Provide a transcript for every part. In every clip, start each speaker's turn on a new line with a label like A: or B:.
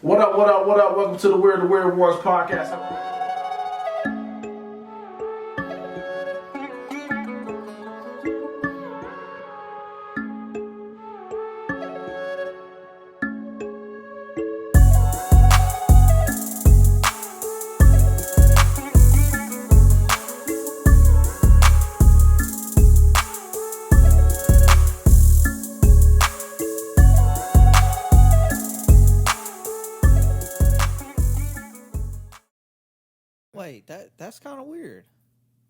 A: What up, what up, what up? Welcome to the Weird Wars podcast.
B: Wait, that's kind of weird.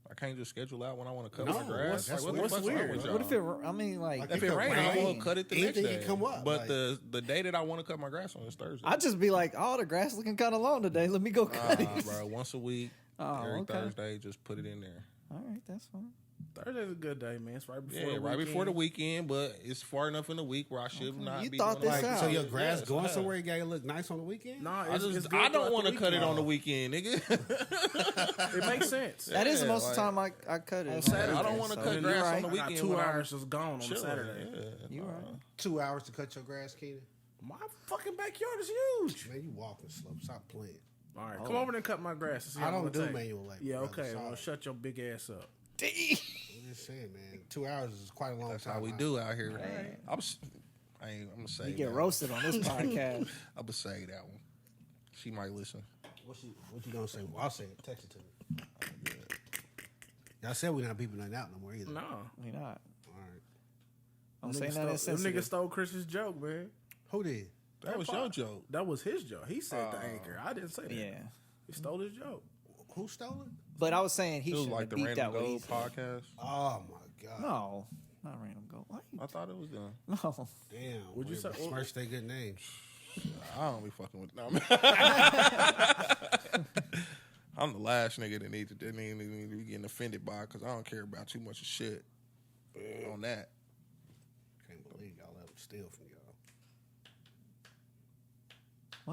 C: I can't just schedule out when I want to cut
D: No,
C: my grass.
D: that's
C: Like,
D: what's
C: what's
D: weird?
C: wrong with
B: What if
C: y'all?
B: it? I mean, like
C: If it rains, I'm gonna cut it the next
D: anything
C: day.
D: can come up,
C: But
D: like-
C: the day that I want to cut my grass on is Thursday.
B: I'd just be like, oh, the grass looking kind of long today. Let me go cut it.
C: Bro, once a week,
B: Oh,
C: every
B: okay.
C: Thursday, just put it in there.
B: All right, that's fine.
A: Thursday's a good day, man. It's right before
C: Yeah,
A: the
C: right
A: weekend.
C: before the weekend, but it's far enough in the week where I should not
B: You
C: be
B: thought
C: doing
B: this
C: like,
B: out.
D: So your grass
C: Yes,
D: going
C: yeah.
D: somewhere, you gotta look nice on the weekend?
A: Nah,
C: I
A: it's
C: just
A: good
C: I don't
A: throughout
C: want to
A: the
C: cut it
A: weekend.
C: on the weekend, nigga.
A: It makes sense.
B: That is the
C: Yeah,
B: most of the time I cut it
A: On Saturday.
C: I don't want to
B: so
C: cut
B: you're
C: grass
B: right.
C: on the
A: I got
C: weekend.
A: 2
C: when I'm
A: hours just gone on
C: chilling.
A: Saturday.
C: Yeah,
B: You right.
D: 2 hours to cut your grass, Keenan?
A: My fucking backyard is huge.
D: Man, you walking slow. Stop playing.
A: All right, come over there and cut my grass. And see
D: I
A: how
D: don't
A: long it
D: do
A: take.
D: manual labor.
A: Yeah,
D: brother.
A: okay. Well,
D: Sorry.
A: shut your big ass up.
D: I'm just saying, man. 2 hours is quite a long
C: That's
D: time.
C: how we
D: out.
C: do out here.
B: Right.
C: I'm gonna say
B: You get
C: that.
B: roasted on this podcast.
C: I'm gonna say that one. She might listen.
D: What you gonna say? Well, I'll say it. Text it to me. Y'all said we're not beeping nothing out no more either.
A: No.
B: We not.
D: All right.
B: Don't say
A: Nigga
B: nothing
A: stole, them niggas
B: sensitive.
A: stole Chris's joke, man.
D: Who did?
C: That was your joke.
A: That was his joke. He said the anchor. I didn't say that.
B: Yeah,
A: He stole his joke.
D: Who stole it?
B: but I was saying he
C: It was
B: should
C: like
B: have
C: the
B: beeped
C: Random
B: out what he
C: Gold
B: said.
C: podcast.
D: Oh my god.
B: No, not random go. Why you?
C: I thought it was them.
B: No.
D: Damn.
A: Would you say-
D: Smirch they good name?
C: I don't be fucking with them. I'm the last nigga that need to be getting offended by because I don't care about too much of shit on that.
D: Can't believe y'all let them steal from y'all.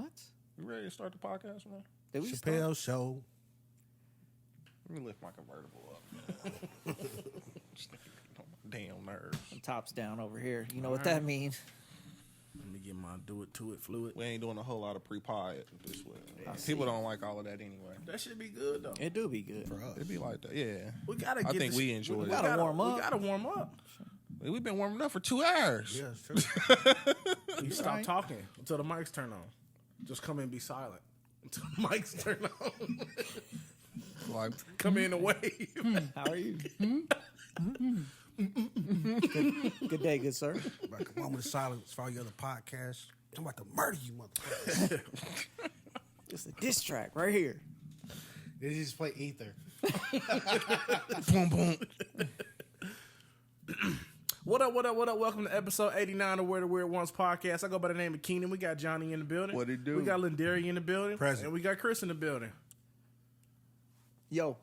B: What?
C: You ready to start the podcast, man?
B: Did we start?
D: Chappelle Show.
C: Let me lift my convertible up. Just on my damn nerves.
B: Tops down over here. You know what that means?
A: Let me get my do it to it fluid.
C: We ain't doing a whole lot of pre-pod this way. People don't like all of that anyway.
A: That should be good though.
B: It do be good.
D: For us.
C: It be like that, yeah.
A: We gotta.
C: I
A: Get
C: think
A: this-
C: we enjoy it.
B: gotta warm up.
A: We gotta warm up.
C: We've been warming up for 2 hours.
D: Yeah, it's true.
A: You stop
B: right.
A: talking until the mics turn on. Just come in and be silent until the mics turn on.
C: Like,
A: Come in and wave.
B: How are you? Good day, good sir.
D: Like a moment of silence for all your other podcasts. I'm about to murder you, motherfucker.
B: It's a diss track right here.
D: They just play ether.
C: boom, boom.
A: What up, what up, what up? Welcome to episode 89 of Where the Weird Ones podcast. I go by the name of Keenan. We got Johnny in the building.
C: What it do?
A: We got Lindari in the building.
D: Present.
A: And we got Chris in the building.
B: Yo,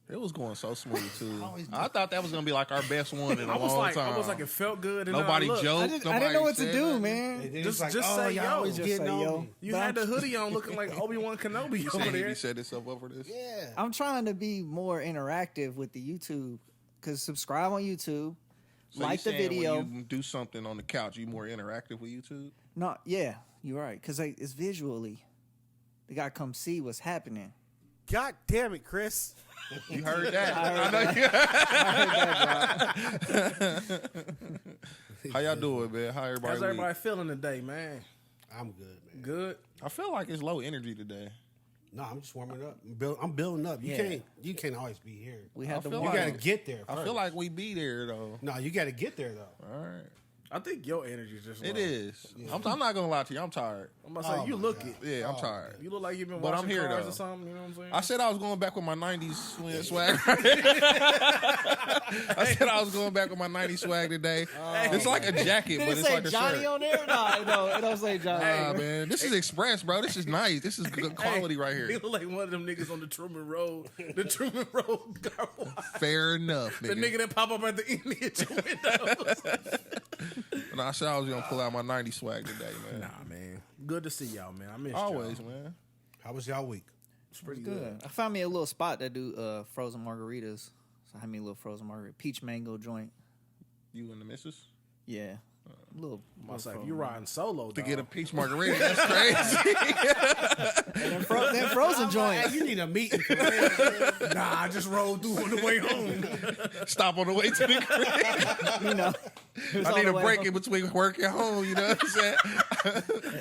C: It was going so smooth too.
D: always do.
C: I thought that was gonna be like our best one in a
A: I was
C: long
A: like,
C: time.
A: it felt good. And
C: Nobody
A: then I looked.
C: joked.
B: I didn't know what to
C: said
B: do,
C: nothing.
B: man.
D: And then
A: Just-
D: it's like,
A: just
D: oh,
A: say
D: y'all
A: yo.
D: always
B: Just
D: getting
B: say
D: on
B: yo.
D: me.
A: You
B: But
A: had the hoodie on looking like Obi-Wan Kenobi over
C: He
A: there.
C: set himself up for this.
D: Yeah.
B: I'm trying to be more interactive with the YouTube. Cause subscribe on YouTube,
C: So
B: like
C: you
B: the
C: saying
B: video.
C: When you do something on the couch, you more interactive with YouTube.
B: No, yeah, you're right. Cause it's visually. They gotta come see what's happening.
D: God damn it, Chris.
C: You heard that? How y'all doing, man? How everybody?
A: How's everybody feeling today, man?
D: I'm good, man.
A: Good.
C: I feel like it's low energy today.
D: No, I'm just warming up. I'm building up.
B: Yeah.
D: You can't always be here.
B: We had
C: I
B: the
C: feel
D: You
B: warm.
D: gotta get there.
C: I
D: first.
C: feel like we be there though.
D: No, you gotta get there though.
C: All right,
A: I think your energy is just
C: it
A: low.
C: is. I'm not gonna lie to you. I'm tired.
A: I'm about to say,
D: Oh
A: you
D: my
A: look
D: God.
A: it.
C: Yeah, I'm tired.
A: You look like you've been
C: But
A: watching
C: I'm here,
A: cars
C: though.
A: or something. You know what I'm saying?
C: I said I was going back with my '90s swag. I said I was going back with my '90s swag today. It's like a jacket,
B: Did
C: but
B: it
C: it's
B: say
C: like a
B: Johnny
C: shirt.
B: on there? No, it don't say Johnny.
C: Nah, man, this is Express, bro. This is nice. This is good quality right
A: He
C: here.
A: look like one of them niggas on the Truman Road. The Truman Road car wash.
C: Fair enough,
A: The
C: nigga.
A: nigga that pop up at the end of your windows.
C: And I said I was gonna pull out my '90s swag today, man.
A: Nah, man. Good to see y'all, man. I miss
C: Always,
A: y'all.
C: man.
D: How was y'all week?
A: It's pretty
B: Good.
A: good.
B: I found me a little spot that do frozen margaritas. So I had me a little frozen margarita, peach mango joint.
C: You and the missus?
B: Yeah. Little,
A: I was like, if you riding solo,
C: To
A: dog,
C: get a peach margarita, that's crazy.
B: and then frozen
D: Hey,
B: joints.
D: you need a meeting for real.
A: nah, I just rolled through on the way home.
C: Stop on the way to the crib.
B: You know,
C: I need a break in between work and home. You know what I'm saying?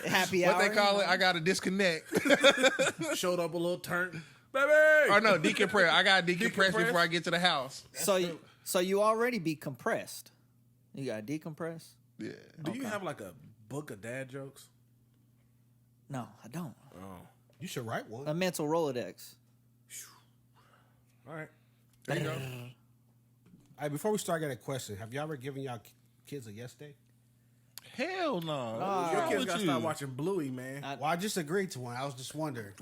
B: happy
C: What
B: hour.
C: they call it? I got to disconnect.
A: Showed up a little turn, baby.
C: Or no, decompress. I got to decompress
A: Decompress?
C: before I get to the house.
B: So you already be compressed. You got to decompress?
C: Yeah.
A: Do you have like a book of dad jokes?
B: No, I don't.
A: Oh,
D: You should write one.
B: A mental Rolodex.
A: all right.
C: There you go.
D: Hey, before we start, I got a question. Have y'all ever given y'all kids a yes day?
C: Hell no.
A: Your
C: What's
A: kids
C: wrong
A: gotta
C: with
A: start
C: you?
A: watching Bluey, man.
D: Well, I just agreed to one. I was just wondering.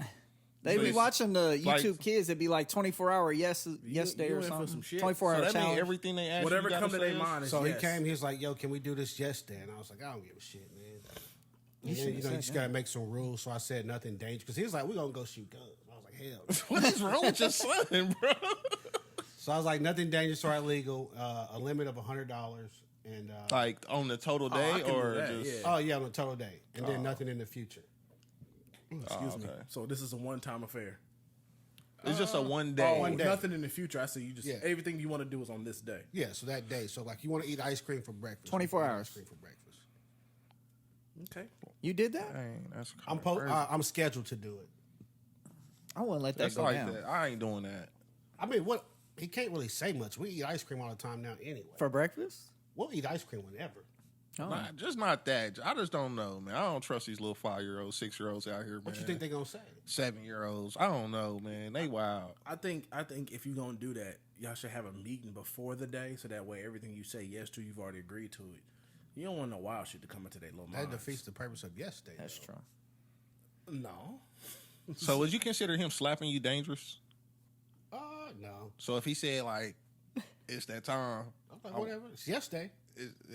B: They be
C: Please.
B: watching the
C: Like-
B: YouTube Kids. It'd be like 24-hour yes day
A: you
B: or
A: in for
B: something.
A: some shit.
B: 24-hour
C: So that means
B: challenge.
C: everything they ask
A: Whatever
C: you, you
A: come to
C: gotta
A: their
C: say
A: mind is
D: So
A: yes.
D: he came, he was like, yo, can we do this yes day? And I was like, I don't give a shit, man.
B: You
D: And then,
B: should've
D: you
B: said
D: just
B: that.
D: got to make some rules. So I said nothing dangerous. Because he was like, we're going to go shoot guns. I was like, hell.
C: What is wrong with your son, bro?
D: So I was like, nothing dangerous or illegal. A limit of $100. And
C: Like on the total
A: I
C: day
A: can do
C: or
A: that,
C: just
A: yeah.
D: oh, yeah, on a total day. And then nothing in the future.
A: Excuse me.
C: okay.
A: So this is a one-time affair.
C: It's just a one day.
D: one day.
A: Nothing in the future. I say you just
D: Yeah.
A: everything you want to do is on this day.
D: Yeah, so that day. So, like, you want to eat ice cream for breakfast.
B: 24
D: you can eat
B: hours.
D: Ice cream for breakfast.
A: Okay.
B: You did that?
C: Dang, that's
D: I'm scheduled to do it.
B: I wouldn't let that
C: That's
B: go
C: like
B: down.
C: that. I ain't doing that.
D: I mean, what? He can't really say much. We eat ice cream all the time now anyway.
B: For breakfast?
D: We'll eat ice cream whenever.
B: Oh.
C: Nah, just not that. I just don't know, man. I don't trust these little 5-year-olds, 6-year-olds out here, man.
D: What you think they going to say?
C: 7-year-olds. I don't know, man. They wild.
A: I think if you're gonna do that, y'all should have a meeting before the day, so that way everything you say yes to, you've already agreed to it. You don't want no wild shit to come into their little
D: That
A: minds.
D: defeats the purpose of yesterday.
B: That's
D: though.
B: true.
A: No.
C: So would you consider him slapping you dangerous?
D: No.
C: So if he said like, it's that time,
D: I'm like, whatever. It's yesterday.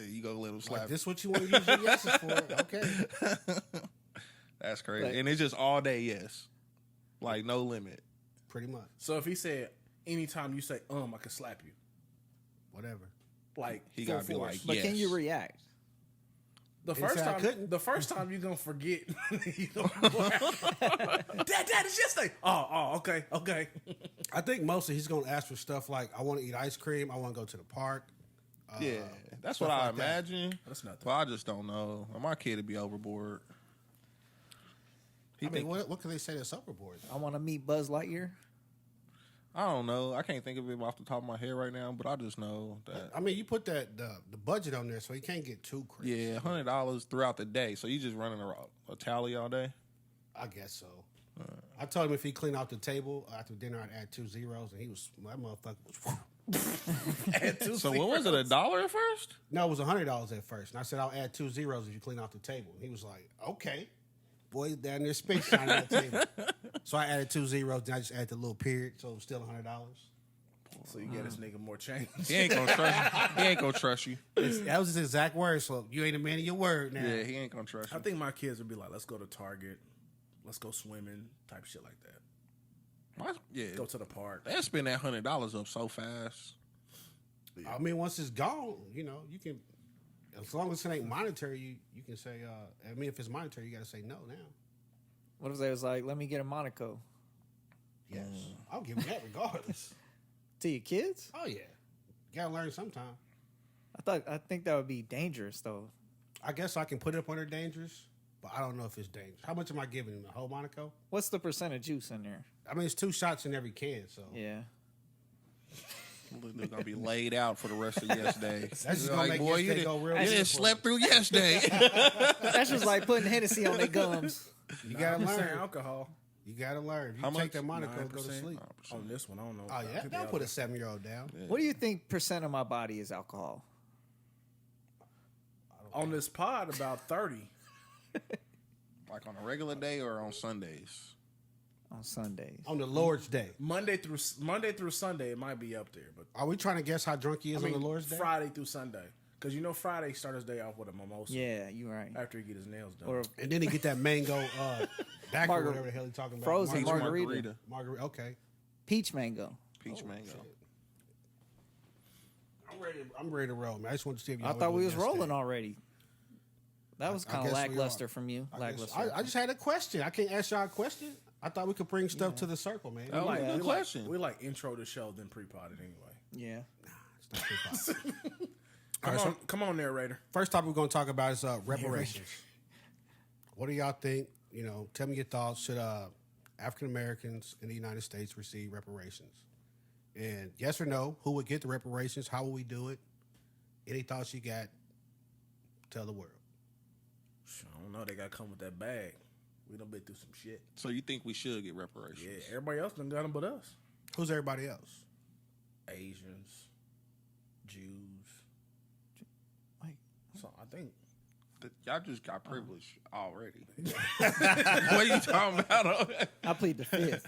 C: you go let him
D: Like,
C: slap.
D: this what you want to use your yeses for. Okay.
C: That's crazy.
B: Like-
C: And it's just all day yes. Like no limit.
D: Pretty much.
A: So if he said anytime you say I can slap you,
D: Whatever.
A: like
C: He
A: full
C: gotta be
A: force.
C: like,
B: But
C: yes.
B: can you react?
A: The
D: He
A: first
D: said I
A: time,
D: couldn't.
A: the first time you're gonna forget. You gonna Dad, it's yesterday. Oh, okay.
D: I think mostly he's going to ask for stuff like, I want to eat ice cream. I want to go to the park.
C: Yeah, that's what
D: stuff
C: I
D: like that.
C: imagine.
A: That's nothing.
C: But I just don't know. My kid would be overboard.
D: I mean, what can they say that's overboard?
B: I want to meet Buzz Lightyear.
C: I don't know. I can't think of it off the top of my head right now, but I just know that.
D: I mean, you put the budget on there, so he can't get too crazy.
C: Yeah, $100 throughout the day. So you just running a tally all day?
D: I guess so. I told him if he cleaned off the table after dinner, I'd add 2 zeros, and that motherfucker was.
C: So what was it, $1 at first?
D: No, it was $100 at first, and I said I'll add 2 zeros if you clean off the table. And he was like, okay. Boy, down there spit shining on the table. So I added 2 zeros, then I just added the little period, so it was still $100.
A: So you get this nigga more change.
C: He ain't gonna trust you. He ain't gonna trust you.
D: That was his exact word. So you ain't a man of your word now.
C: Yeah, he ain't gonna trust
A: I
C: you.
A: think my kids would be like, let's go to Target, let's go swimming, type shit like that.
C: Yeah,
A: Go to the park.
C: they'll spend that $100 up so fast.
D: I mean, once it's gone, you can. As long as it ain't monetary, you can say. I mean, if it's monetary, you got to say no now.
B: What if they was like, let me get a Monaco
D: Yes, I'll give them that regardless.
B: to your kids?
D: Oh yeah, you gotta learn sometime.
B: I think that would be dangerous though.
D: I guess I can put it up under dangerous, but I don't know if it's dangerous. How much am I giving him? A whole Monaco?
B: What's the percent of juice in there?
D: I mean, it's 2 shots in every can, so
B: Yeah.
C: They're gonna be laid out for the rest of yesterday.
D: that's just gonna make
C: you
D: yesterday go real.
C: you
D: good
C: didn't
D: for
C: slept through yesterday.
B: That's just like putting Hennessy on their gums.
D: You gotta
A: I'm saying
D: learn.
A: alcohol
D: You gotta learn. If you
C: How
D: take
C: much?
D: that Monaco, and go to
A: 9%.
D: sleep.
A: on this one. I don't know.
D: Oh
A: I
D: yeah,
A: think
D: that'll
A: they
D: put a
A: all-
D: 7-year-old down.
B: What do you think percent of my body is alcohol?
A: on this pod about 30.
C: Like on a regular day or on Sundays?
B: On Sundays.
D: On the Lord's Day,
A: Monday through Sunday, it might be up there, but
D: are we trying to guess how drunk he is
A: I mean
D: on the Lord's Day?
A: Friday through Sunday, because Friday start his day off with a mimosa.
B: Yeah, you're right.
A: After he get his nails done.
B: Or
D: And then he get that mango back or
B: Margar-
D: whatever the hell he talking about.
B: frozen
C: Peach
B: margarita.
D: Margarita. Okay.
B: peach mango.
C: Peach mango.
D: I'm ready to roll, man. I just want to see if y'all
B: I thought
D: would
B: we
D: do
B: was
D: it yesterday.
B: rolling already. That was
D: I
B: kind of
D: guess we
B: lackluster
D: are.
B: from you.
D: I
B: Lackluster.
D: just had a question. I can't ask y'all a question. I thought we could bring stuff to the circle, man.
C: Oh,
A: Like,
C: good
A: we
C: question.
A: we like intro the show, then pre-potted anyway.
B: Yeah.
D: It's not hip-hop.
A: Come
D: All
A: on,
D: right,
A: come on, narrator.
D: First topic we're going to talk about is reparations. What do y'all think? You know, tell me your thoughts. Should African Americans in the United States receive reparations? And yes or no, who would get the reparations? How will we do it? Any thoughts you got? Tell the world.
A: I don't know. They got to come with that bag. We done been through some shit.
C: So you think we should get reparations?
A: Yeah, everybody else done got them but us.
D: Who's everybody else?
A: Asians, Jews.
B: Wait.
A: So I think
C: Y'all just got privilege already. What are you talking about?
B: I plead the fifth.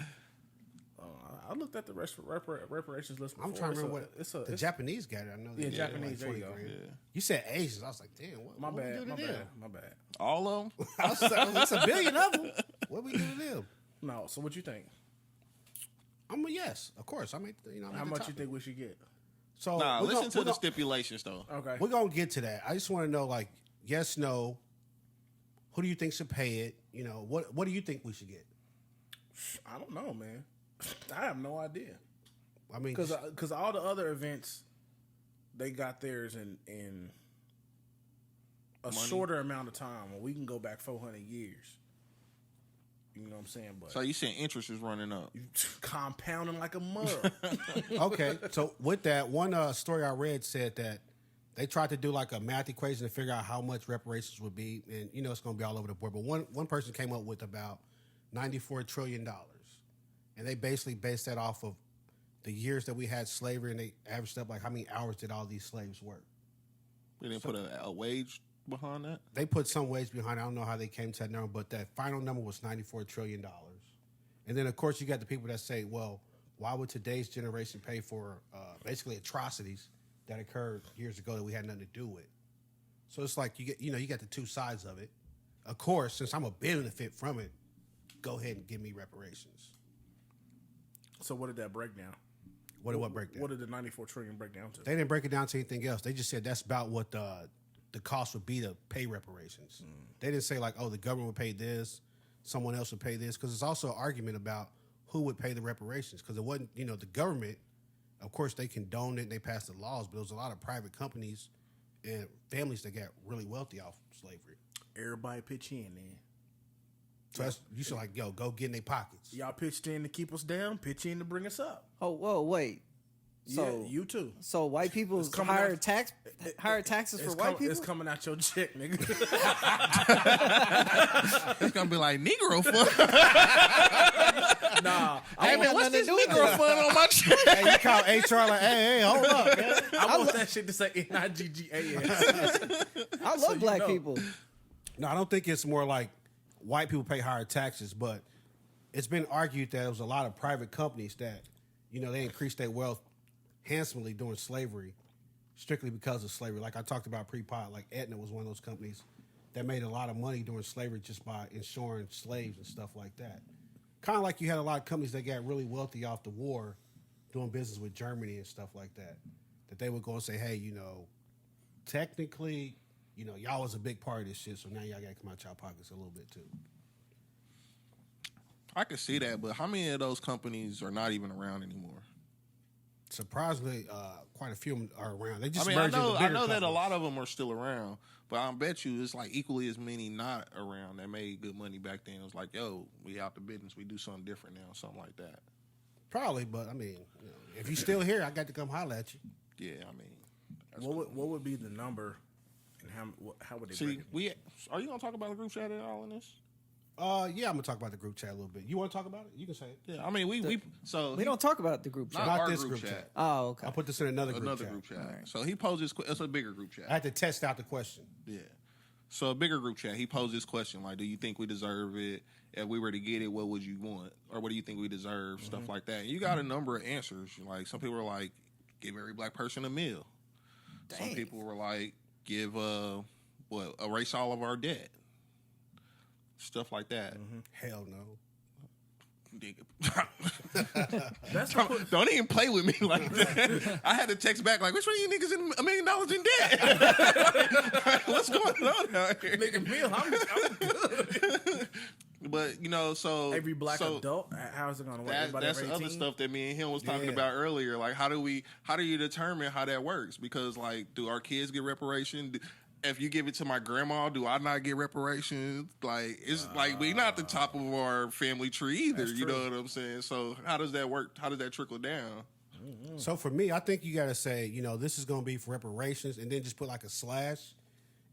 A: I looked at the reparations list before.
D: I'm trying to remember what
A: it's
D: the Japanese got it. I know.
A: Yeah,
D: they
A: Japanese, there
D: 20
A: you go.
D: grand.
C: Yeah.
D: You said Asians. I was like, damn. What?
A: My
D: what we
A: bad.
D: do
A: My
D: to
A: bad.
D: them?
A: My bad.
C: All of them?
D: I was like, it's a billion of them. What we do to them?
A: No. So what you think?
D: I'm a yes, of course. I make
A: How much you think we should get?
D: So
C: Nah,
D: we're
C: listen
D: gonna-
C: to
D: we're
C: the
D: gonna-
C: stipulations, though.
A: Okay.
D: We're gonna get to that. I just want to know, like, yes, no. Who do you think should pay it? You know, what do you think we should get?
A: I don't know, man. I have no idea.
D: I mean,
A: Because all the other events, they got theirs in a shorter amount of time. Well, we can go back 400 years. You know what I'm saying? But
C: So you saying interest is running up?
A: compounding like a mug.
D: okay. So with that, one story I read said that they tried to do like a math equation to figure out how much reparations would be, and you know it's going to be all over the board. But one person came up with about $94 trillion, and they basically based that off of the years that we had slavery, and they averaged up like how many hours did all these slaves work.
C: We didn't put a wage behind that?
D: They put some ways behind it. I don't know how they came to that number, but that final number was $94 trillion. And then, of course, you got the people that say, well, why would today's generation pay for basically atrocities that occurred years ago that we had nothing to do with? So it's like you got the two sides of it. Of course, since I'm a benefit from it, go ahead and give me reparations.
A: So what did that break down?
D: What breakdown?
A: What did the 94 trillion break down to?
D: They didn't break it down to anything else. They just said that's about what the cost would be to pay reparations. They didn't say like, oh, the government would pay this, someone else would pay this, because it's also an argument about who would pay the reparations. Because it wasn't, the government. Of course, they condoned it and they passed the laws, but there was a lot of private companies and families that got really wealthy off slavery.
A: Everybody pitch in, then.
D: So that's, you should like, go get in their pockets.
A: Y'all pitched in to keep us down, pitch in to bring us up.
B: Oh, whoa, wait. So
A: Yeah, you too.
B: So white people
A: It's coming
B: higher
A: out-
B: taxes for white people.
A: It's coming out your check, nigga.
C: It's going to be like Negro fund.
A: Nah,
C: Hey, man, what's this Negro fund on my check?
D: Hey, you call HR like, hey, hold up, man.
A: I want that shit to say NIGGAS.
B: I love
A: So you
B: black
A: know.
B: people.
D: No, I don't think it's more like white people pay higher taxes, but it's been argued that there was a lot of private companies that, they increased their wealth handsomely during slavery, strictly because of slavery. Like I talked about pre-pot, like Aetna was one of those companies that made a lot of money during slavery just by insuring slaves and stuff like that. Kind of like you had a lot of companies that got really wealthy off the war doing business with Germany and stuff like that, that they would go and say, hey, technically, y'all was a big part of this shit, so now y'all got to come out y'all pockets a little bit too.
C: I could see that, but how many of those companies are not even around anymore?
D: Surprisingly, quite a few of them are around. They just
C: I
D: merged into
C: know
D: bigger
C: that a
D: companies.
C: lot of them are still around, but I bet you it's like equally as many not around that made good money back then. It was like, yo, we out the business, we do something different now, something like that.
D: Probably, but I mean, if you're still here, I got to come holler at you.
C: Yeah, I mean, that's
A: What would be the number, and how would they break
C: see,
A: it?
C: are you gonna talk about the group chat at all in this?
D: Yeah, I'm gonna talk about the group chat a little bit. You want to talk about it? You can say it.
C: Yeah, I mean, we
B: We don't talk about the group chat.
C: not our
D: this
C: group
D: group
C: chat.
D: chat.
B: Oh, okay.
D: I'll put this in another group chat.
C: Group chat.
B: Alright.
C: So he poses. It's a bigger group chat.
D: I had to test out the question.
C: Yeah. So a bigger group chat. He posed this question like, "Do you think we deserve it? If we were to get it, what would you want? Or what do you think we deserve?" Stuff like that. And you got a number of answers. Like some people were like, "Give every black person a meal." Some
B: Dang.
C: people were like, "Give erase all of our debt." Stuff like that.
D: Hell no.
A: That's the
C: Don't even play with me like that. I had to text back like, which one of you niggas in $1 million in debt? What's going on out here?
A: nigga meal. I'm good.
C: But so
A: Every black
C: so
A: adult. How's it gonna work?
C: that's the other stuff that me and him was talking about earlier. Like, how do you determine how that works? Because like, do our kids get reparation? If you give it to my grandma, do I not get reparations? Like, it's like we not the top of our family tree either. You know what I'm saying? So how does that work? How does that trickle down?
D: So for me, I think you got to say, this is going to be for reparations, and then just put like a slash,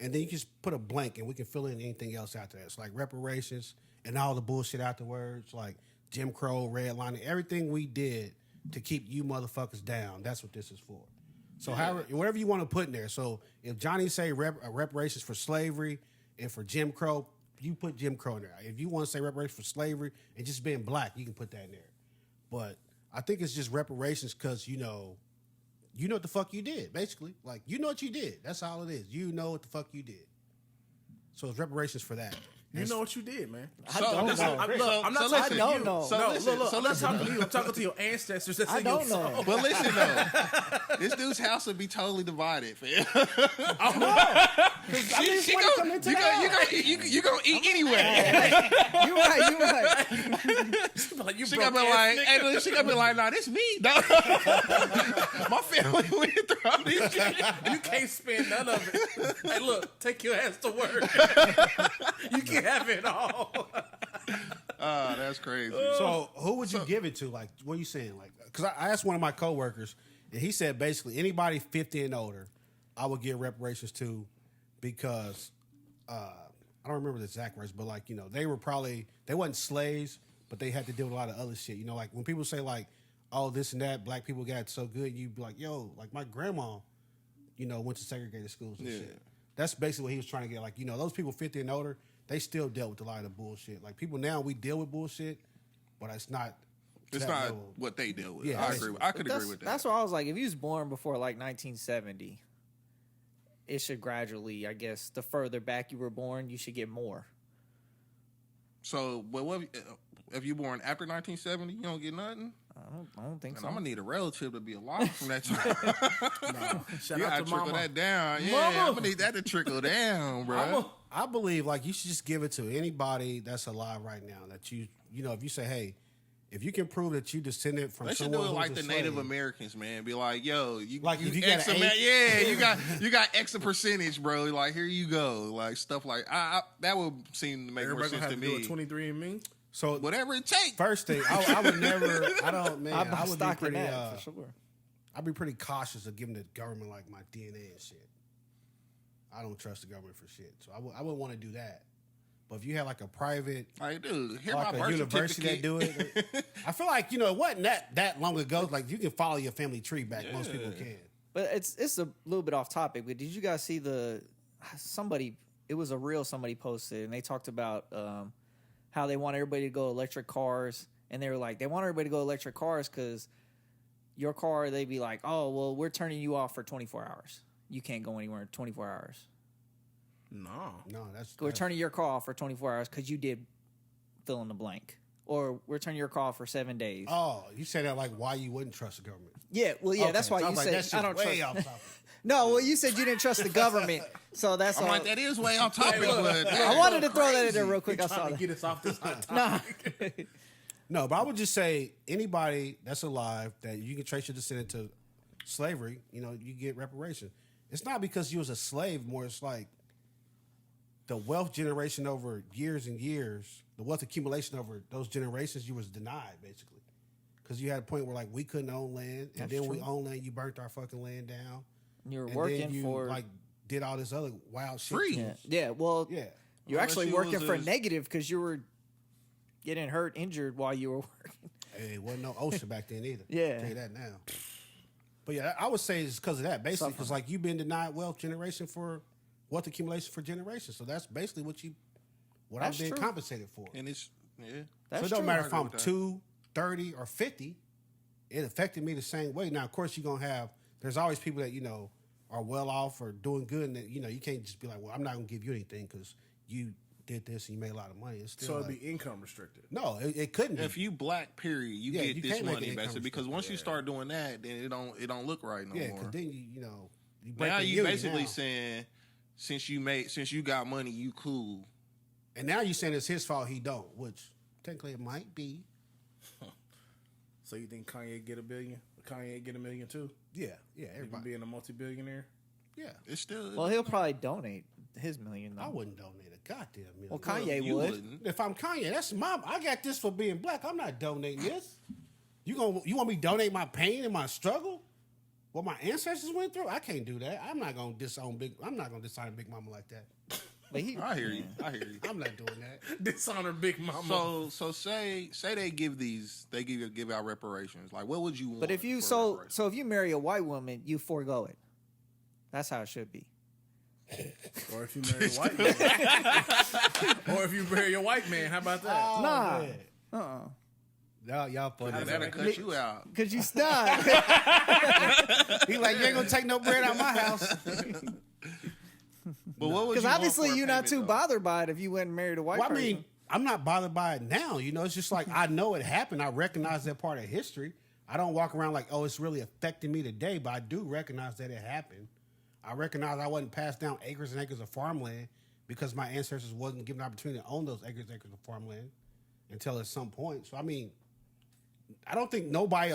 D: and then you just put a blank, and we can fill in anything else after that. It's like reparations and all the bullshit afterwards, like Jim Crow, redlining, everything we did to keep you motherfuckers down. That's what this is for. So whatever you want to put in there. So if Johnny say reparations for slavery and for Jim Crow, you put Jim Crow in there. If you want to say reparations for slavery and just being black, you can put that in there. But I think it's just reparations because you know what the fuck you did, basically. Like, you know what you did. That's all it is. You know what the fuck you did. So it's reparations for that.
A: You know what you did, man.
B: I don't know.
A: I'm not talking to you.
B: I don't know.
A: I'm not talking to you. I'm talking to your ancestors. That's in your soul.
C: But listen though, this dude's house would be totally divided, fam. You gonna eat anyway.
B: You're right.
C: She gonna be like, nah, this me. No. My family went through all this shit.
A: You can't spend none of it. Hey, look, take your ass to work. You can't have it all.
C: That's crazy.
D: So who would you give it to? Like, what are you saying? Like, because I asked one of my coworkers, and he said basically anybody 50 and older, I would give reparations to, because I don't remember the exact words, but like they wasn't slaves, but they had to deal with a lot of other shit. Like when people say like, oh, this and that, black people got so good, you'd be like, yo, like my grandma, went to segregated schools and shit. That's basically what he was trying to get. Like, those people 50 and older, they still dealt with a lot of bullshit. Like people now, we deal with bullshit, but it's not.
C: It's not level. What they deal with.
D: Yeah,
C: I agree. I could agree with that.
B: That's why I was like, if you was born before like 1970, it should gradually, I guess, the further back you were born, you should get more.
C: So, what if you born after 1970, you don't get nothing?
B: I don't think so.
C: I'm gonna need a relative to be alive from that time.
A: Shout out to
C: trickle
A: mama.
C: that down. Yeah,
A: Mama.
C: I'm gonna need that to trickle down, bro.
D: I believe like you should just give it to anybody that's alive right now. That if you say, hey, if you can prove that you descended from
C: They should
D: someone
C: do it like the
D: who's a
C: Native
D: slave,
C: Americans, man. Be like, yo, you
D: if you
C: X
D: got an
C: amount, you got X a percentage, bro. Like, here you go, like stuff like that would seem to make
A: Everybody
C: more sense to
A: do
C: me.
A: a 23andMe.
D: So
C: Whatever it takes.
D: first thing, I would never. I don't, man.
B: I'm
D: I would be
B: stocking
D: pretty.
B: that for sure.
D: I'd be pretty cautious of giving the government like my DNA and shit. I don't trust the government for shit, so I wouldn't want to do that. But if you had like a private,
C: Like, dude, here
D: like
C: my
D: a
C: birth
D: university that
C: certificate.
D: do it, I feel like it wasn't that long ago. Like you can follow your family tree back. Most people can.
B: But it's a little bit off topic. But did you guys see somebody? It was a reel somebody posted, and they talked about how they want everybody to go electric cars, and they were like, they want everybody to go electric cars because your car, they'd be like, oh, well, we're turning you off for 24 hours. You can't go anywhere in 24 hours.
A: No,
B: We're turning your car off for 24 hours because you did fill in the blank. Or we're turning your car off for 7 days.
D: Oh, you said that like why you wouldn't trust the government?
B: Yeah, well, yeah,
D: Okay,
B: that's why
D: so I
B: you
D: was like,
B: said
D: that's
B: I don't
D: just way
B: trust.
D: off topic.
B: No, well, you said you didn't trust the government, so that's
C: I'm
B: all.
C: like, that is way off topic, but
B: I wanted to throw that in there real quick. I
A: trying
B: saw
A: to
B: that.
A: get us off this hot
B: Nah.
A: topic.
D: No, but I would just say anybody that's alive that you can trace your descent to slavery, you get reparation. It's not because you was a slave more. It's like the wealth generation over years and years, the wealth accumulation over those generations, you was denied basically. Because you had a point where like we couldn't own land, and
B: That's
D: then we
B: true.
D: owned land. You burnt our fucking land down.
B: You were
D: And
B: working
D: then you,
B: for
D: like did all this other wild shit.
C: Free.
D: to
B: Yeah.
D: us.
B: Yeah, well,
D: Yeah.
B: you're
C: Unless
B: actually
C: you
B: working
C: was
B: for
C: a-
B: negative because you were getting hurt, injured while you were working.
D: Hey, it wasn't no OSHA back then either.
B: Yeah.
D: I'll tell you that now. But yeah, I would say it's because of that. Basically, because like you've been denied wealth accumulation for generations. So that's basically what
B: That's
D: I've been
B: true.
D: compensated for.
C: and it's
B: That's
D: So it don't
B: true.
D: matter
C: I
D: if
C: agree
D: I'm
C: with that.
D: 2, 30, or 50. It affected me the same way. Now, of course, you're gonna have. There's always people that are well off or doing good, and that you can't just be like, well, I'm not gonna give you anything because you did this and you made a lot of money. It's still
A: So it'd
D: like,
A: be income restricted.
D: no, it couldn't be.
C: If you black, period, you
D: Yeah,
C: get
D: you
C: this
D: can't make
C: money
D: it income
C: basically. Because once you
A: restricted.
C: start doing that, then it don't look right no
D: yeah,
C: more.
D: because then you know you break
C: Now
D: the
C: you
D: union
C: basically
D: now.
C: saying since you got money, you cool.
D: And now you're saying it's his fault he don't, which technically it might be.
A: So you think Kanye get $1 billion? Kanye get $1 million too?
D: Yeah,
A: He can
D: everybody.
A: being a multi-billionaire.
D: Yeah,
C: It's still
B: Well, he'll probably donate his $1 million.
D: I
B: Though.
D: wouldn't donate a goddamn million.
B: Well, Kanye
C: you
B: would.
C: wouldn't.
D: If I'm Kanye, that's I got this for being black. I'm not donating this. You want me to donate my pain and my struggle? What my ancestors went through? I can't do that. I'm not gonna disown Big Mama like that.
B: But he,
C: I hear you. I hear you.
D: I'm not doing that.
A: Dishonor Big Mama.
C: So say they give out reparations. Like what would you want?
B: But if you
C: for reparations?
B: so if you marry a white woman, you forego it. That's how it should be.
A: Or if you marry a white man. Or if you marry a white man, how about that?
D: Oh,
B: Nah.
D: man. Y'all funny.
C: that'll cut you out.
B: Cause you stop.
D: He like, you ain't gonna take no bread out of my house.
C: But what would
B: Because
C: you want
B: obviously
C: for a
B: you're not
C: payment,
B: too
C: though?
B: bothered by it if you went and married a white
D: Well, I
B: person.
D: mean, I'm not bothered by it now. You know, it's just like I know it happened. I recognize that part of history. I don't walk around like, oh, it's really affecting me today, but I do recognize that it happened. I recognize I wasn't passed down acres and acres of farmland because my ancestors wasn't given the opportunity to own those acres and acres of farmland until at some point. So I mean, I don't think nobody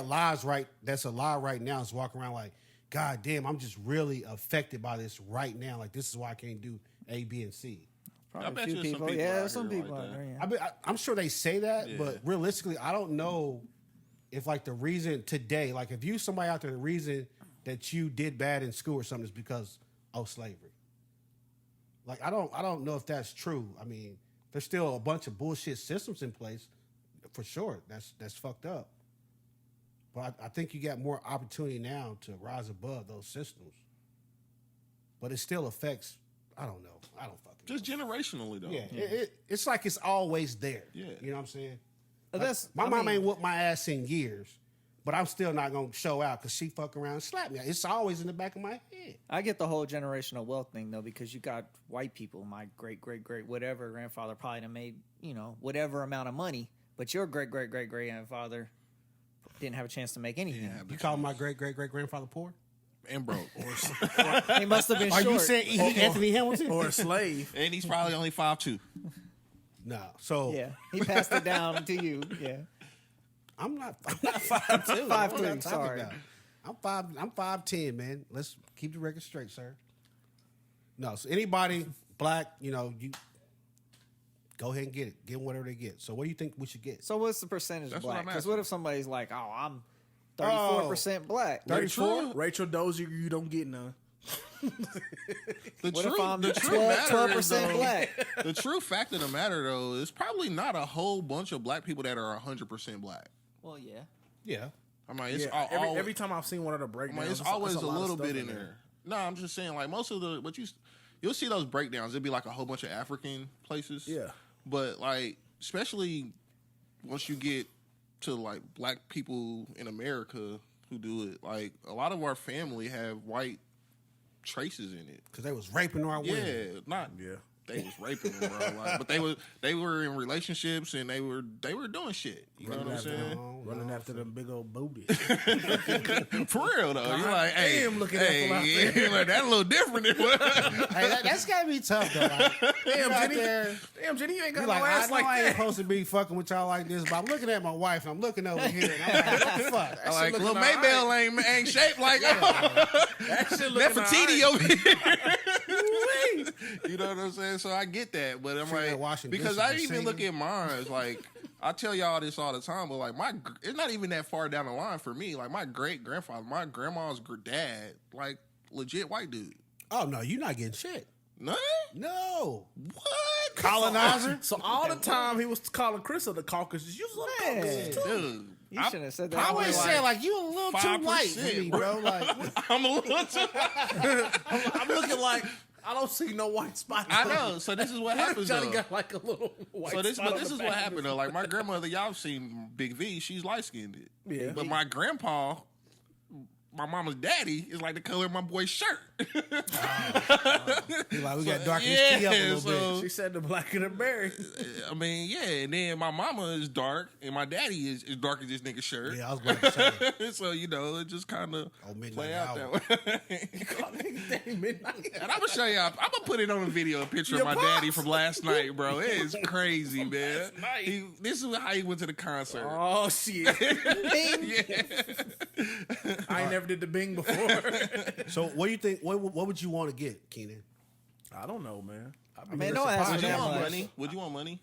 D: that's alive right now is walking around like, God damn, I'm just really affected by this right now. Like this is why I can't do A, B, and C.
B: Probably
C: I bet
B: a few
C: you some
B: people.
C: people
B: Yeah,
C: out
B: some
C: here
B: people
C: like
B: out
C: that.
B: there. Yeah.
D: I'm sure they say that,
C: Yeah.
D: but realistically, I don't know if like the reason today, like if you somebody out there, the reason that you did bad in school or something is because of slavery. Like I don't know if that's true. I mean, there's still a bunch of bullshit systems in place, for sure. That's fucked up. But I think you got more opportunity now to rise above those systems. But it still affects. I don't know. I don't fucking
C: Just generationally though.
D: know. Yeah, it's like it's always there.
C: Yeah.
D: You know what I'm saying?
B: But that's
D: My
B: I
D: mom
B: mean,
D: ain't whooped my ass in years, but I'm still not gonna show out because she fuck around and slap me. It's always in the back of my head.
B: I get the whole generational wealth thing though, because you got white people. My great whatever grandfather probably done made whatever amount of money, but your great grandfather didn't have a chance to make anything.
D: You call my great grandfather poor?
C: And broke.
B: He must have been
D: Are
B: short.
D: you saying Anthony Hamilton?
A: Or a slave.
C: And he's probably only 5'2".
D: No. So
B: Yeah, he passed it down to you. Yeah,
D: I'm not 5'2".
B: 5'3", sorry.
D: I'm 5'10", man. Let's keep the record straight, sir. No, so anybody black, you go ahead and get it. Get whatever they get. So what do you think we should get?
B: So what's the percentage
C: That's what
B: black?
C: I'm
B: Because
C: asking.
B: what if somebody's like, oh, I'm 34% black?
D: 34?
A: Rachel Dozier, you don't get none.
C: The
B: What if
C: truth,
B: I'm
C: the truth matter is,
B: 12%
C: though,
B: black?
C: the true fact of the matter though is probably not a whole bunch of black people that are 100% black.
B: Well, yeah.
D: Yeah.
C: I mean, it's
A: Yeah,
C: all,
A: every time I've seen one of the
C: I
A: breakdowns,
C: mean, it's
A: it's
C: always a
A: lot of
C: little
A: stuff
C: bit in there. No, I'm just saying, like most of you'll see those breakdowns. It'd be like a whole bunch of African places.
A: Yeah.
C: But like, especially once you get to like black people in America who do it, like a lot of our family have white traces in it.
D: Because they was raping our women.
C: Yeah, not
A: Yeah.
C: they was raping them, bro. Like, but they were in relationships and they were doing shit. You know what I'm saying?
A: Running after them big old booties.
C: For real though, you're like, hey,
A: damn, look at that fool out there.
C: yeah, like, that's a little different than what.
D: Hey, that's gotta be tough though. Like,
A: Damn,
D: out
A: Jenny.
D: there,
A: Damn, Jenny, you ain't got
D: you
A: no
D: like,
A: ass
D: I know
A: like
D: I ain't
A: that.
D: supposed to be fucking with y'all like this, but I'm looking at my wife and I'm looking over here and I'm like, what the fuck?
C: I like
A: shit
C: Lil
A: looking
C: Maybell ain't shaped like
A: That shit looking
C: Nefertiti
A: alright.
C: over here. You know what I'm saying? So I get that, but I'm
D: Sitting there
C: like,
D: washing
C: because
D: dishes
C: I
D: and
C: even look
D: singing.
C: at mine as like, I tell y'all this all the time, but like it's not even that far down the line for me. Like my great grandfather, my grandma's dad, like legit white dude.
D: Oh no, you're not getting shit.
C: None?
D: No.
C: What?
D: Colonizer?
A: So all the time he was calling Chris of the Caucasus. You was
B: Man.
A: Caucasus too.
C: Dude.
B: You shouldn't have said that.
D: I always
C: like
D: say like you a little too
C: 5%,
D: light for me, bro. Like
C: I'm a little too.
A: I'm looking like I don't see no white spots.
C: I know. So this is what
A: What if
C: happens
A: Johnny
C: though.
A: got like a little white
C: So this,
A: spot
C: but
A: on
C: this
A: the
C: is
A: back
C: what
A: of
C: happened
A: his-
C: though. Like my grandmother, y'all seen Big V. She's light skinned.
A: Yeah.
C: But my grandpa, my mama's daddy is like the color of my boy's shirt.
D: He like, we got to darken his key up a little bit.
A: She said the blacker the berry.
C: I mean, yeah, and then my mama is dark, and my daddy is dark as this nigga's shirt.
D: Yeah, I was about to say.
C: So, you know, it just kind of
D: Midnight
C: play out
D: Hour.
C: that way.
A: You call niggas daddy midnight.
C: And I'm gonna show y'all. I'm gonna put it on a video, a picture of my daddy from last night, bro. It is crazy, man. This is how he went to the concert.
A: Oh shit! I ain't never did the Bing before.
D: So what do you think? What would you want to get, Keenan?
A: I don't know, man.
B: Man, don't ask
C: Would
B: for
C: you
B: that
C: want
B: much.
C: money? Would you want money?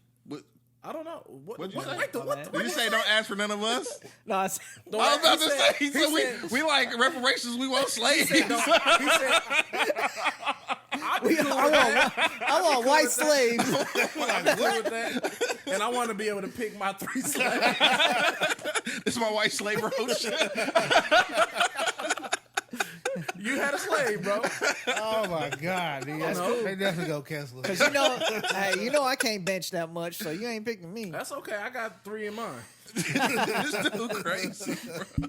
A: I don't know.
C: What'd you say?
A: What
C: Did you say don't ask for none of us?
B: No, I said,
C: I was about to say.
A: he
C: So
A: said-
C: we like reparations. We want slaves.
A: He said,
B: I want white slaves.
A: I'm cool with that. And I want to be able to pick my 3 slaves.
C: This is my white slave roach.
A: You had a slave, bro.
D: Oh my God, dude. That's
A: know.
D: cool. They definitely go cancel it.
B: Cause you know I can't bench that much, so you ain't picking me.
A: That's okay. I got 3 in mine.
C: This dude crazy, bro.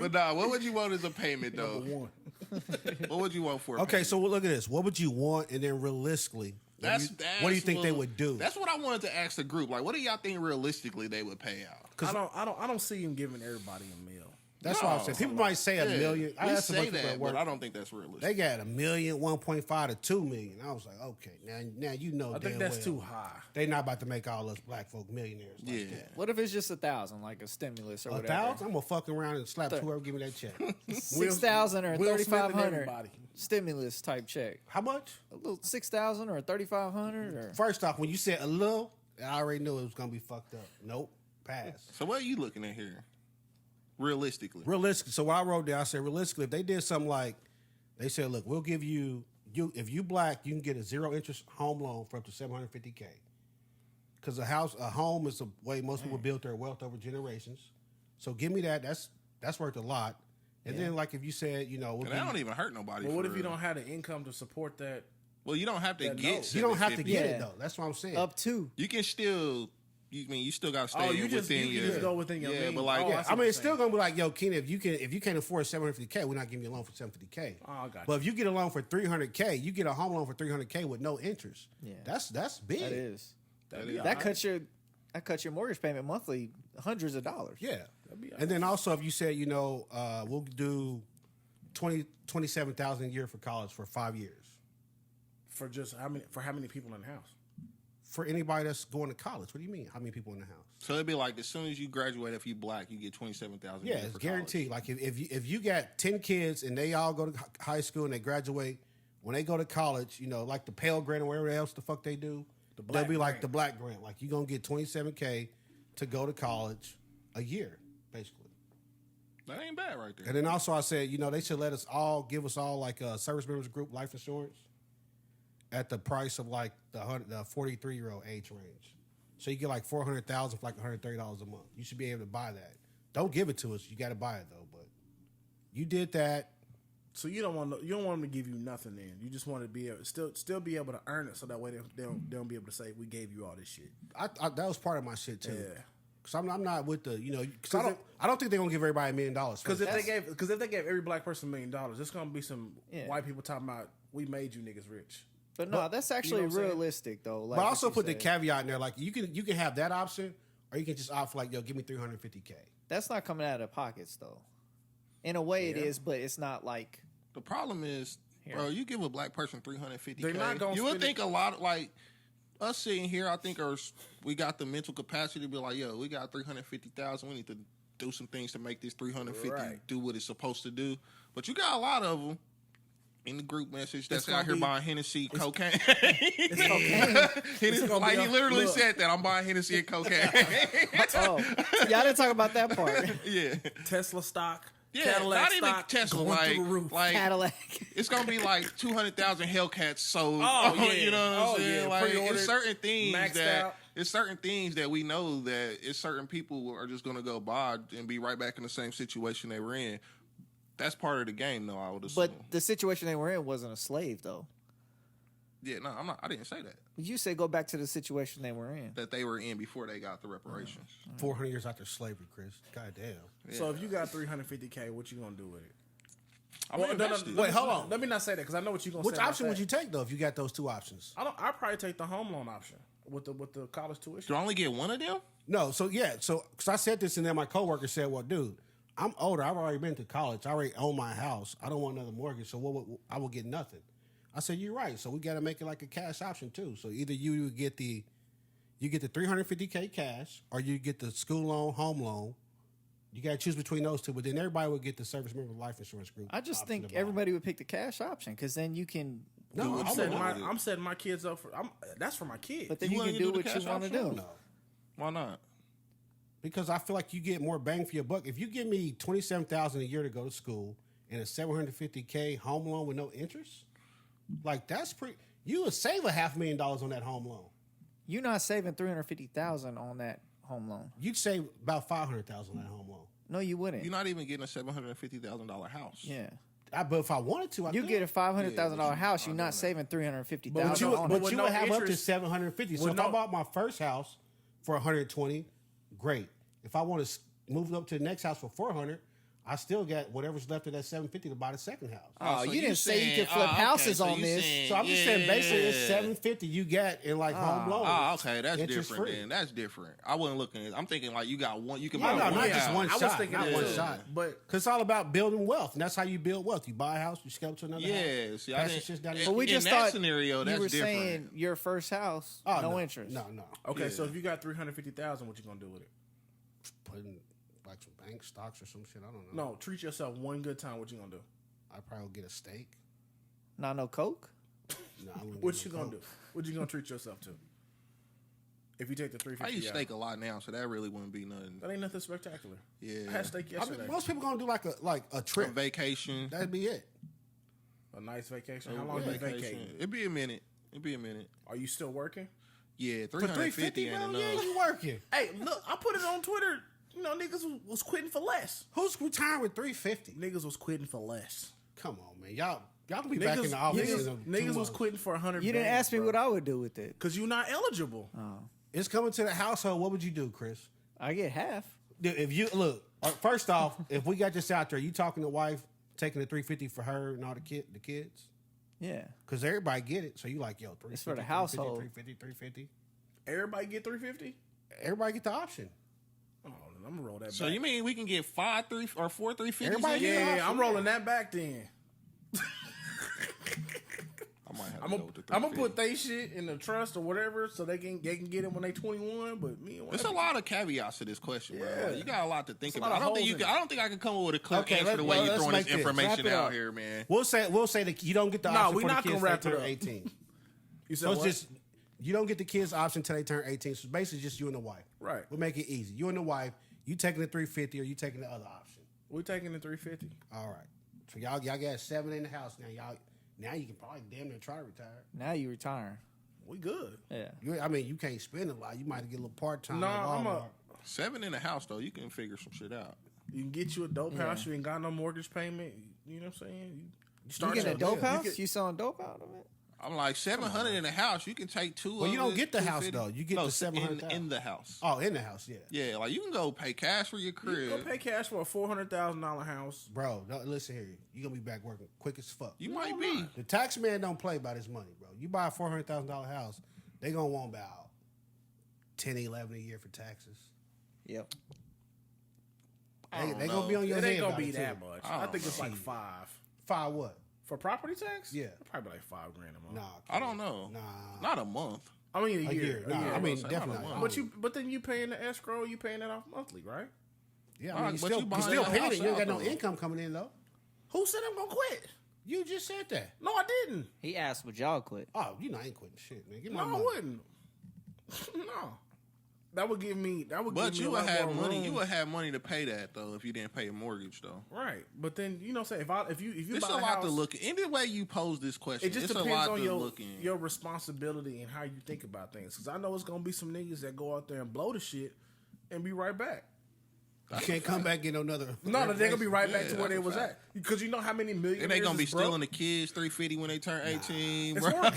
C: But nah, what would you want as a payment though?
A: Number 1.
C: What would you want for? A
D: Okay,
C: payment?
D: so look at this. What would you want, and then realistically, what do you think they would do?
C: That's what I wanted to ask the group. Like, what do y'all think realistically they would pay out?
A: I don't see him giving everybody a meal.
D: That's what I'm saying. People might say a million. I
C: We
D: asked a bunch
C: say
D: of people
C: that,
D: at work.
C: but I don't think that's realistic.
D: They got $1 million, 1.5 to 2 million. I was like, okay, now you know.
A: I think that's too high.
D: They not about to make all us black folk millionaires. Like
C: Yeah.
D: that.
B: What if it's just 1,000, like a stimulus or
D: A
B: whatever?
D: thousand? I'm gonna fuck around and slap whoever give me that check.
B: 6,000 or
A: Will Smith and
B: 3,500
A: everybody.
B: stimulus type check.
D: How much?
B: A little 6,000 or 3,500 or
D: First off, when you said a little, I already knew it was gonna be fucked up. Nope, pass.
C: So what are you looking at here? Realistically.
D: Realistically, so what I wrote down, I said realistically, if they did something like, they said, look, we'll give you if you black, you can get a 0 interest home loan for up to $750K. Because a home is the way most people build their wealth over generations. So give me that. That's worth a lot. And then, like, if you said, you know,
C: And that don't even hurt nobody.
A: But what
C: for
A: if you
C: real.
A: don't have the income to support that?
C: Well, you don't have to
A: that
C: get.
A: note?
D: you don't have to
C: $750.
D: get
B: Yeah.
D: it though. That's what I'm saying.
B: up to.
C: You can still. You still got to stay
A: Oh, you just
C: within
A: you
C: your.
A: can just go within your
C: Yeah,
A: means.
C: but like,
A: Oh,
D: Yeah,
A: see
D: I
A: what
D: mean,
A: you're
D: it's still
A: saying.
D: gonna be like, yo, Ken, if you can't afford $750K, we're not giving you a loan for $750K.
A: Oh, I got
D: But
A: you.
D: if you get a loan for $300K, you get a home loan for $300K with no interest.
B: Yeah.
D: That's big.
B: That is.
A: That'd be
B: That
A: alright.
B: cuts your mortgage payment monthly hundreds of dollars.
D: Yeah.
A: be
D: And then also, if you said, you know, we'll do $27,000 a year for college for 5 years
A: for just how many people in the house?
D: for anybody that's going to college. What do you mean? How many people in the house?
C: so it'd be like as soon as you graduate, if you black, you get $27,000.
D: Yeah, it's guaranteed. Like if you got 10 kids and they all go to high school and they graduate, when they go to college, you know, like the Pell Grant or whatever else the fuck they do, they'll be like
A: grant.
D: the Black Grant. Like you're gonna get $27K to go to college a year, basically.
C: That ain't bad right there.
D: And then also I said, you know, they should give us all like a service members group life insurance at the price of like the 43-year-old age range. So you get like $400,000 for like $130 a month. You should be able to buy that. Don't give it to us. You got to buy it though. But you did that.
A: So you don't want them to give you nothing. Then you just want to be able still be able to earn it, so that way they don't be able to say we gave you all this shit.
D: That was part of my shit too.
A: Yeah.
D: Cause I'm not with the, you know, cause I don't think they're gonna give everybody $1 million.
A: Because if they gave every black person $1 million, it's gonna be some
B: Yeah.
A: white people talking about we made you niggas rich.
B: But no, that's actually
A: what I'm saying?
B: realistic though. Like
D: but
B: what
D: also
B: you
D: put the
B: said.
D: caveat in there, like you can have that option, or you can just opt for like, yo, give me $350K.
B: That's not coming out of pockets though. In a way, it is, but it's not like.
C: The problem is, bro, you give a black person $350K.
A: They're not gonna
C: you would
A: spend
C: think a lot of, like us sitting here. I think we got the mental capacity to be like, yo, we got $350,000. We need to do some things to make this $350
A: Right.
C: do what it's supposed to do. But you got a lot of them in the group message that's
A: gonna
C: out here
A: be-
C: buying Hennessy, cocaine.
A: It's cocaine.
C: Hennessy,
A: gonna
C: like
A: be
C: he
A: a-
C: literally
A: look.
C: said that I'm buying Hennessy and cocaine.
B: Oh, y'all didn't talk about that part.
C: yeah,
A: Tesla stock,
C: yeah,
A: Cadillac
C: not even
A: stock,
C: Tesla.
A: going
C: Like,
A: through the roof.
C: like
B: Cadillac.
C: it's gonna be like 200,000 Hellcats sold.
A: Oh, yeah.
C: You know what I'm
A: Oh,
C: saying?
A: yeah.
C: Like
A: Pre-ordered,
C: it's certain things
A: maxed out.
C: it's certain things that we know that it's certain people are just gonna go buy and be right back in the same situation they were in. That's part of the game, though. I would assume.
B: But the situation they were in wasn't a slave though.
C: yeah, no, I'm not. I didn't say that.
B: You said go back to the situation they were in.
C: That they were in before they got the reparations.
D: 400 years after slavery, Chris. God damn.
A: So if you got $350K, what you gonna do with it?
C: I'm invested.
D: Wait, hold on.
A: Let me not say that because I know what you're gonna
D: Which
A: say.
D: option would you take though if you got those two options?
A: I'd probably take the home loan option with the college tuition.
C: Do I only get one of them?
D: No, so because I said this and then my coworker said, "Well, dude, I'm older. I've already been to college. I already own my house. I don't want another mortgage, so I will get nothing." I said, "You're right. So we got to make it like a cash option too. So either you get the $350K cash, or you get the school loan, home loan. You got to choose between those two. But then everybody would get the service member life insurance group.
B: I just
D: option
B: think
D: to buy.
B: everybody would pick the cash option because then you can.
D: No,
A: I'm setting my kids up for. That's for my kids.
B: But then
C: You
B: you
C: wanna
B: can
C: do
B: do
C: the
B: what you
C: cash
B: want to
C: option?
B: do.
D: no.
C: Why not?
D: Because I feel like you get more bang for your buck. If you give me $27,000 a year to go to school and a $750K home loan with no interest, like that's pretty. You would save $500,000 on that home loan.
B: You're not saving $350,000 on that home loan.
D: You'd save about $500,000 on that home loan.
B: No, you wouldn't.
C: You're not even getting a $750,000 house.
B: Yeah.
D: But if I wanted to, I
B: You
D: could.
B: get a $500,000
C: Yeah, but
B: house, you're
C: I
B: not
C: know
B: saving $350,000
A: But you-
B: on
A: but
B: it.
A: with
D: you
A: no
D: would have up to
A: interest-
D: $750. So
A: with
D: if
A: no-
D: I bought my first house for $120, great. If I want to move up to the next house for $400, I still got whatever's left of that $750 to buy the second house.
B: Oh,
C: so
B: you didn't say you could flip
C: okay,
B: houses
C: so
B: on
C: you
B: this.
C: saying-
D: So I'm just saying, basically, it's
C: yeah.
D: $750 you get in like home loan.
C: Oh, okay, that's
D: interest
C: different.
D: free.
C: Then that's different. I wasn't looking. I'm thinking like you got one. You can
D: No,
C: buy
D: no,
C: one
D: not
C: house.
D: just one
A: I was
D: shot.
A: thinking
D: Not
A: that
D: one
A: too.
D: shot.
A: But
D: Because it's all about building wealth, and that's how you build wealth. You buy a house, you scale up to another house.
C: Yeah, see, I
D: pass the
C: didn't.
D: shit down
C: in-
B: But we
C: in
B: just
C: that
B: thought
C: scenario,
B: you
C: that's
B: were
C: different.
B: saying your first house,
D: Oh,
B: no interest.
D: No, no.
A: okay, so
C: Yeah.
A: if you got $350,000, what you gonna do with it?
D: Put in like some bank stocks or some shit. I don't know.
A: No, treat yourself one good time. What you gonna do?
D: I probably would get a steak.
B: Not no Coke.
D: No, I wouldn't
A: What
D: get
A: you
D: no
A: gonna
D: Coke.
A: do? What you gonna treat yourself to? If you take the
C: I
A: $350,
C: eat steak a lot now, so that really wouldn't be nothing.
A: that ain't nothing spectacular.
C: Yeah.
A: I had steak
D: I
A: yesterday.
D: mean, most people gonna do like a
C: A
D: trip.
C: vacation.
D: That'd be it.
A: A nice vacation. How long you vacating?
C: It'd be a minute. It'd be a minute.
A: Are you still working?
C: Yeah,
D: For
C: 350
D: $350,
C: ain't
D: bro,
C: enough.
D: yeah, you working.
A: Hey, look, I put it on Twitter. You know, niggas was quitting for less.
D: Who's retiring with $350?
A: Niggas was quitting for less.
D: Come on, man. Y'all can be back in the office.
A: Niggas was quitting for 100.
B: You didn't ask me what I would do with it.
A: because you're not eligible.
D: It's coming to the household. What would you do, Chris?
B: I get half.
D: Dude, if you look, first off, if we got this out there, you talking to wife taking the $350 for her and all the kids,
B: Yeah.
D: because everybody get it. So you like, yo, $350,
B: It's for the household.
D: $350.
A: Everybody get 350.
D: Everybody get the option.
A: Oh, I'm gonna roll that.
C: So
A: back.
C: you mean we can get 4 350s?
D: Everybody get
A: Yeah,
D: the option.
A: I'm rolling that back then.
C: I might have
A: I'm
C: to
A: gonna
C: go with the
A: I'm gonna
C: 350.
A: put they shit in the trust or whatever so they can get it when they 21. But me and
C: There's a lot of caveats to this question, bro.
A: Yeah.
C: Like, you got a lot to think
A: There's a
C: about.
A: lot
C: I
A: of
C: don't think you
A: holes
C: can.
A: in
C: I don't think I can come up with a clear
D: Okay,
C: answer the way you're
D: let's
C: throwing
D: make
C: this
D: this.
C: information
B: Wrap it
C: out
B: up.
C: here, man.
D: We'll say that you don't get the
A: No,
D: option
A: we
D: for the
A: not
D: kids
A: gonna
D: till
A: wrap
D: they
A: it
D: turn
A: up.
D: 18.
A: You said
D: So it's
A: what?
D: just you don't get the kids option till they turn 18. So it's basically just you and the wife.
A: Right.
D: We'll make it easy. You and the wife. You taking the 350 or you taking the other option.
A: we taking the 350.
D: All right. So y'all got 7 in the house now. Now you can probably damn near try to retire.
B: Now you retire.
A: We good.
B: Yeah.
D: I mean, you can't spend a lot. You might get a little part time.
A: No, I'm a.
C: 7 in the house though, you can figure some shit out.
A: You can get you a dope
B: Yeah.
A: house. You ain't got no mortgage payment. You know what I'm saying? You
B: You
A: start
B: get a
A: your-
B: dope
A: yeah,
B: house?
A: You
B: You selling dope out of it?
C: I'm like 700 in the house. You can take 2.
D: Well,
C: of
D: you don't
C: it,
D: get the house,
C: 250.
D: though. You get the 700,000.
C: in the house.
D: Oh, in the house, yeah.
C: Yeah, like you can go pay cash for your
A: you
C: crib.
A: go pay cash for a $400,000 house.
D: Bro, no, listen here. You're going to be back working quick as fuck.
C: You might be.
D: The tax man don't play about his money, bro. You buy a $400,000 house, they going to want about 10, 11 a year for taxes.
B: Yep.
C: I don't
D: They
C: know.
D: going to be on your
A: It
D: head
A: ain't gonna
D: about
A: be
D: it,
A: that
D: too.
A: much.
C: I
A: I
C: don't
A: think it's
C: know.
A: like 5
D: 5 what?
A: for property tax.
D: Yeah.
A: Probably like $5,000 a month.
D: Nah.
C: I don't know.
D: Nah.
C: Not a month.
A: I mean a
D: A
A: year.
D: year.
A: A
D: Nah,
A: year.
D: I mean,
C: Not a
D: definitely.
C: month.
A: But then you paying the escrow. You paying that off monthly, right?
D: Yeah,
C: All right,
D: you
C: but
D: still,
C: you
D: you
C: buying
D: still
C: that
D: paying
C: house
D: it. You ain't got
C: out,
D: no
C: though.
D: income coming in, though.
A: Who said I'm gonna quit?
D: You just said that.
A: No, I didn't.
B: He asked would y'all quit.
D: Oh, you know I ain't quitting shit, man. Give me
A: No,
D: my
A: I
D: money.
A: wouldn't. No, that would give me.
C: But
A: give me
C: you
A: a
C: would
A: lot
C: have
A: more
C: money.
A: room.
C: You would have money to pay that though if you didn't pay a mortgage though.
A: Right, but then say if you
C: It's
A: buy
C: a
A: a
C: lot
A: house,
C: to look at. Any way you pose this question,
A: it just
C: it's a
A: depends
C: lot
A: on
C: to look in.
A: your responsibility and how you think about things. Because I know it's gonna be some niggas that go out there and blow the shit and be right back.
D: You can't come back and get another.
A: No, they're gonna be right back
C: Yeah,
A: to where
C: that's
A: they
C: a
A: was
C: fact.
A: at. Because you know how many millionaires
C: And they gonna be
A: is broke?
C: stealing the kids $350 when they turn 18,
A: It's
C: bro.
A: horrible.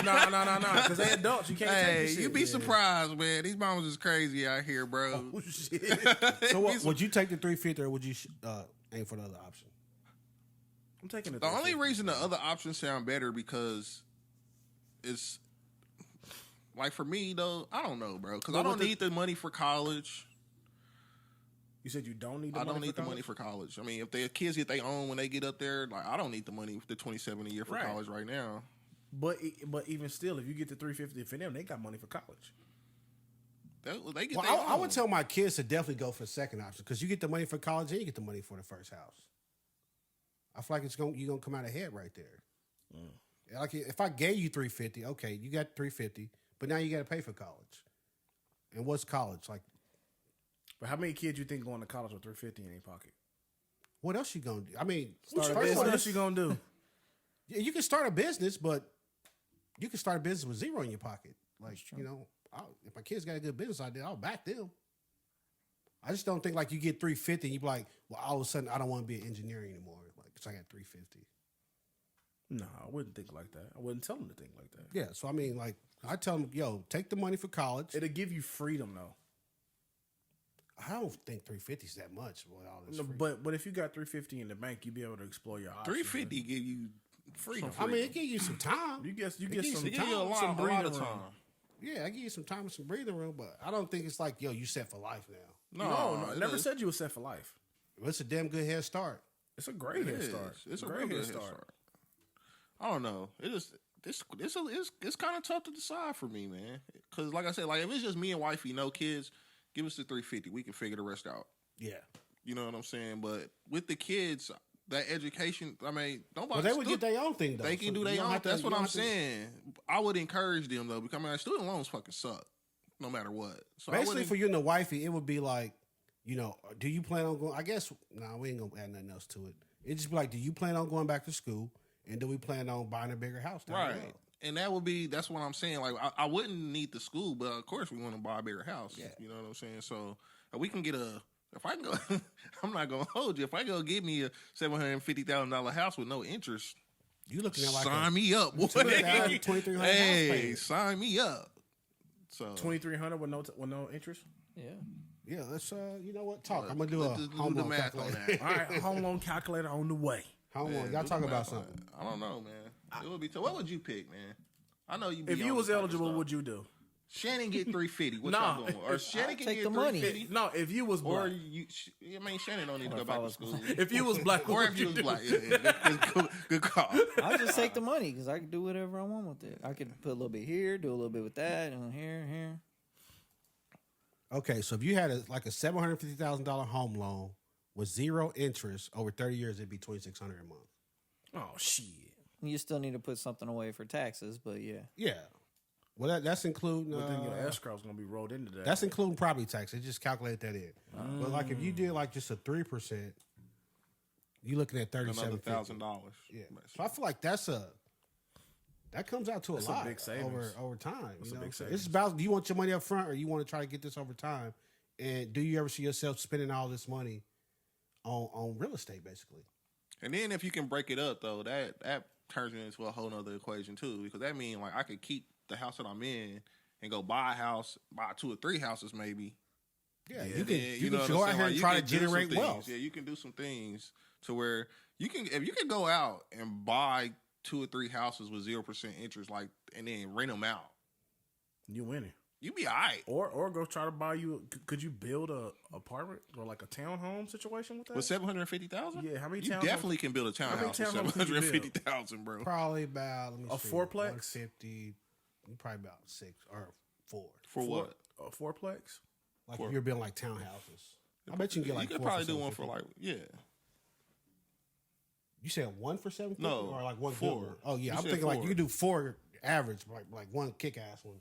A: No. Because they adults. You can't take
C: Hey,
A: this shit.
C: you be surprised, man. These mamas is crazy out here, bro.
A: Oh, shit.
D: So what, would you take the 350 or would you aim for the other option?
A: I'm taking
C: The only reason the other options sound better because it's like for me though, I don't know, bro, because I don't need the money for college.
A: You said you don't need.
C: I don't need the money for college. I mean, if their kids get their own when they get up there, like I don't need the money, the $27 a year for college right now.
A: But even still, if you get the $350 for them, they got money for college.
C: They get.
D: I would tell my kids to definitely go for the second option because you get the money for college and you get the money for the first house. I feel like you're gonna come out ahead right there. Like if I gave you $350, okay, you got $350, but now you got to pay for college. And what's college like?
A: But how many kids you think going to college with $350 in their pocket?
D: What else you gonna do? I mean,
A: What else you gonna do?
D: Yeah, you can start a business, but you can start a business with zero in your pocket. Like if my kids got a good business idea, I'll back them. I just don't think like you get $350 and you be like, well, all of a sudden I don't want to be an engineer anymore. Like, cause I got $350.
A: No, I wouldn't think like that. I wouldn't tell them to think like that.
D: Yeah, so I mean, like I tell them, yo, take the money for college.
A: It'll give you freedom though.
D: I don't think $350 is that much. All this
A: but if you got $350 in the bank, you'd be able to explore your options.
C: $350 give you freedom.
D: I mean, it give you some time.
A: You get some
C: a lot of time.
D: Yeah, I give you some time and some breathing room, but I don't think it's like, yo, you set for life now.
A: No, I never said you were set for life.
D: Well, it's a damn good head start.
A: It's a great head start.
C: It's a great head start. I don't know. It's kind of tough to decide for me, man. Because like I said, like if it's just me and wifey, no kids, give us the $350. We can figure the rest out.
D: Yeah.
C: You know what I'm saying? But with the kids, that education, I mean, nobody.
D: Well, they would get their own thing though.
C: They can do their own. That's what I'm saying. I would encourage them though, because I mean, student loans fucking suck, no matter what. So
D: basically, for you and the wifey, it would be like, you know, do you plan on going? I guess we ain't gonna add nothing else to it. It just be like, do you plan on going back to school, and do we plan on buying a bigger house?
C: Right. And that's what I'm saying. Like, I wouldn't need the school, but of course we want to buy a bigger house. Yeah. You know what I'm saying? So we can get if I can go, I'm not going to hold you. If I go get me a $750,000 house with no interest,
D: you looking at like
C: sign me up.
D: $2,300
C: hey, sign me up. So
A: $2,300 with no interest.
B: Yeah.
D: Yeah, let's you know what? Talk. I'm gonna do a home loan calculator.
A: All right, home loan calculator on the way.
D: Home loan. Y'all talk about something.
C: I don't know, man. It would be what would you pick, man? I know you.
A: If you was eligible, what would you do?
C: Shannon get $350. What y'all doing? Or Shannon can
B: take
C: get
B: the money.
C: $350.
A: No, if you was black.
C: Or I mean, Shannon don't need to go back to school.
A: If you was black,
C: or if you was black, good call.
B: I'll just take the money because I can do whatever I want with it. I can put a little bit here, do a little bit with that, and here, and here.
D: Okay, so if you had a $750,000 home loan with zero interest over 30 years, it'd be $2,600 a month.
A: Oh shit!
B: You still need to put something away for taxes, but yeah.
D: Yeah. Well, that's including.
A: But then your escrow's gonna be rolled into that.
D: That's including property tax. They just calculate that in. But like if you did like just a 3%, you're looking at $37,000. Yeah. So I feel like that comes out to a lot
A: big savings.
D: over time.
A: That's
D: you know?
A: a big savings.
D: It's about, do you want your money up front or you want to try to get this over time? And do you ever see yourself spending all this money on real estate, basically?
C: And then if you can break it up, though, that turns into a whole other equation, too. Because that means, like, I could keep the house that I'm in and go buy a house, buy 2 or 3 houses, maybe.
D: Yeah, you can go out here and try to generate wealth.
C: Yeah, you can do some things to where if you can go out and buy 2 or 3 houses with 0% interest, like, and then rent them out,
A: you winning.
C: You be all right.
A: Or go try to buy you. Could you build a apartment or like a townhome situation with that?
C: With $750,000?
A: Yeah, how many?
C: You definitely can build a townhouse with $750,000, bro.
D: Probably about
A: a fourplex.
D: 150. Probably about 6 or 4.
C: For what?
A: A fourplex.
D: Like if you're building like townhouses. I bet you can get like.
C: You could probably do one for like
D: You said 1 for $750?
C: No,
D: or like 1
C: 4.
D: good one? Oh yeah, I'm thinking 4. Like you could do 4 average, like one kick ass one.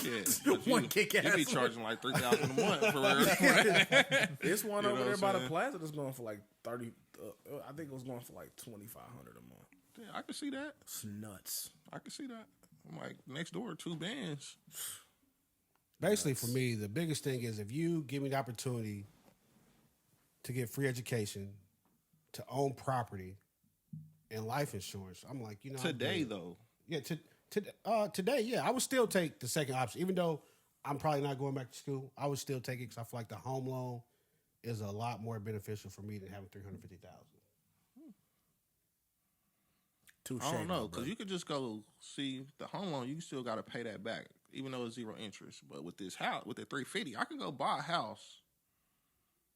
C: Yeah,
A: one kick ass.
C: You be charging like $3,000 a month for real.
A: This one over there by the plaza that's going for like 30. I think it was going for like $2,500 a month.
C: Yeah, I can see that.
A: It's nuts.
C: I can see that. I'm like next door 2 bands.
D: Basically, for me, the biggest thing is if you give me the opportunity to get free education, to own property, and life insurance, I'm like, you know,
C: today though.
D: Yeah, today, yeah, I would still take the second option, even though I'm probably not going back to school. I would still take it because I feel like the home loan is a lot more beneficial for me than having $350,000.
A: Touche,
C: I don't know,
A: my
C: because
A: brother.
C: you could just go see the home loan. You still got to pay that back, even though it's 0 interest. But with this house, with the 350, I can go buy a house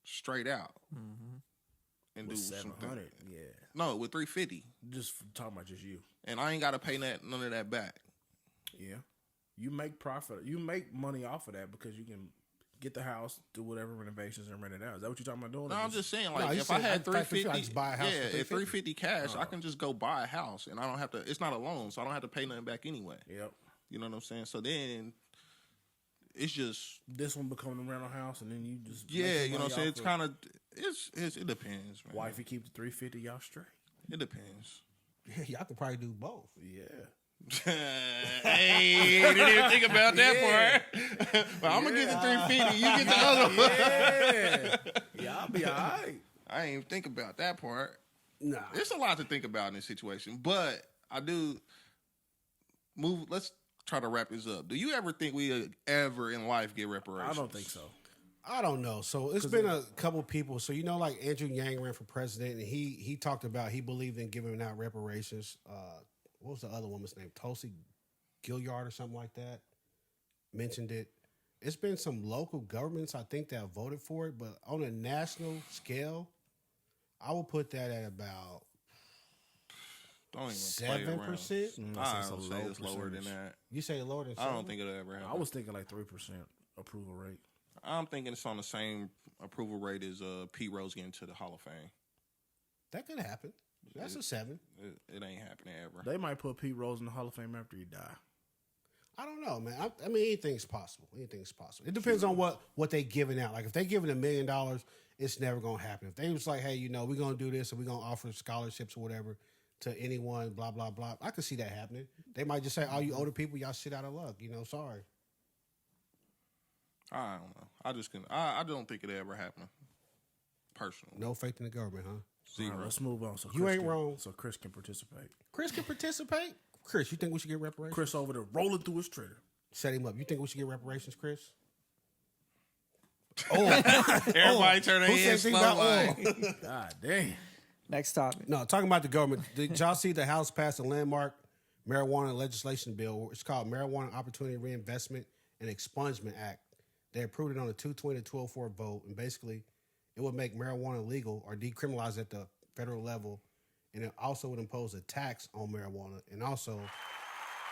C: straight out and
A: With
C: do
A: 700,
C: something.
A: yeah.
C: No, with 350,
A: Just talking about just you.
C: and I ain't got to pay none of that back.
A: Yeah. You make profit. You make money off of that because you can get the house, do whatever renovations, and rent it out. Is that what you're talking about doing?
C: No,
A: Or
C: I'm just saying, like,
D: you
C: if I
D: said,
C: had
D: I thought you
C: 350,
D: just buy a house for
C: yeah, at
D: 350.
C: 350 cash, I can just go buy a house, and I don't have to. It's not a loan, so I don't have to pay nothing back anyway.
A: Yep.
C: You know what I'm saying? So then, it's just
A: This one becoming a rental house, and then you just
C: yeah, you know what I'm saying. It's kind of it depends, man.
A: Wifey keep the 350, y'all straight.
C: It depends.
D: Yeah, y'all could probably do both.
A: Yeah.
C: Hey, didn't even think about that part. But I'm gonna get the 350. You get the other one.
A: Yeah. Y'all be all right.
C: I ain't even think about that part.
D: Nah.
C: There's a lot to think about in this situation, but I do move. Let's try to wrap this up. Do you ever think we ever in life get reparations?
A: I don't think so.
D: I don't know. So it's been a couple people. So like Andrew Yang ran for president, and he talked about he believed in giving out reparations. What was the other woman's name? Tulsi Gilliard or something like that. Mentioned it. It's been some local governments, I think, that have voted for it, but on a national scale, I will put that at about
C: Don't even play around.
D: 7%.
C: I
A: That's a
C: would say
A: low
C: it's lower than
A: percentage.
C: that.
D: You say lower than
C: I
D: 7?
C: don't think it'll ever happen.
A: I was thinking like 3% approval rate.
C: I'm thinking it's on the same approval rate as Pete Rose getting to the Hall of Fame.
D: That could happen. That's a 7.
C: It ain't happening ever.
A: They might put Pete Rose in the Hall of Fame after he die.
D: I don't know, man. I mean, anything's possible. Anything's possible. It depends on what they giving out. Like if they giving $1 million, it's never gonna happen. If they was like, hey, we're gonna do this and we're gonna offer scholarships or whatever to anyone, blah blah blah. I could see that happening. They might just say, "Oh, you older people, y'all shit out of luck." Sorry.
C: I don't know. I just can. I don't think it'll ever happen. Personally,
D: No faith in the government, huh?
A: All
C: zero.
A: right, let's move on. So
D: You
A: Chris
D: ain't
A: can-
D: wrong.
A: So Chris can participate.
D: Chris can participate. Chris, you think we should get reparations?
A: Chris over there rolling through his Twitter.
D: Set him up. You think we should get reparations, Chris?
C: Everybody turn their
D: Who said
C: heads
D: anything
C: slow.
D: about
C: Like,
A: God damn.
B: Next topic.
D: No, talking about the government. Did y'all see the House pass a landmark marijuana legislation bill? It's called Marijuana Opportunity Reinvestment and Expungement Act. They approved it on a 220 to 12-4 vote, and basically it would make marijuana legal or decriminalized at the federal level, and it also would impose a tax on marijuana, and also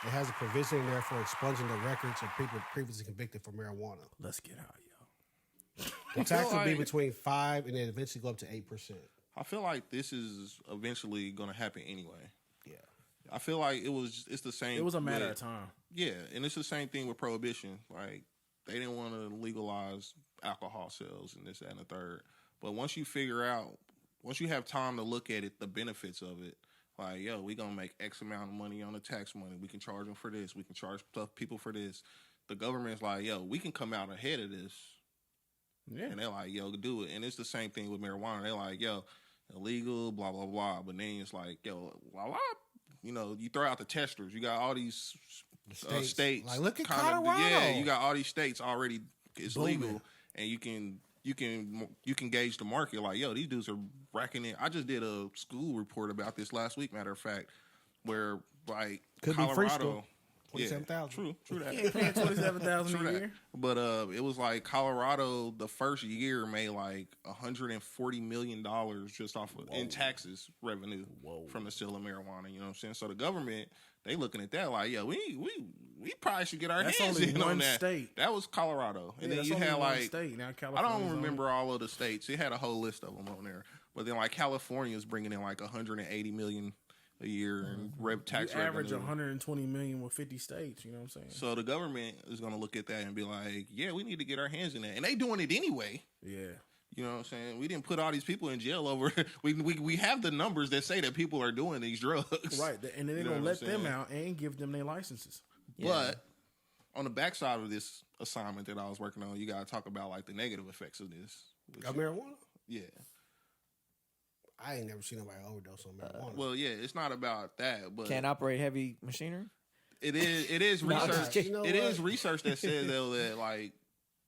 D: it has a provision in there for expunging the records of people previously convicted for marijuana.
A: Let's get high, y'all.
D: The tax would be
C: like-
D: between 5 and then eventually go up to 8%.
C: I feel like this is eventually going to happen anyway.
D: Yeah.
C: I feel like it's the same.
A: It was a matter
C: with-
A: of time.
C: Yeah, and it's the same thing with prohibition. Like they didn't want to legalize alcohol sales and this, that, and the third. But once you have time to look at it, the benefits of it, like, yo, we gonna make X amount of money on the tax money. We can charge them for this. We can charge people for this. The government's like, yo, we can come out ahead of this.
A: Yeah.
C: And they're like, yo, do it. And it's the same thing with marijuana. They're like, yo, illegal, blah, blah, blah. But then it's like, yo, blah, blah. You throw out the testers. You got all these states.
D: Like, look at
C: kinda-
D: Colorado.
C: Yeah, you got all these states already. It's
A: Booming.
C: legal. And you can gauge the market. Like, yo, these dudes are racking in. I just did a school report about this last week, matter of fact, where, like,
D: Could be
C: Colorado.
D: free school.
C: Yeah,
D: 27,000.
C: True that.
A: He ain't paying $27,000
C: True
A: a
C: that.
A: year.
C: But it was like Colorado the first year made like $140 million just off of in taxes revenue from the sale of marijuana. You know what I'm saying? So the government, they looking at that like, yeah, we probably should get our
A: That's
C: hands
A: only
C: in
A: one
C: on that.
A: state.
C: That was Colorado, and
A: Yeah,
C: then
A: that's
C: you
A: only
C: had
A: one
C: like
A: state. Now
C: I
A: California's
C: don't
A: on-
C: remember all of the states. It had a whole list of them on there. But then like California is bringing in like 180 million a year in tax
A: You average
C: revenue.
A: 120 million with 50 states. You know what I'm saying?
C: So the government is going to look at that and be like, yeah, we need to get our hands in that. And they doing it anyway.
A: Yeah.
C: You know what I'm saying? We didn't put all these people in jail over we have the numbers that say that people are doing these drugs.
A: Right. And then they're
C: You know
A: going to
C: what
A: let
C: I'm
A: them
C: saying?
A: out and give them their licenses.
C: But on the backside of this assignment that I was working on, you got to talk about like the negative effects of this. which-
D: Of marijuana?
C: yeah.
D: I ain't never seen nobody overdose on marijuana.
C: Well, yeah, it's not about that, but
B: Can't operate heavy machinery.
C: it is
B: No, I'm just
C: research.
B: kidding.
D: You know
C: It is
D: what?
C: research that says though that like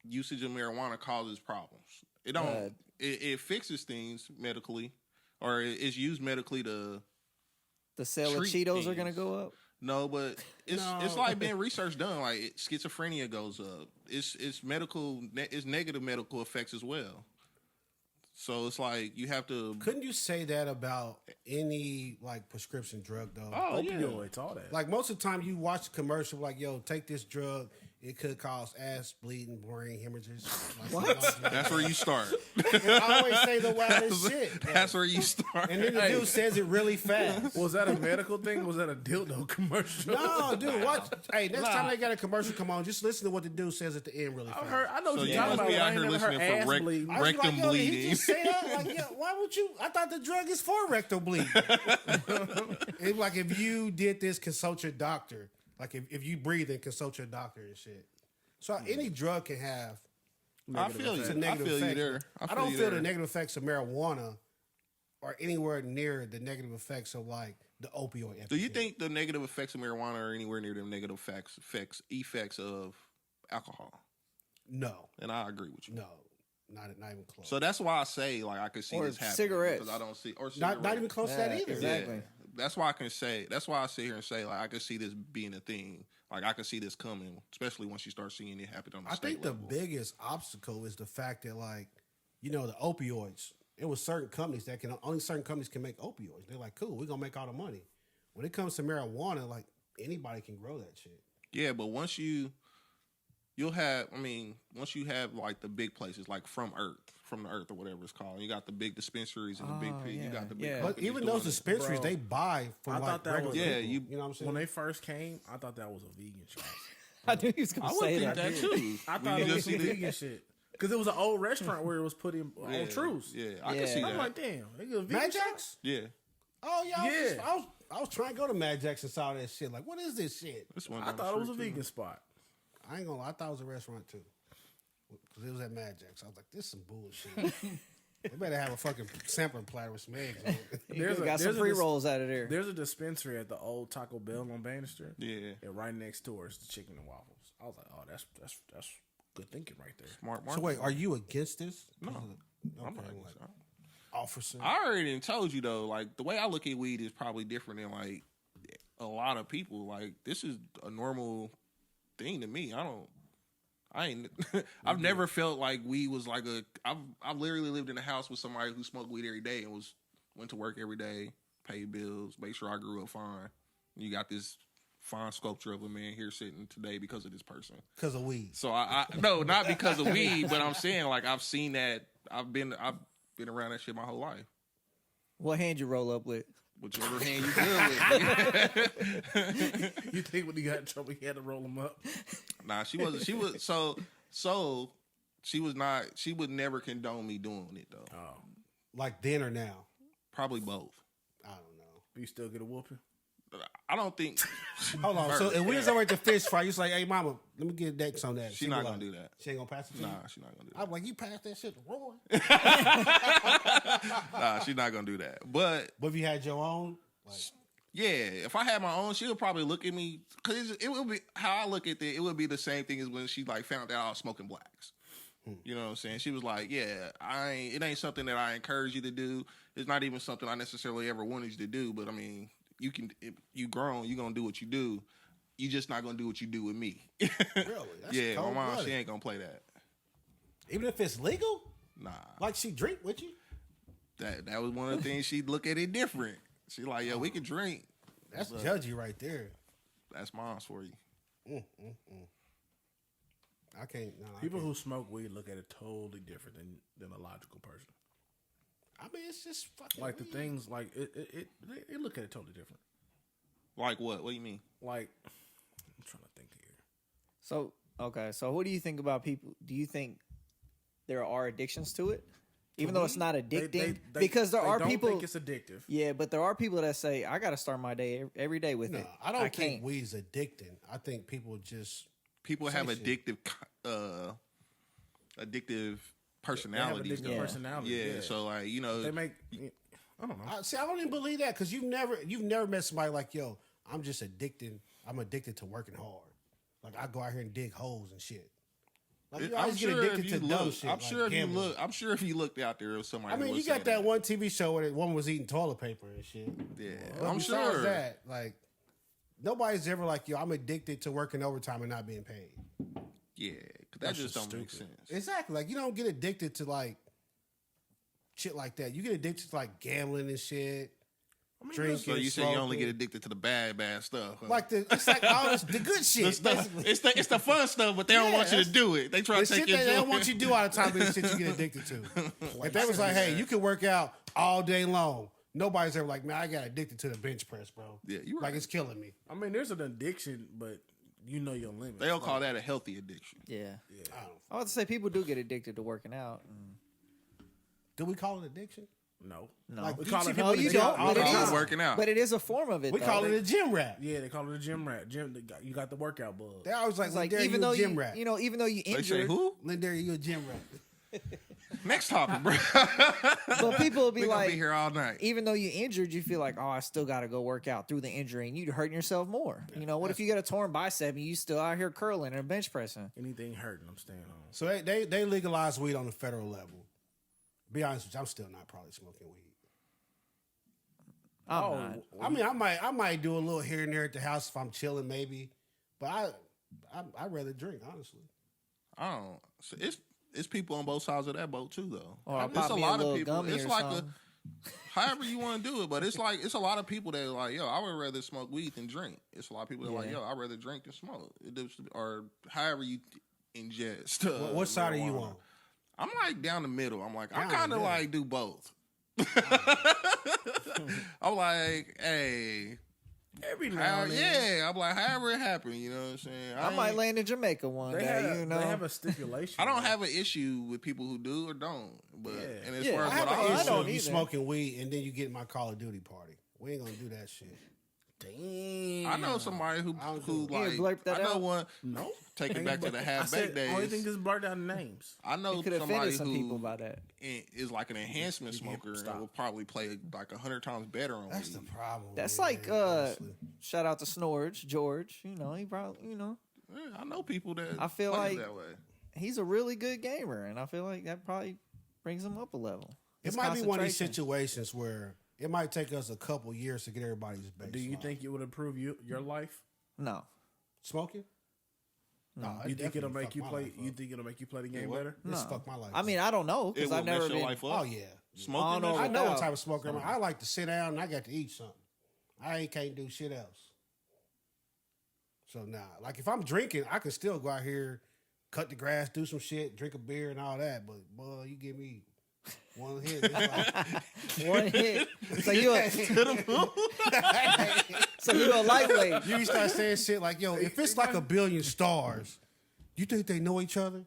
C: usage of marijuana causes problems. It don't. It fixes things medically, or it's used medically to
B: The sale of
C: treat
B: Cheetos are
C: things.
B: gonna go up.
C: No, but it's
A: No.
C: like been research done. Like schizophrenia goes up. It's medical. It's negative medical effects as well. So it's like you have to.
D: Couldn't you say that about any like prescription drug though?
C: Oh yeah.
A: Opioids, all that.
D: Like most of the time, you watch the commercial like, "Yo, take this drug. It could cause ass bleeding, brain hemorrhages." Like,
C: That's where you start.
D: I always say the wildest shit.
C: That's where you start.
D: And then the dude says it really fast.
A: Was that a medical thing? Was that a dildo commercial?
D: No, dude, watch. Hey, next time they got a commercial come on, just listen to what the dude says at the end really fast.
A: I know what
C: So
A: you're
C: you
A: talking
C: must
A: about.
C: be
A: but I
C: out
A: ain't
C: here
A: never heard
C: listening for
A: ass
C: rec-
A: bleeding.
D: I was
C: rectum
D: like, yo, did he
C: bleeding.
D: just say that? Like, yeah, why would you? I thought the drug is for rectal bleeding. It's like if you did this, consult your doctor. Like if you breathe and consult your doctor and shit. So any drug can have.
C: I feel you.
D: It's a
C: I
D: negative
C: feel you
D: effect.
C: there.
D: I don't feel the negative effects of marijuana are anywhere near the negative effects of like the opioid epidemic.
C: Do you think the negative effects of marijuana are anywhere near the negative effects of alcohol?
D: No,
C: And I agree with you.
D: no, not even close.
C: So that's why I say like I could see
B: Or
C: this happening
B: cigarettes.
C: because I don't see or
D: not
C: cigarettes.
D: even close to that either.
B: exactly.
C: Yeah. That's why I can say. That's why I sit here and say like I could see this being a thing. Like I could see this coming, especially once you start seeing it happen on the
D: I
C: state
D: think the
C: level.
D: biggest obstacle is the fact that like, you know, the opioids. It was certain companies that can only certain companies can make opioids. They're like, cool, we're gonna make all the money. When it comes to marijuana, like anybody can grow that shit.
C: Yeah, but once you'll have. I mean, once you have like the big places, like from the earth or whatever it's called, you got the big dispensaries and the big.
B: Oh,
C: You
B: yeah,
C: got the big.
B: yeah.
D: But
C: companies
D: even
C: doing
D: those
C: it.
D: dispensaries,
A: Bro,
D: they buy from
A: I
D: like
A: thought that
D: regular
A: was-
C: Yeah,
D: people.
C: you-
D: You know what I'm saying?
A: When they first came, I thought that was a vegan shop.
B: I knew he was gonna
C: I
B: say
C: would think
B: that.
C: that too.
A: I
C: When
A: thought
C: you
A: it was
C: just
A: some
C: see the-
A: vegan shit. Because it was an old restaurant where it was put in on Truce.
C: Yeah, I
B: Yeah.
C: can see
A: I'm
C: that.
A: like, damn, they got a vegan
D: Mad
A: shop?
D: Jacks?
C: Yeah,
D: Oh yeah,
A: Yeah.
D: I was trying to go to Mad Jacks and saw that shit. Like, what is this shit?
C: this one.
A: I
C: down the
A: thought it was a
C: street, too.
A: vegan spot.
D: I ain't gonna lie, I thought it was a restaurant too. Because it was at Mad Jacks. I was like, this is some bullshit. They better have a fucking sampling platter with some eggs on it.
B: You got some pre rolls out of there.
A: There's a dispensary at the old Taco Bell on Bannister.
C: Yeah,
A: And right next door is the chicken and waffles. I was like, oh, that's good thinking right there.
C: smart.
D: So wait, are you against this?
C: No,
D: Okay,
C: I'm not.
D: like, officer.
C: I already done told you though. Like the way I look at weed is probably different than like a lot of people. Like this is a normal thing to me. I've never felt like weed was like I've literally lived in a house with somebody who smoked weed every day and went to work every day, paid bills, make sure I grew up fine. You got this fine sculpture of a man here sitting today because of this person.
D: Because of weed.
C: So I no, not because of weed, but I'm saying like I've seen that. I've been around that shit my whole life.
B: What hand you roll up with?
C: Whichever hand you good with.
A: You think when he got in trouble, he had to roll him up?
C: Nah, she wasn't. She was so. She was not. She would never condone me doing it though.
A: Oh,
D: Like then or now?
C: Probably both.
D: I don't know.
A: do you still get a whooping?
C: I don't think
D: Hold on. So if we was over at the fish fry, you like, hey, mama, let me get Dex on that.
C: She
D: be
C: not
D: like,
C: gonna do that.
D: She ain't gonna pass it to you?
C: Nah, she's not gonna do
D: I'm like, you pass that shit to Roy.
C: that. Nah, she's not gonna do that. But
D: But if you had your own, like,
C: yeah, if I had my own, she would probably look at me because it would be how I look at it. It would be the same thing as when she like found out I was smoking blacks. You know what I'm saying? She was like, "Yeah, it ain't something that I encourage you to do. It's not even something I necessarily ever wanted you to do. But I mean, you can. If you grown, you gonna do what you do. You just not gonna do what you do with me.
D: really? That's
C: Yeah, my mom,
D: cold-blooded.
C: she ain't gonna play that.
D: Even if it's legal,
C: Nah,
D: like she drink with you,
C: that was one of the things she'd look at it different. She like, "Yo, we can drink.
D: that's judgy right there.
C: That's mom's for you."
D: I can't. No, I
A: People
D: can't.
A: who smoke weed look at it totally different than a logical person.
D: I mean, it's just fucking
A: Like the
D: weed.
A: things, like they look at it totally different.
C: Like what? What do you mean?
A: Like, I'm trying to think here.
B: So okay, so what do you think about people? Do you think there are addictions to it, even though it's not addicting? Because there
A: they
B: are
A: don't
B: people.
A: think it's addictive.
B: Yeah, but there are people that say I got to start my day every day with
D: No,
B: it.
D: I don't think
B: can't.
D: weed's addicting. I think people just
C: People have
D: Say shit.
C: addictive personalities.
A: addictive
C: though.
A: personalities,
C: Yeah,
A: yeah.
C: so like
A: They make. I don't know.
D: see. I don't even believe that because you've never met somebody like, yo, I'm just addicted. I'm addicted to working hard. Like I go out here and dig holes and shit. Like, you
C: I'm
D: always get
C: sure
D: addicted
C: if
D: to
C: you
D: dumb
C: look,
D: shit.
C: I'm sure if
D: gambling.
C: you look, I'm sure if you looked out there, somebody.
D: I mean,
C: would
D: you got
C: say
D: that one TV show where that woman was eating toilet paper and shit.
C: Yeah,
D: But
C: I'm
D: besides
C: sure.
D: that, like, nobody's ever like, yo, I'm addicted to working overtime and not being paid.
C: Yeah, 'cause that just don't make sense.
D: Exactly. Like, you don't get addicted to like shit like that. You get addicted to like gambling and shit. Drinking.
C: So you say you only
D: smoking.
C: get addicted to the bad stuff. Huh?
D: Like it's like all this, the good shit.
C: the stuff,
D: basically.
C: it's the fun stuff, but they don't
D: Yeah,
C: want you to
D: that's-
C: do it. They try
D: The
C: to take
D: shit
C: your
D: that they don't
C: joy.
D: want you to do all the time is the shit you get addicted to. If they was like, hey, you can work out all day long, nobody's ever like, man, I got addicted to the bench press, bro.
C: Yeah, you
D: Like,
C: right.
D: it's killing me.
A: I mean, there's an addiction, but you know your limits.
C: They'll call that a healthy addiction.
B: Yeah.
D: I don't.
B: I would say people do get addicted to working out. And
D: Do we call it addiction?
A: No.
B: no,
D: Like,
A: We
D: you
A: call
D: see
A: it
D: people
B: no,
D: in the
B: you
D: gym
B: don't.
D: all
B: But
D: the
B: it
C: call
D: time.
B: is
C: working out.
B: But it is a form of it.
D: We
B: though.
D: call it a gym rat.
A: Yeah, they call it a gym rat. You got the workout bug.
D: They always like,
B: It's like
D: Lindari,
B: even
D: you
B: though
D: a gym
B: you,
D: rat.
B: you know, even though you
C: They say
B: injured,
C: who?
D: Lindari, you a gym rat.
C: Next topic, bro.
B: but people will be
C: We're gonna
B: like,
C: be here all night.
B: even though you injured, you feel like, oh, I still got to go work out through the injury, and you're hurting yourself more. You know, what if you got a torn bicep and you still out here curling and bench pressing?
A: Anything hurting, I'm staying home.
D: So they legalize weed on the federal level. Be honest with you, I'm still not probably smoking weed.
B: I'm not.
D: I mean, I might do a little here and there at the house if I'm chilling, maybe. But I'd rather drink, honestly.
C: I don't. So it's people on both sides of that boat too, though.
B: Or I'll
C: It's
B: pop
C: a
B: me a
C: lot
B: little
C: of people.
B: gummy
C: It's
B: or
C: like
B: something.
C: however you want to do it, but it's a lot of people that are like, yo, I would rather smoke weed than drink. It's a lot of people that are like,
B: Yeah.
C: yo, I'd rather drink than smoke. It just, or however you ingest.
D: What side are you
C: marijuana.
D: on?
C: I'm like down the middle. I'm like, I
D: Down the
C: kind of
D: middle.
C: like do both. I'm like, hey,
A: Every now and then.
C: yeah. I'm like, however it happened, you know what I'm saying?
B: I might
C: ain't-
B: land in Jamaica one
A: They
B: day.
A: have,
B: You know,
A: they have a stipulation.
C: I don't have an issue with people who do or don't, but
A: Yeah.
C: and as
B: Yeah,
C: far as
D: I have
C: what
D: an
C: I
D: issue
B: don't
D: if you
B: either.
D: smoking weed and then you get in my Call of Duty party. We ain't gonna do that shit.
A: Damn.
C: I know somebody who
D: I don't do it.
B: Yeah,
C: like
B: blurp that
C: I know
B: out.
C: one.
A: No.
C: Take it back to the
A: I
C: half
A: said,
C: baked
A: only thing
C: days.
A: just blurt out the names.
C: I know
B: you could have
C: somebody
B: offended some people
C: who
B: by that.
C: is like an enhancement smoker and
A: stop.
C: will probably play like 100 times better on
D: That's
C: weed.
D: the problem.
B: That's
D: man,
B: like
D: honestly.
B: shout out to Snorge George. You know, he probably
C: Yeah, I know people that
B: I feel
C: play
B: like-
C: that way.
B: he's a really good gamer, and I feel like that probably brings him up a level.
D: It
B: His
D: might be one of these
B: concentration.
D: situations where it might take us a couple years to get everybody's base.
A: Do you think it would improve your life?
B: No,
D: smoking? No,
A: You think it'll make you play? You think it'll make you play the game better?
D: This
B: no.
D: fuck my life.
B: I mean, I don't know
C: It
B: because
C: will
B: I've
C: mess
B: never
C: your
B: been.
C: life up.
D: oh yeah.
C: Smoking.
B: I don't know
C: mess
D: I
C: your
D: know
B: without-
D: what type of smoker I'm. I like to sit down and I got to eat something. I can't do shit else. So nah, like if I'm drinking, I can still go out here, cut the grass, do some shit, drink a beer and all that. But boy, you give me one hit, it's like,
B: One hit. So you a lightweight.
D: you start saying shit like, yo, if it's like a billion stars, you think they know each other?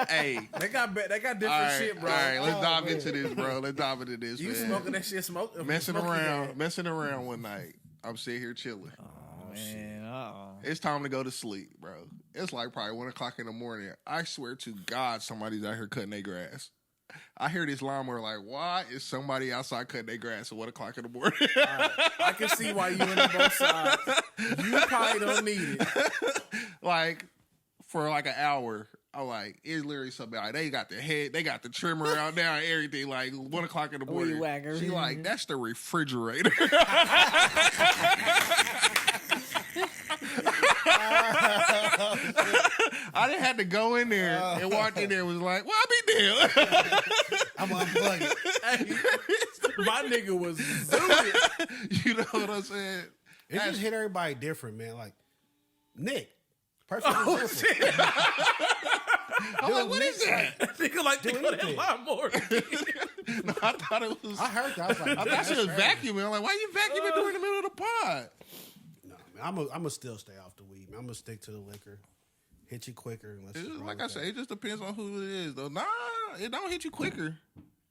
C: Hey,
A: They got different
C: all right,
A: shit, bro.
C: all right, let's
D: Oh,
C: dive
D: man.
C: into this, bro. Let's dive into this.
A: You
C: man.
A: smoking that shit? Smoking
C: messing around one night. I'm sitting here chilling.
B: Man,
C: It's time to go to sleep, bro. It's like probably 1 o'clock in the morning. I swear to God, somebody's out here cutting their grass. I hear this lawnmower like, why is somebody outside cutting their grass at 1 o'clock in the morning?
A: I can see why you in both sides. You probably don't need it.
C: Like for like an hour. I'm like, it's literally something like they got the trimmer out there and everything. Like 1 o'clock in the morning.
B: Weed whacker.
C: She like, that's the refrigerator. I didn't have to go in there and walk in there. Was like, well, I'll be damned.
D: I'm unplugging it.
A: My nigga was zooted.
C: You know what I'm saying?
D: It just hit everybody different, man. Like Nick, perfect example.
C: I'm like, what is that?
A: Nigga like to
D: Do
A: go that
D: anything.
A: lawnmower.
C: No, I thought it was.
D: I heard that. I was like,
C: I thought she was vacuuming. I'm like, why you vacuuming during the middle of the pod?
D: No, man, I'm gonna still stay off the weed. Man. I'm gonna stick to the liquor. Hit you quicker. And let's
C: It's
D: just
C: just,
D: roll
C: like
D: with
C: I said,
D: that.
C: it just depends on who it is, though. Nah, it don't hit you quicker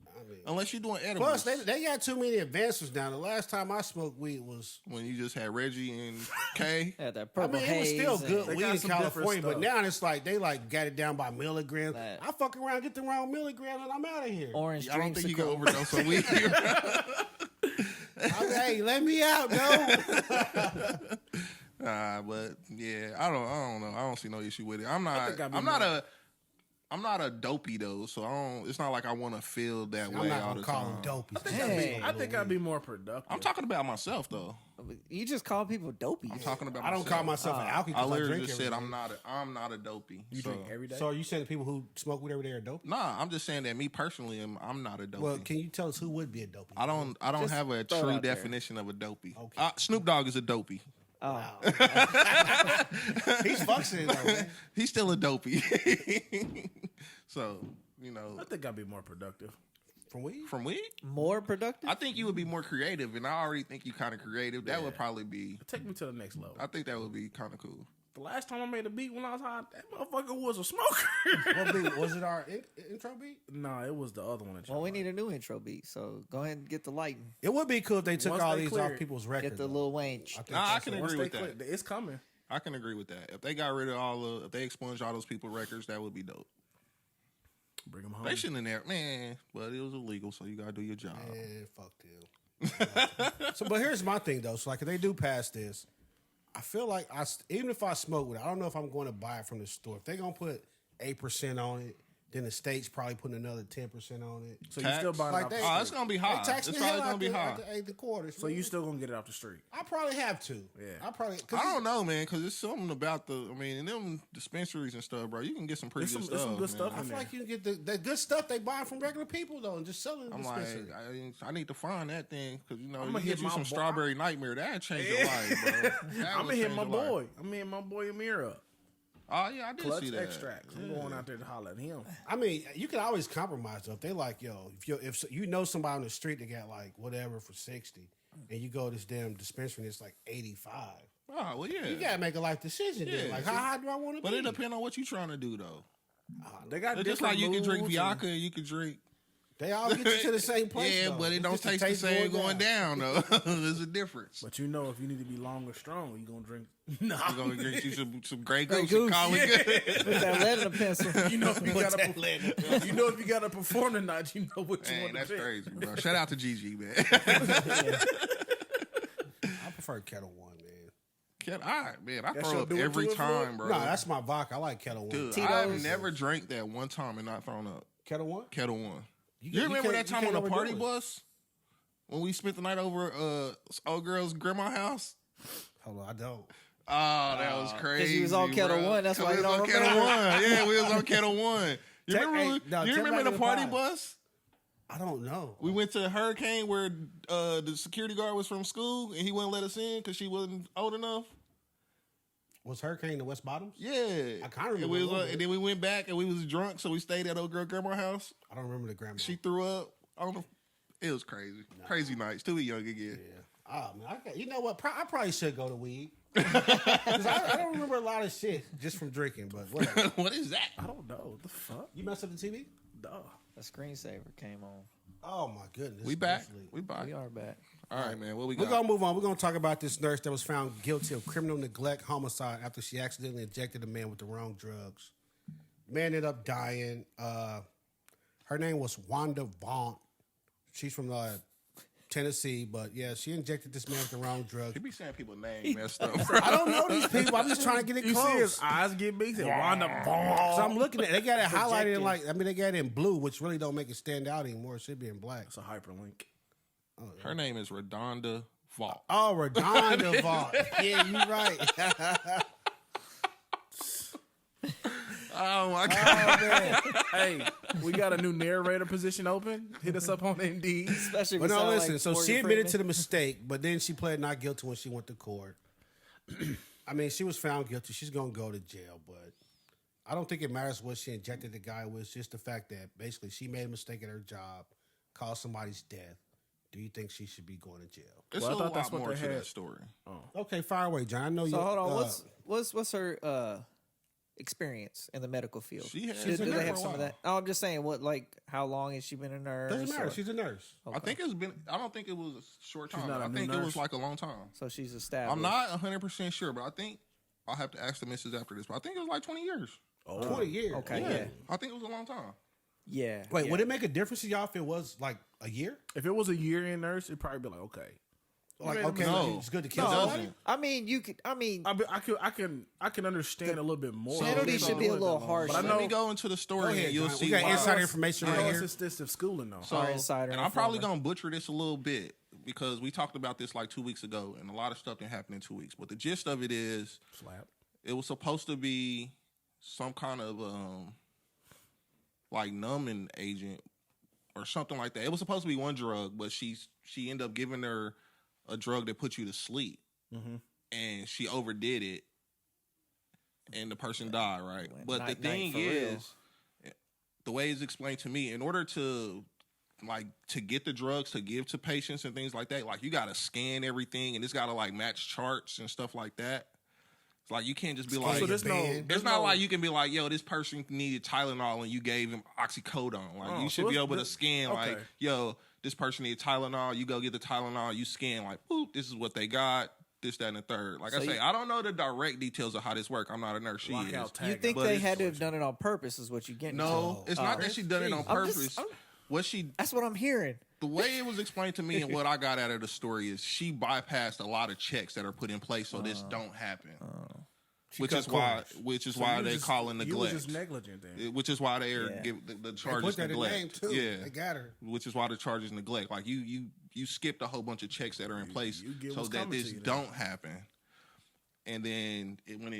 D: I mean,
C: unless you're doing edibles.
D: plus, they got too many advancements now. The last time I smoked weed was,
C: When you just had Reggie and Kay.
B: yeah, that
D: I
B: purple
D: mean, it was
B: haze.
D: still
B: and-
D: good
A: They
D: weed
A: got
D: in
A: some different
D: California, but
A: stuff.
D: now it's like they like got it down by milligrams.
B: That-
D: I fuck around, get the wrong milligram, and I'm out of here.
B: Orange
C: I don't think you can
B: dreamsicle.
C: overdose on weed.
D: Hey, let me out, no.
C: But yeah, I don't know. I don't see no issue with it. I'm
A: think I'd be
C: I'm not a dopey though, so I don't. It's not like I want to feel that
D: I'm
C: way
D: not
C: all
D: gonna
C: the
D: call
C: time.
D: them dopey.
A: I think I'd be more productive.
C: I'm talking about myself though.
B: You just call people dopey.
C: I'm talking about.
D: I don't call myself an alky.
C: I
D: 'cause
C: literally
D: drink
C: just
D: every
C: said
D: day.
C: I'm not a dopey.
A: You drink every day.
D: So are you saying the people who smoke weed every day are dopey?
C: Nah, I'm just saying that me personally, I'm not a dopey.
D: Well, can you tell us who would be a dopey?
C: I don't
B: Just
C: have a
B: throw it
C: true
B: out there.
C: definition of a dopey.
D: Okay.
C: Snoop Dogg is a dopey.
B: Oh,
D: He's functioning though, man.
C: He's still a dopey. So
A: I think I'd be more productive.
D: From weed?
C: from weed,
B: more productive.
C: I think you would be more creative, and I already think you kind of creative. That would probably be.
A: Take me to the next level.
C: I think that would be kind of cool.
A: The last time I made a beat when I was high, that motherfucker was a smoker.
D: What beat? Was it our intro beat?
A: Nah, it was the other one. That
B: Well, we
A: y'all
B: need a new intro beat, so go ahead and get the lighting.
D: It would be cool if they took
A: Once
D: all
A: they
D: these
A: clear
D: off
A: it,
D: people's records.
B: Get the
D: though.
B: Lil Wayne.
D: I think
C: Nah, I
D: that's
C: can
D: it.
A: Once
C: agree
A: they
C: with that.
A: click, it's coming.
C: I can agree with that. If they got rid of if they expunged all those people records, that would be dope.
A: Bring them home.
C: They shouldn't have there, man. But it was illegal, so you gotta do your job.
D: Man, fuck them. So, but here's my thing though. So, like, if they do pass this, I feel like even if I smoke with it, I don't know if I'm going to buy it from the store. If they're gonna put 8% on it, then the state's probably putting another 10% on it.
A: So
C: Tax?
A: you still buying
D: Like
A: it
D: they,
A: off the
C: it's
A: street.
C: gonna be
D: they
C: high.
D: tax
C: It's
D: the hell
C: probably gonna
D: out
C: be
D: the,
C: high.
D: out the 8 quarters.
A: So you still gonna get it off the street.
D: I probably have to.
A: Yeah.
D: I probably.
C: I don't know, man, because it's something about in them dispensaries and stuff, bro. You can get some pretty
A: There's
C: good
A: some
C: stuff.
A: good
C: man.
A: stuff
D: I
A: in
D: feel
A: there.
D: like you can get the good stuff they buy from regular people though, and just sell it in the
C: I'm
D: dispensary.
C: like, I need to find that thing because
A: I'ma
C: you
A: hit
C: get you
A: my
C: some
A: boy-
C: strawberry nightmare that change your life, bro. That
A: I'm
C: would
A: gonna hit
C: change
A: my
C: your life.
A: boy. I'm gonna hit my boy Amir up.
C: Oh yeah, I did
A: Clutch
C: see that.
A: extracts. I'm going out there to holler at him.
D: I mean, you can always compromise though. If they like, yo, if you know somebody on the street that got like whatever for 60, and you go to this damn dispensary and it's like 85,
C: Oh well, yeah.
D: you gotta make a life decision. Then.
C: Yeah.
D: Like, how high do I want to be?
C: But it depends on what you trying to do though.
A: They got
C: It's just like you can drink
A: moods
C: Viaca and you can drink.
D: They all get you to the same place.
C: Yeah,
D: though.
C: but it
D: It's
C: don't
D: just
C: taste the
D: taste
C: same going down though. There's a difference.
A: But you know, if you need to be long or strong, you gonna drink. Nah,
C: You're gonna drink you some Grey
B: Grey
C: Goose
B: Goose,
C: and call it good.
B: With that lead in the pencil.
A: you know if you gotta. You know if you gotta perform tonight, you know what you
C: Man,
A: want to
C: that's
A: pick.
C: crazy, bro. Shout out to Gigi, man.
D: I prefer Kettle One, man.
C: All right, man. I
A: That's
C: throw
A: your
C: up
A: do it
C: every
A: to it,
C: time, bro.
D: No, that's my vodka. I like Kettle One.
C: Dude,
B: Tito's.
C: I've never drank that one time and not thrown up.
D: Kettle One.
C: Kettle One. You
D: can't-
C: remember
D: can't-
C: that time
D: you
C: on
D: can't
C: the party
D: overdo it.
C: bus when we spent the night over old girl's grandma house?
D: Hold on, I don't.
C: Oh, that was crazy.
B: you was on Kettle
C: bro.
B: One, that's
C: 'Cause
B: why
C: we
B: you
C: was
B: don't
C: on Kettle
B: remember.
C: One. Yeah, we was on Kettle One. You
D: Tech-
C: remember?
D: hey, no,
C: you
D: tech
C: remember
D: back
C: the
D: in the
C: party
D: pod.
C: bus?
D: I don't know.
C: We went to Hurricane where the security guard was from school and he wouldn't let us in because she wasn't old enough.
D: Was Hurricane the West Bottoms?
C: Yeah,
D: I kinda remember
C: And, we
D: a
C: was,
D: little bit.
C: and then we went back and we was drunk, so we stayed at old girl grandma's house.
D: I don't remember the grandma.
C: She threw up. I don't know. It was crazy. Crazy nights. Too young again.
D: Yeah. Oh man, you know what? I probably should go to weed. 'Cause I don't remember a lot of shit just from drinking. But whatever.
C: What is that?
A: I don't know what the fuck.
D: You messed up the TV?
A: Duh.
B: A screensaver came on.
D: Oh my goodness.
C: We back.
D: Definitely.
C: We back.
B: We are back.
C: All right, man. What we
D: We're
C: got?
D: gonna move on. We're gonna talk about this nurse that was found guilty of criminal neglect, homicide after she accidentally injected a man with the wrong drugs. Man ended up dying. Her name was Wanda Vaughn. She's from Tennessee, but yeah, she injected this man with the wrong drugs.
C: He be saying people's names messed up.
D: I don't know these people. I'm just trying to get it
A: You see his
D: close.
A: eyes get big. He said, Wanda
D: So
A: Vaughn.
D: I'm looking at they got it highlighted in
A: Projected.
D: they got it in blue, which really don't make it stand out anymore. It should be in black.
A: It's a hyperlink.
C: Her name is Redonda Vault.
D: Oh, Redonda Vaughn. Yeah, you're right.
C: Oh my god!
D: Oh man.
A: Hey, we got a new narrator position open. Hit us up on Indeed.
B: Especially
D: But
B: if it
D: no,
B: sound
D: listen.
B: like
D: So
B: Morgan
D: she admitted
B: Freeman.
D: to the mistake, but then she pled not guilty when she went to court. I mean, she was found guilty. She's gonna go to jail, but I don't think it matters what she injected the guy with. It's just the fact that basically she made a mistake at her job, caused somebody's death. Do you think she should be going to jail?
C: It's
A: Well, I
C: a
A: thought that's
C: lot
A: what
C: more
A: they
C: to
A: had.
C: that story.
D: Okay, fire away, John. I know you.
B: So hold on, what's her experience in the medical field?
C: She has-
B: do,
C: she's
B: do
C: been
B: they
C: there
B: have
C: for a
B: some of
C: while.
B: that? No, I'm just saying, how long has she been a nurse?
D: Doesn't matter.
B: or-
D: She's a nurse.
C: I think it's been. I don't think it was a short time.
A: not a
C: I
A: new
C: think it was
A: nurse?
C: like a long time.
B: so she's established.
C: I'm not 100% sure, but I think I'll have to ask the missus after this. But I think it was like 20 years.
D: 20 years.
B: Okay, yeah.
C: I think it was a long time.
B: Yeah.
D: Wait,
B: yeah.
D: would it make a difference to y'all if it was like a year?
A: If it was a year in nurse, it'd probably be like, okay.
D: Like,
A: Man,
D: okay,
C: no.
D: it's good to kill
C: No.
D: somebody.
C: Doesn't.
B: I mean, you could. I mean,
A: I can understand a little bit more.
B: penalty should be a little harsh.
A: But I
C: Let
A: know
C: me go into the story
D: Go ahead,
C: and you'll
D: John.
C: see
D: We got
C: why.
D: inside information
A: I
D: right
A: know
D: here.
A: it's extensive schooling though.
C: So,
B: Our insider
C: and I'm probably
B: informer.
C: gonna butcher this a little bit because we talked about this like 2 weeks ago, and a lot of stuff didn't happen in 2 weeks. But the gist of it is,
A: Slap.
C: it was supposed to be some kind of like numbing agent or something like that. It was supposed to be one drug, but she ended up giving her a drug that put you to sleep, and she overdid it, and the person died. Right, but the thing
B: night-night for real.
C: is, the way it's explained to me, in order to get the drugs to give to patients and things like that, like you got to scan everything, and it's got to like match charts and stuff like that. It's like you can't just be like,
A: So there's no.
C: it's
A: There's
C: not
A: no,
C: like you can be like, yo, this person needed Tylenol and you gave him oxycodone. Like
A: Oh,
C: you
A: so
C: should be
A: it's
C: able to
A: the-
C: scan like,
A: okay.
C: yo, this person needed Tylenol. You go get the Tylenol. You scan like, boop, this is what they got. This, that, and the third. Like
B: So
C: I say,
B: you-
C: I don't know the direct details of how this works. I'm not a nurse. She is.
A: lockout, tag
B: you
A: out.
B: think
C: but
B: they
C: it's-
B: had to have done it on purpose? Is what you getting?
C: No,
B: to?
C: it's not that she done it on
B: I'm just-
C: purpose.
B: I'm-
C: What she
B: That's what I'm hearing.
C: the way it was explained to me and what I got out of the story is she bypassed a lot of checks that are put in place so this don't happen. Which
D: cut
C: is why
D: corners.
C: is
A: So
C: why
A: you
C: they
A: just-
C: call it
A: You was
C: neglect.
A: just negligent then.
C: Which is why they are
B: Yeah.
C: give the
D: They
C: charge
D: put
C: is
D: that in
C: neglect.
D: name too.
C: Yeah,
D: They got her.
C: which is why the charge is neglect. Like you skipped a whole bunch of checks that are in place
A: you get
C: so
A: what's
C: that
A: coming
C: this
A: to you then.
C: don't happen. And then when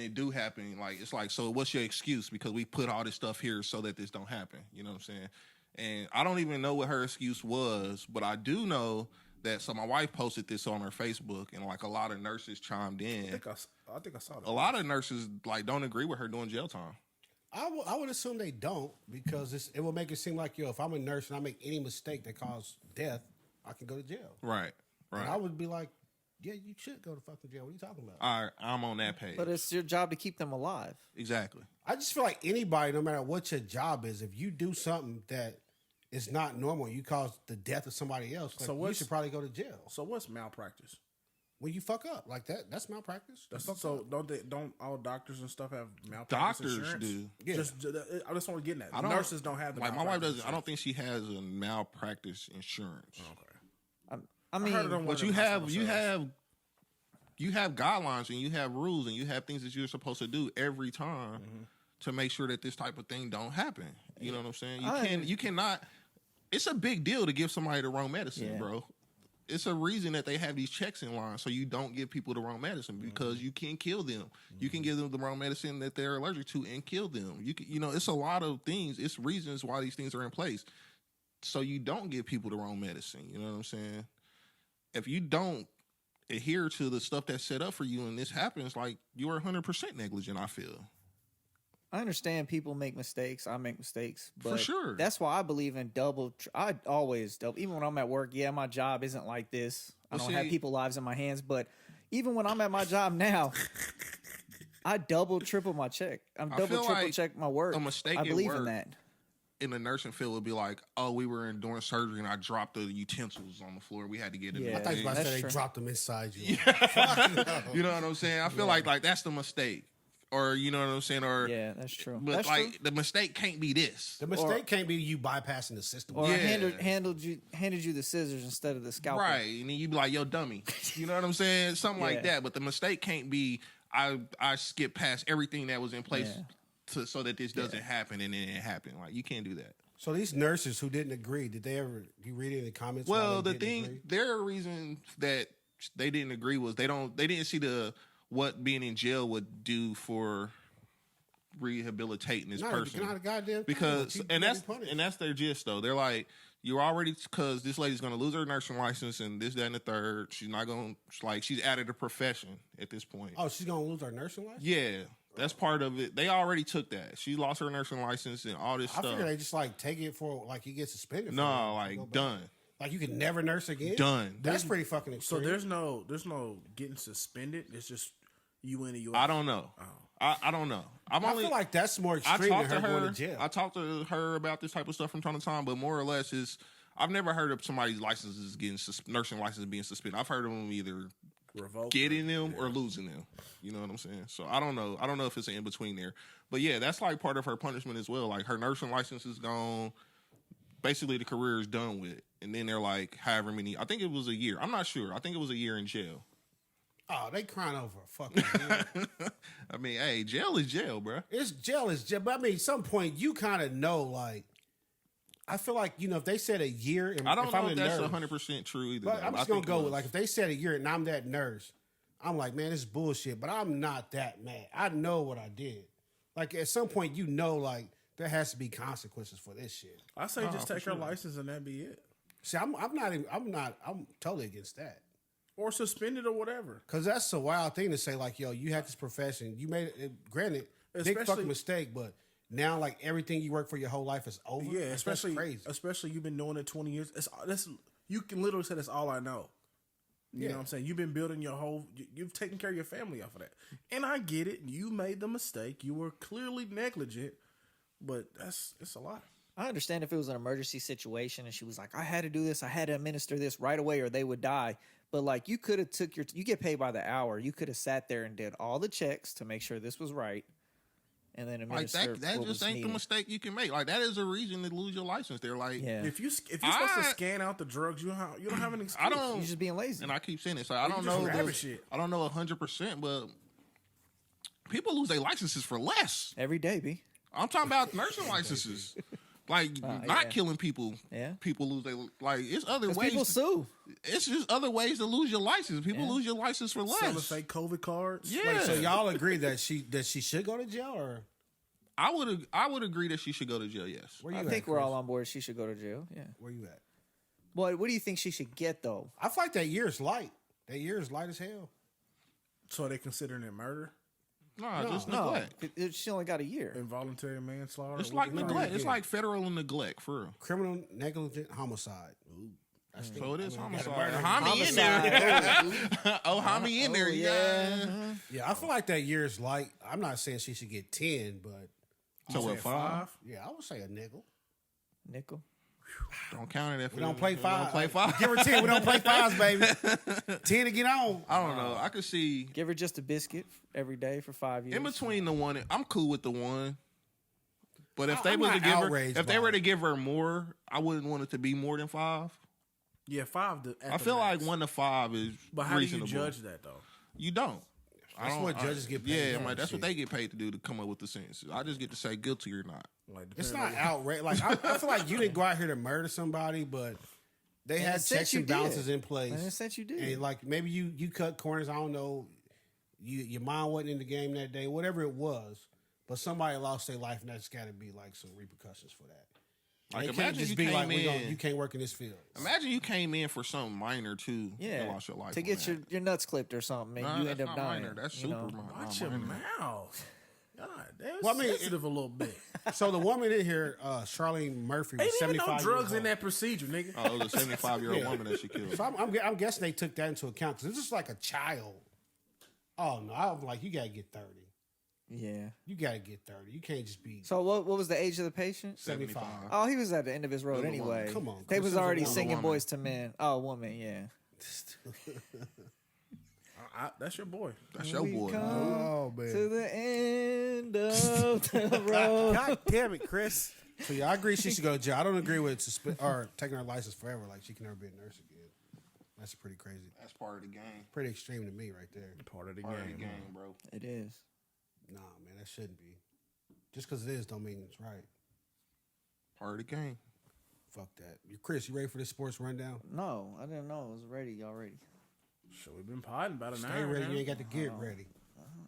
C: it do happen, like it's like, so what's your excuse? Because we put all this stuff here so that this don't happen. You know what I'm saying? And I don't even know what her excuse was, but I do know that. So my wife posted this on her Facebook, and like a lot of nurses chimed in.
A: I think I saw that.
C: A lot of nurses like don't agree with her doing jail time.
D: I would assume they don't because it will make it seem like, yo, if I'm a nurse and I make any mistake that causes death, I can go to jail.
C: Right.
D: And I would be like, yeah, you should go to fucking jail. What are you talking about?
C: All right, I'm on that page.
B: But it's your job to keep them alive.
C: Exactly.
D: I just feel like anybody, no matter what your job is, if you do something that is not normal, you cause the death of somebody else, like,
A: So
D: you
A: what's-
D: should probably go to jail.
A: So what's malpractice?
D: When you fuck up like that, that's malpractice.
A: So don't all doctors and stuff have malpractice
C: Doctors
A: insurance?
C: do.
D: Yeah.
A: I just want to get that.
C: I don't-
A: Nurses don't have the
C: Like my wife
A: malpractice
C: doesn't. I don't think she has a malpractice insurance.
A: insurance.
B: I
A: Okay.
B: mean,
A: I heard it on one
C: But
A: of
C: you
A: the
C: have
A: hospital
C: you have guidelines and you have rules and you have things that you're supposed to do every time to make sure that this type of thing don't happen. You know what I'm saying? You cannot. It's a big deal to give somebody the wrong medicine,
B: Yeah.
C: bro. It's a reason that they have these checks in line so you don't give people the wrong medicine because you can kill them. You can give them the wrong medicine that they're allergic to and kill them. It's a lot of things. It's reasons why these things are in place so you don't give people the wrong medicine. You know what I'm saying? If you don't adhere to the stuff that's set up for you and this happens, like you're 100% negligent, I feel.
B: I understand people make mistakes. I make mistakes, but
C: For sure.
B: that's why I believe in I always double. Even when I'm at work, yeah, my job isn't like this. I
C: Well,
B: don't have
C: see-
B: people lives in my hands. But even when I'm at my job now, I double, triple my check. I'm
C: I
B: double,
C: feel
B: triple
C: like
B: check my work.
C: a mistake
B: I
C: at
B: believe in
C: work
B: that.
C: In the nursing field would be like, oh, we were doing surgery and I dropped the utensils on the floor. We had to get it.
B: Yeah.
D: I thought you were about to
B: That's
D: say they
B: true.
D: dropped them inside you.
C: You know what I'm saying? I feel like that's the mistake. Or you know what I'm saying? Or
B: Yeah, that's true.
C: But
B: That's
C: like
B: true.
C: the mistake can't be this.
D: The mistake can't be you bypassing the system.
B: Or
C: Yeah.
B: I handed you the scissors instead of the scalpel.
C: Right. And then you be like, yo, dummy. You know what I'm saying? Something like
B: Yeah.
C: that. But the mistake can't be I skip past everything that was in place so that this doesn't happen and then it happened. Like you can't do that.
D: So these nurses who didn't agree, did they ever? You read any comments? why
C: Well,
D: they
C: the
D: didn't
C: thing,
D: agree?
C: their reason that they didn't agree was they didn't see what being in jail would do for rehabilitating this
D: No,
C: person.
D: not a goddamn thing.
C: Because
D: Keep
C: and
D: getting punished.
C: that's their gist though. They're like, you're already, because this lady's gonna lose her nursing license and this, that, and the third. She's not gonna, like, she's added a profession at this point.
D: Oh, she's gonna lose her nursing license.
C: Yeah, that's part of it. They already took that. She lost her nursing license and all this
D: I
C: stuff.
D: figure they just like take it for like you get suspended.
C: No,
D: for it. Go
C: like
D: back.
C: done,
D: Like you can never nurse again.
C: done.
D: That's pretty fucking
A: So
D: extreme.
A: there's no getting suspended. It's just you in and you out.
C: I don't know. I don't know.
D: I feel like that's more
C: I
D: extreme
C: talked
D: than
C: to
D: her
C: her.
D: going to jail.
C: I talked to her about this type of stuff from time to time, but more or less is I've never heard of somebody's licenses getting nursing license being suspended. I've heard of them either
A: Revoke
C: getting them or losing them. You know what I'm saying? So I don't know. I don't know if it's an in between there. But yeah, that's like part of her punishment as well. Like her nursing license is gone. basically the career is done with, and then they're like, however many. I think it was a year. I'm not sure. I think it was a year in jail.
D: Oh, they crying over a fucking year.
C: I mean, hey, jail is jail, bro.
D: It's jail is jail. But I mean, at some point you kind of know, like, I feel like, you know, if they said a year, and
C: I don't
D: if
C: know
D: I'm
C: if
D: a
C: that's
D: nurse,
C: 100% true either.
D: but
C: though.
D: I'm
C: I
D: just gonna
C: think it
D: go with
C: was.
D: like if they said a year and I'm that nurse, I'm like, man, this is bullshit. But I'm not that mad. I know what I did. Like at some point, you know, like there has to be consequences for this shit.
A: I say just take her license and that be it,
D: See, I'm totally against that.
A: or suspend it or whatever.
D: Because that's a wild thing to say, like, yo, you had this profession. You made it, granted, big
A: Especially-
D: fucking mistake, but now, like, everything you work for your whole life is over.
A: Yeah,
D: Like,
A: especially
D: that's crazy.
A: especially you've been doing it 20 years. That's you can literally say that's all I know. You know what I'm saying? You've been building your whole. You've taken care of your family off of that, and I get it. You made the mistake. You were clearly negligent, but it's a lot.
B: I understand if it was an emergency situation and she was like, I had to do this, I had to administer this right away or they would die. But like you could have took you get paid by the hour. You could have sat there and did all the checks to make sure this was right. And then
C: Like
B: administer
C: that
B: what
C: just
B: was
C: ain't
B: needed.
C: the mistake you can make. Like that is a reason to lose your license. They're like,
B: Yeah.
A: If you're supposed to scan out the drugs, you don't have an excuse.
C: I don't.
B: You're just being lazy.
C: And I keep saying it. So I
A: You
C: don't
A: just
C: know.
A: grabbing shit.
C: I don't know 100%, but people lose their licenses for less.
B: Every day, B.
C: I'm talking about nursing licenses. Like not
B: yeah.
C: killing people.
B: Yeah.
C: People lose their like. It's other
B: Because
C: ways.
B: people sue.
C: It's just other ways to lose your license. People
B: Yeah.
C: lose your license for
A: Selling
C: less.
A: fake COVID cards.
C: Yeah.
D: Like, so y'all agree that she should go to jail, or
C: I would agree that she should go to jail. Yes.
D: where you
B: I
D: at,
B: think we're
D: Chris?
B: all on board. She should go to jail. Yeah.
D: Where you at?
B: What do you think she should get, though?
D: I feel like that year is light. That year is light as hell.
A: So are they considering it murder,
C: No, just
B: No,
C: neglect.
B: she only got a year.
A: involuntary manslaughter?
C: It's
A: What
C: like
A: do you call
C: neglect.
A: it?
C: It's like federal neglect for real.
D: Criminal negligent homicide.
C: So it is homicide.
D: murder.
C: Homie in there. Oh, homie in there. Yeah.
D: Yeah, I feel like that year is light. I'm not saying she should get 10, but
C: So what? 5?
D: yeah, I would say a nickel.
B: Nickel.
C: Don't count it if
D: We don't play 5.
C: Don't play 5.
D: Give her 10. We don't play 5s, baby. 10 to get on.
C: I don't know. I could see
B: Give her just a biscuit every day for 5 years.
C: in between the one. I'm cool with the one. But if they
D: I'm
C: were to
D: not
C: give her,
D: outraged
C: if they
D: by
C: were
D: it.
C: to give her more, I wouldn't want it to be more than 5.
A: Yeah, 5.
C: I feel like 1 to 5 is
A: But how
C: reasonable.
A: do you judge that though?
C: You don't.
D: That's what judges get paid
C: Yeah,
D: for
C: I'm like, that's
D: and
C: what
D: shit.
C: they get paid to do, to come up with the sentences. I just get to say guilty or not.
A: Like
D: It's
A: depending
D: not outrage. Like I feel like you didn't go out here to murder somebody, but they
B: In a
D: had
B: sense
D: checks
B: you
D: and
B: did.
D: balances in place.
B: In a sense you did.
D: And like maybe you cut corners. I don't know. Your mom wasn't in the game that day. Whatever it was, but somebody lost their life, and that's got to be like some repercussions for that.
C: Like,
D: They can't
C: imagine
D: just
C: you
D: be
C: came
D: like,
C: in.
D: you can't work in this field.
C: Imagine you came in for something minor too.
B: yeah.
C: and lost your life
B: to
C: on
B: get
C: that.
B: your nuts clipped or something, and
C: Nah,
B: you
C: that's
B: end up
C: not
B: dying.
C: minor. That's
B: you know?
C: super minor.
A: Watch your mouth. God, that's
D: Well, I mean,
A: sensitive a little bit.
D: So the woman in here, Charlene Murphy, was
A: Ain't even
D: 75
A: no
D: years
A: drugs in
D: old.
A: that procedure, nigga.
C: Oh, it was a 75-year-old
D: Yeah.
C: woman that she killed.
D: So I'm guessing they took that into account because this is like a child. Oh no, I'm like, you gotta get 30.
B: Yeah.
D: You gotta get 30. You can't just be
B: So what was the age of the patient?
D: 75.
B: Oh, he was at the end of his road
C: It was a
B: anyway.
C: woman.
D: Come on,
B: They
D: Chris,
B: was
D: it was a
B: already
D: woman.
B: singing
C: Woman.
B: Boys to Men. Oh, woman, yeah.
A: That's your boy.
C: That's your
B: We
C: boy.
B: come
D: Oh man.
B: to the end of the road.
A: God damn it, Chris.
D: So yeah, I agree she should go to jail. I don't agree with or taking her license forever. Like she can never be a nurse again. That's pretty crazy.
C: That's part of the game.
D: Pretty extreme to me right there.
A: Part of the
C: Part of the
A: game.
C: game, bro.
B: It is.
D: Nah, man, that shouldn't be. Just because it is don't mean it's right.
C: Part of the game.
D: Fuck that. Chris, you ready for this sports rundown?
B: No, I didn't know it was ready already.
A: So we've been potting about an
D: Stay
A: hour.
D: ready.
A: now.
D: You ain't got to get ready.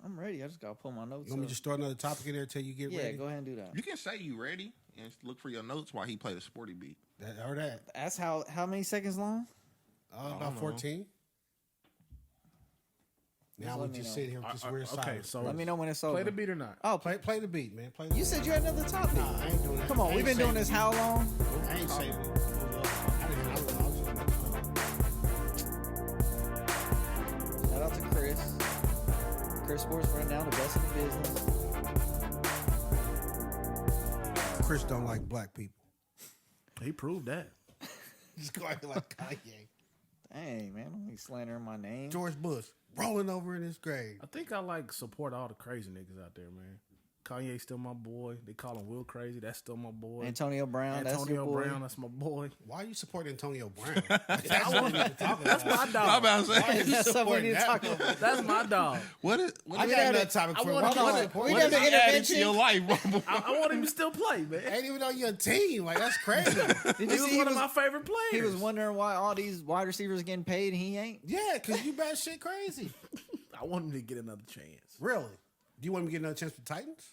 B: I'm ready. I just gotta pull my notes.
D: You want me
B: up.
D: to just throw another topic in there till you get
B: yeah,
D: ready?
B: go ahead and do that.
C: You can say you ready and look for your notes while he played a sporty beat.
D: That or that.
B: That's how many seconds long?
D: About 14. Now
B: let
D: we
B: me
D: just
B: know.
D: sit here with this weird
A: Okay,
D: silence.
A: so
B: Let me know when it's over.
A: play the beat or not.
B: Oh,
D: Play the beat, man. Play the
B: you said you had another topic.
D: Nah, I ain't doing that.
B: Come on,
D: I
B: we've
D: ain't
B: been doing
D: saving
B: this
D: it.
B: how long?
D: I ain't saving it.
B: Shout out to Chris. Chris Sports Rundown, the best in the business.
D: Chris don't like black people.
A: He proved that.
D: Just go ahead like Kanye.
B: Dang, man, don't be slandering my name.
D: George Bush rolling over in his grave.
A: I think I like support all the crazy niggas out there, man. Kanye's still my boy. They call him Will Crazy. That's still my boy.
B: Antonio Brown, that's your
A: Antonio
B: boy.
A: Brown, that's my boy.
D: Why are you supporting Antonio Brown? That's what we need to talk about.
A: That's my
C: I'm
A: dog.
C: about to say,
B: That's something we need to
D: that
B: talk
D: one?
B: about.
A: That's my dog.
C: what is
D: I got another topic for you.
A: wanna
D: Why
A: come
D: am I
A: on.
D: supporting
B: We
C: what
B: got
C: is
B: the
C: he adding to your
B: intervention.
C: life, Rumble?
A: I want him to still play, man.
D: Ain't even on your team. Like, that's crazy.
B: Did
A: He
B: you
A: was
B: see
A: one of my favorite players.
B: he was wondering why all these wide receivers are getting paid and he ain't?
D: Yeah, because you bad shit crazy.
A: I want him to get another chance.
D: Really? Do you want him to get another chance for Titans?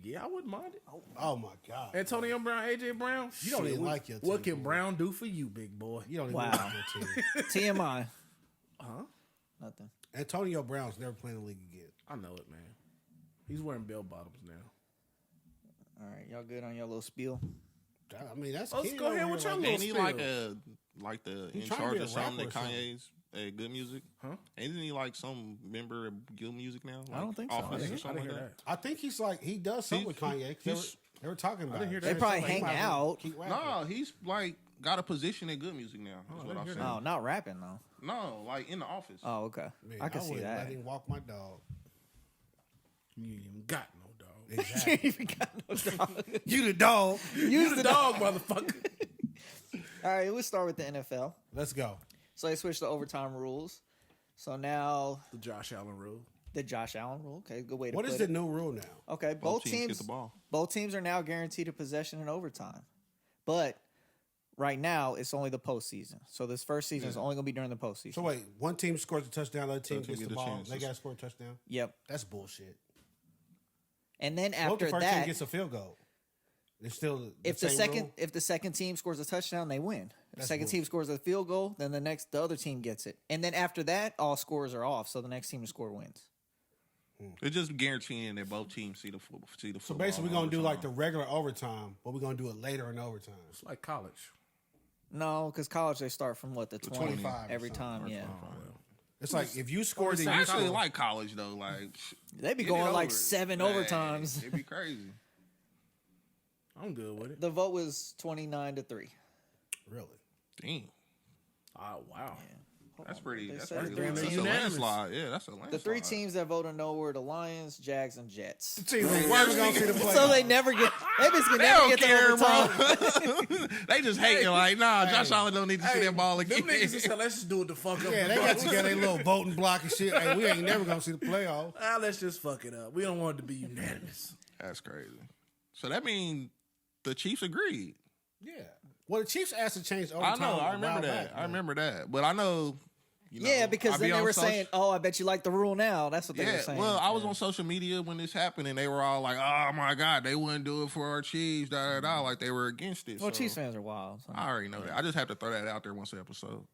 A: Yeah, I wouldn't mind it.
D: Oh, my God.
A: Antonio Brown, AJ Brown.
D: You don't
A: shit,
D: even
A: what-
D: like your team,
A: What can
D: boy.
A: Brown do for you, big boy?
D: You don't even
B: Wow.
D: like your team.
B: TMI.
A: Huh?
B: Nothing.
D: Antonio Brown's never playing the league again.
A: I know it, man. He's wearing bell bottoms now.
B: All right, y'all good on your little spiel?
D: I mean, that's
A: Let's
D: Ken
A: go ahead
D: over
A: with
D: here
A: your
D: like,
A: little
C: Ain't he
A: spill.
C: like the
D: He
C: in
D: trying to
C: charge
D: be a
C: of something
D: rapper
C: at
D: or something.
C: Kanye's Good Music?
A: Huh?
C: Isn't he like some member of Good Music now? Like
B: don't think so.
C: Office
B: I
C: or
B: didn't
A: I
C: something
A: didn't
C: like
A: hear
C: that.
A: that.
D: I think he's like, he does something with Kanye. 'Cause They were talking about
A: didn't hear
D: it.
A: that.
B: They probably
D: Like, he
B: hang
D: might as well
B: out.
D: keep rapping.
C: No, he's like got a position at Good Music now. Is
A: I
C: what
A: didn't
C: I'm
A: hear
C: saying.
B: Oh, not rapping though.
C: No, like in the office.
B: Oh, okay.
D: Man,
B: I can see
D: wouldn't
B: that.
D: let him walk my dog.
A: You ain't even got no dog.
D: Exactly.
B: You even got no dog.
D: You the dog.
A: You the dog, motherfucker.
B: All right, we'll start with the NFL.
D: Let's go.
B: So they switched to overtime rules. So now
A: The Josh Allen rule.
B: the Josh Allen rule. Okay, good way to
D: What
B: put
D: is
B: it.
D: the new rule now?
B: Okay,
C: Both teams get the ball.
B: Both teams are now guaranteed a possession in overtime, but right now it's only the postseason. So this first season is only going to be during the postseason.
D: So wait, one team scores a touchdown, the other team
C: Other team
D: gets the
C: get a
D: ball.
C: chance.
D: They got to score a touchdown.
B: Yep.
D: That's bullshit.
B: And then
D: What if
B: after
D: the first team
B: that,
D: gets a field goal? It's still
B: if the
D: same
B: second
D: rule?
B: if the second team scores a touchdown, they win. If the
D: That's
B: second team
D: bullshit.
B: scores a field goal, then the other team gets it. And then after that, all scores are off, so the next team to score wins.
C: It's just guaranteeing that both teams see the football.
D: So basically, we're gonna do like the regular overtime, but we're gonna do it later in overtime.
A: It's like college.
B: No, because college they start from what the 20
D: 25 or
B: every
D: something.
B: time. Yeah,
D: It's like if you score,
C: It's
D: then you
C: actually
D: score.
C: like college though. Like
B: they be
C: get it
B: going like
C: over.
B: 7
C: Man,
B: overtimes.
C: It'd be crazy.
A: I'm good with it.
B: The vote was 29-3.
D: Really.
C: Damn,
A: Oh, wow.
C: that's pretty.
B: They
C: That's
B: said
C: pretty.
B: three
C: That's
A: teams.
C: a
A: Unanimous.
C: landslide. Yeah, that's a landslide.
B: The 3 teams that voted no were the Lions, Jags, and Jets.
D: Team ain't never gonna see the play.
B: So they never get. They basically
C: They
B: never
C: don't
B: get to
C: care,
B: overtime.
C: bro. They just hate you. Like, nah, Josh Allen don't need to see that ball again.
A: Them niggas just said, let's just do it the fuck up.
D: Yeah, they got together a little voting block and shit. Hey, we ain't never gonna see the playoffs.
A: Let's just fuck it up. We don't want it to be unanimous.
C: That's crazy. So that means the Chiefs agreed.
D: Yeah. Well, the Chiefs asked to change
C: I
D: overtime.
C: know. I
D: a
C: remember
D: while
C: that.
D: back,
C: I
D: man.
C: remember that. But I know. You know,
B: Yeah, because
C: I
B: then
C: be
B: they
C: on
B: were
C: social-
B: saying, "Oh, I bet you like the rule now." That's what they were
C: Yeah,
B: saying.
C: well, I was on social media when this happened, and they were all like, "Oh my God, they wouldn't do it for our Chiefs." Da da da. Like they were against it.
B: Well,
C: so
B: Chiefs fans are wild. So.
C: I already know that. I just have to throw that out there once an episode.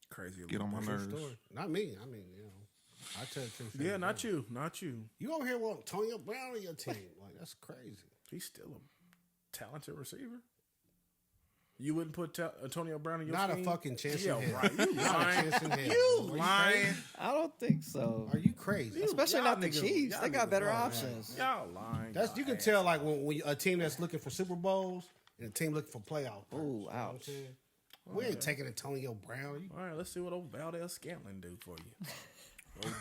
A: Crazy.
C: Get on my
D: True
C: nerves.
D: story. Not me. I mean, you know, I tell the truth.
A: Yeah, not you. Not you.
D: You over here want Antonio Brown on your team? Like that's crazy.
A: He's still a talented receiver. You wouldn't put Antonio Brown in your
D: Not a
A: team?
D: fucking chance
A: Yeah,
D: in hell.
A: right. You
D: Not a
A: lying.
D: chance in hell.
A: You
D: Are
A: lying.
D: crazy?
B: I don't think so.
D: Are you crazy?
B: Especially
A: Y'all
B: not the
A: niggas-
B: Chiefs.
A: y'all
B: They got
A: niggas
B: better
A: lying.
B: options.
A: Y'all lying.
D: That's you can tell like when a team that's looking for Super Bowls and a team looking for playoff. berths,
B: Ooh,
D: you know what I'm
B: ouch.
D: saying? We ain't taking Antonio Brown.
A: All right, let's see what old Valdez Scantling do for you.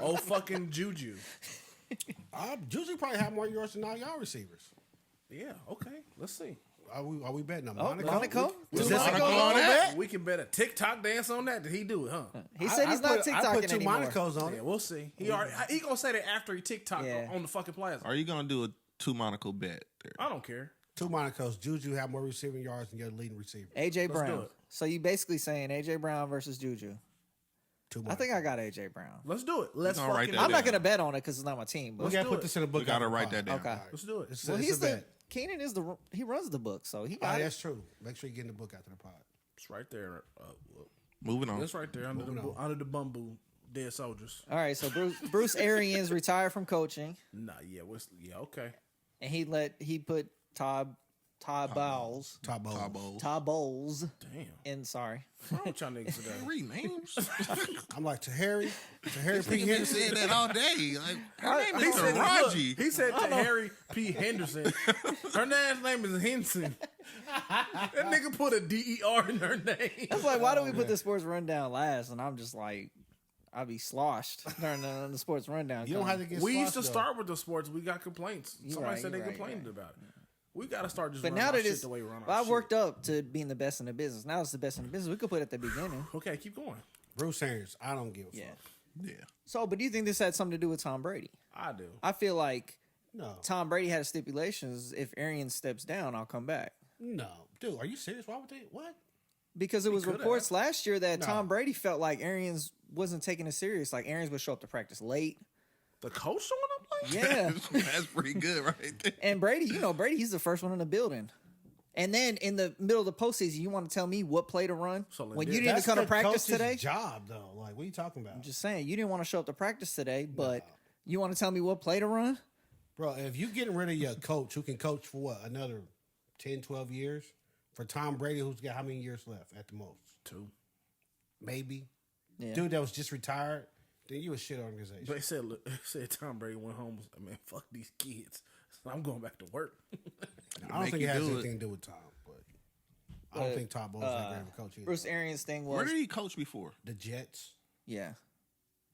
A: Old fucking Juju.
D: Juju probably have more yards than all y'all receivers.
A: Yeah, okay. Let's see.
D: Are we betting on
B: Oh,
D: Monaco?
B: Monaco?
D: Is
B: Two
D: this
B: Monaco
D: a
B: on
D: go
B: that?
A: We can bet a TikTok dance on that. Did he do it, huh?
B: He said he's not
D: I
B: TikToking
D: put 2
B: anymore.
D: Monacos on
A: Yeah,
D: it.
A: we'll see. He gonna say that after he TikTok
B: Yeah.
A: on the fucking plaza.
C: Are you gonna do a 2 Monaco bet there?
A: I don't care.
D: 2 Monacos. Juju have more receiving yards than your leading receiver.
B: AJ
A: do
B: Brown.
A: it.
B: So you basically saying AJ Brown versus Juju.
D: 2
B: I think I got AJ Brown.
A: Let's do it. Let's
C: gonna write
A: fucking.
C: that
B: I'm not
C: down.
B: going to bet on it because it's not my team.
D: we
B: But
D: gotta
A: do
D: put
A: it.
D: this in a book.
C: We gotta
D: after the
C: write
D: pod.
C: that down.
B: okay.
A: Let's do it.
D: It's,
B: Well,
D: it's
B: he's
D: a
B: the
D: bet.
B: Keenan is the he runs the book, so he
D: Oh,
B: got it.
D: that's true. Make sure you get in the book after the pod.
A: It's right there.
C: Moving on.
A: It's right there under the bamboo. Dead soldiers.
B: All right, so Bruce Arians retired from coaching,
A: Nah, okay.
B: and he put Todd Bowles
D: Tabo.
A: Damn.
B: in. Sorry,
A: What's wrong with y'all niggas today?
C: Read names.
D: I'm like Tahiri P.
C: Nigga been
D: Henderson.
C: saying that all day. Like her name
A: He
C: is
A: said, look,
C: Taraji.
A: he said to Harry P. Henderson, her last name is Henson. That nigga put a DER in her name.
B: that's like why do we put the sports rundown last? And I'm just like, I'd be sloshed during the sports rundown.
D: You don't have to get.
A: We used to
D: sloshed, though.
A: start with the sports. We got complaints. Somebody said they
B: you're right,
A: complained about it. We got to start just
B: But
A: running
B: now
A: our
B: that
A: shit
B: it's,
A: the way we run our
B: well, I
A: shit.
B: worked up to being the best in the business. Now it's the best in the business. We could put it at the beginning.
A: Okay, keep going.
D: Bruce Arians, I don't give a
B: Yeah.
D: fuck.
C: Yeah.
B: So, but do you think this had something to do with Tom Brady?
A: I do.
B: I feel like
D: No,
B: Tom Brady had stipulations. If Arians steps down, I'll come back.
D: no, dude, are you serious? Why would they? What?
B: Because it was
A: coulda.
B: reports last year that
D: No.
B: Tom Brady felt like Arians wasn't taking it serious. Like Arians would show up to practice late.
A: The coach showing up late?
B: Yeah.
C: That's pretty good right there.
B: And Brady, Brady, he's the first one in the building. And then in the middle of the postseason, you want to tell me what play to run
A: So
B: when
A: legit.
B: you didn't
D: That's
B: come to
D: the
B: practice
D: coach's
B: today?
D: job, though. Like, what are you talking about,
B: I'm just saying, you didn't want to show up to practice today, but
D: No.
B: you want to tell me what play to run?
D: bro? If you getting rid of your coach, who can coach for what, another 10, 12 years, for Tom Brady, who's got how many years left at the most?
A: 2.
D: Maybe.
B: Yeah.
D: Dude that was just retired, then you a shit organization.
A: But it said Tom Brady went home. I mean, fuck these kids. I'm going back to work.
D: I don't
C: Make
D: think
C: you
D: it has
C: do
D: anything to do with Tom, but I don't think Tom Bowles that great of a coach either.
B: Bruce Arians' thing
C: Where
B: was,
C: did he coach before?
D: The Jets.
B: yeah.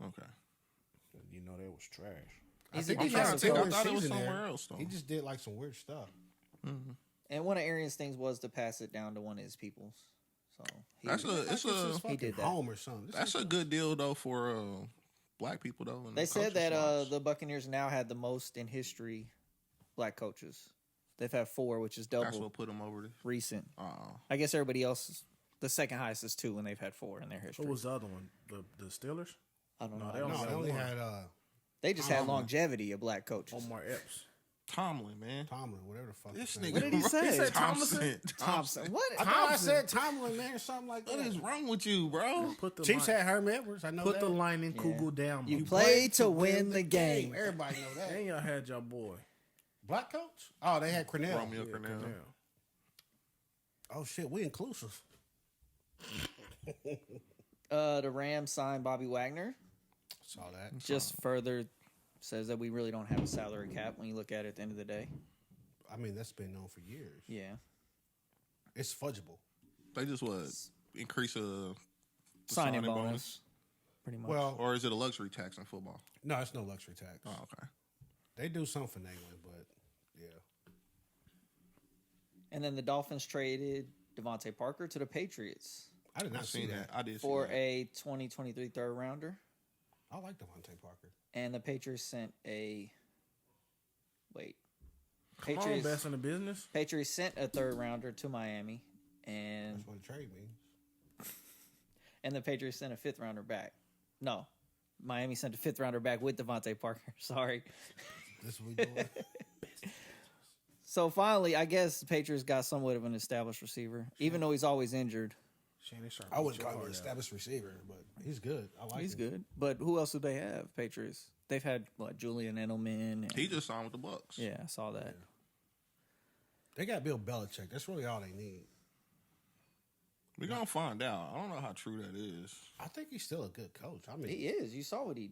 C: Okay.
A: You know, they was trash.
B: He's
D: I
B: a
D: think he
B: defensive
D: had a
C: I
B: coach.
C: thought it was
D: season there.
C: somewhere else, though.
D: He just did like some weird stuff.
B: And one of Arians' things was to pass it down to one of his peoples. So he,
C: That's
D: It's his fucking
B: did that.
D: home or something. This
C: That's
D: is-
C: a good deal though for black people though. in
B: they
C: the
B: said
C: coaching
B: that
C: slots.
B: the Buccaneers now had the most in history black coaches. They've had 4, which is
C: that's
B: double
C: what put them over this.
B: recent.
C: Oh,
B: I guess everybody else, the second highest is 2, and they've had 4 in their history.
A: Who was the other one? The Steelers?
B: I don't know.
A: No, they
B: They,
A: only
D: No,
A: got
D: they only
A: one.
D: had
B: just had longevity of black coaches.
A: Omar Epps.
C: Tomlin, man.
D: Tomlin, whatever the fuck.
C: This
D: his name
C: nigga.
B: What did he say?
A: He said
C: Thompson.
B: Thompson. What?
D: I thought I said Tomlin, man, or something like that.
C: What is wrong with you, bro?
A: Put the
D: Chiefs
A: line,
D: had Herm Edwards. I know
A: put
D: that.
A: the line in Kugel down.
B: You
A: bro.
B: play to win the game.
D: Everybody know that.
A: And y'all had your boy.
D: Black coach? Oh, they had Cornell.
C: Romeo Cornell.
D: Oh shit, we inclusive.
B: The Rams signed Bobby Wagner.
D: Saw that.
B: Just further says that we really don't have a salary cap when you look at it at the end of the day.
D: I mean, that's been known for years.
B: Yeah.
D: It's fudgeable.
C: They just what increase the
B: Signing bonus. Pretty much.
D: Well,
C: or is it a luxury tax in football?
D: no, it's no luxury tax.
C: Oh, okay.
D: They do something finagling, but yeah.
B: And then the Dolphins traded Devontae Parker to the Patriots
D: I did
C: I
D: not see
C: seen
D: that.
C: that. I did
B: for
C: see that.
B: a 2023 third rounder.
D: I like Devontae Parker.
B: And the Patriots sent a. Wait.
A: Come on,
B: Patriots,
A: best in the business.
B: Patriots sent a third rounder to Miami. And
D: That's what a trade means.
B: the Patriots sent a 5th rounder back. No. Miami sent a 5th rounder back with Devontae Parker. Sorry.
D: This is what we doing.
B: So finally, I guess the Patriots got somewhat of an established receiver, even though he's always injured.
A: Shannon Sharp.
D: I wouldn't call him an established receiver, but he's good. I like
B: He's
D: him.
B: good. But who else do they have? Patriots. They've had what, Julian Edelman. And,
C: He just signed with the Bucks.
B: yeah, I saw that.
D: They got Bill Belichick. That's really all they need.
C: We're gonna find out. I don't know how true that is.
D: I think he's still a good coach. I mean,
B: He is. You saw what he.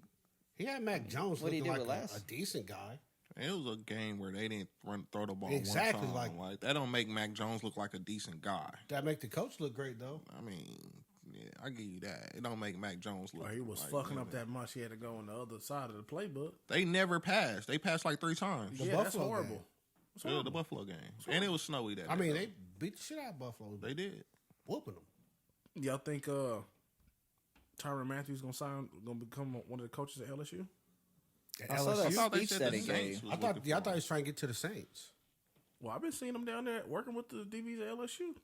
D: he had Mac Jones
B: What'd he
D: looking
B: do
D: like
B: with last?
D: a decent guy.
C: It was a game where they didn't throw the ball
D: Exactly,
C: one time.
D: like-
C: That don't make Mac Jones look like a decent guy.
D: That make the coach look great though.
C: I mean, yeah, I give you that. It don't make Mac Jones look.
A: Well, he was
C: like
A: fucking up that much. He had to go on the other side of the playbook.
C: They never passed. They passed like 3 times.
D: The
A: Yeah, that's
D: Buffalo
A: horrible.
D: game.
A: That's
C: Yeah, the
A: horrible.
C: Buffalo game, and it was snowy that.
D: I
C: day,
D: mean,
C: though.
D: they beat the shit out of Buffalo.
C: they did.
D: Whooping them.
A: Y'all think Tyrann Matthews gonna become one of the coaches at LSU?
D: At
B: I saw that
C: I thought they
B: speech
C: said
B: that
C: the
B: he
C: Saints
B: gave.
C: was
D: I thought
C: looking
D: he
C: for him.
D: was trying to get to the Saints.
A: Well, I've been seeing him down there working with the DBs at LSU.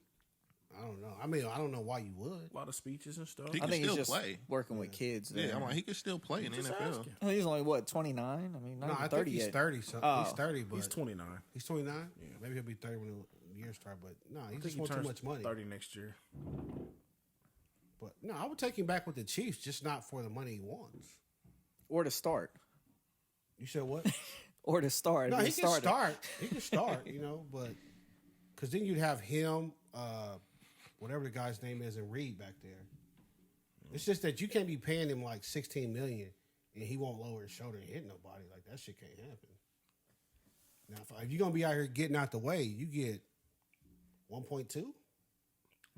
D: I don't know. I mean, I don't know why you would.
A: A lot of speeches and stuff.
C: He
B: I
C: can
B: think he's
C: still
B: just
C: play.
B: working with kids.
C: Yeah,
B: there.
C: I'm like, he could still play in the
A: Just
C: NFL.
A: asking.
B: Oh, he's only what 29. I mean, not
D: No,
B: even
D: I
B: 30
D: think he's
B: yet.
D: 30. So
B: Oh.
D: he's 30, but
A: He's 29.
D: he's 29. Yeah, maybe he'll be 30 when the year start. But no, he
A: I think
D: just
A: he
D: wants too
A: turns
D: much money.
A: 30 next year.
D: But no, I would take him back with the Chiefs, just not for the money he wants.
B: Or to start.
D: You said what?
B: Or to start.
D: No,
B: if
D: he
B: he
D: can
B: started.
D: start. He can start, but because then you'd have him, whatever the guy's name is, and Reed back there. It's just that you can't be paying him like $16 million and he won't lower his shoulder and hit nobody. Like that shit can't happen. Now, if you're gonna be out here getting out the way, you get 1.2.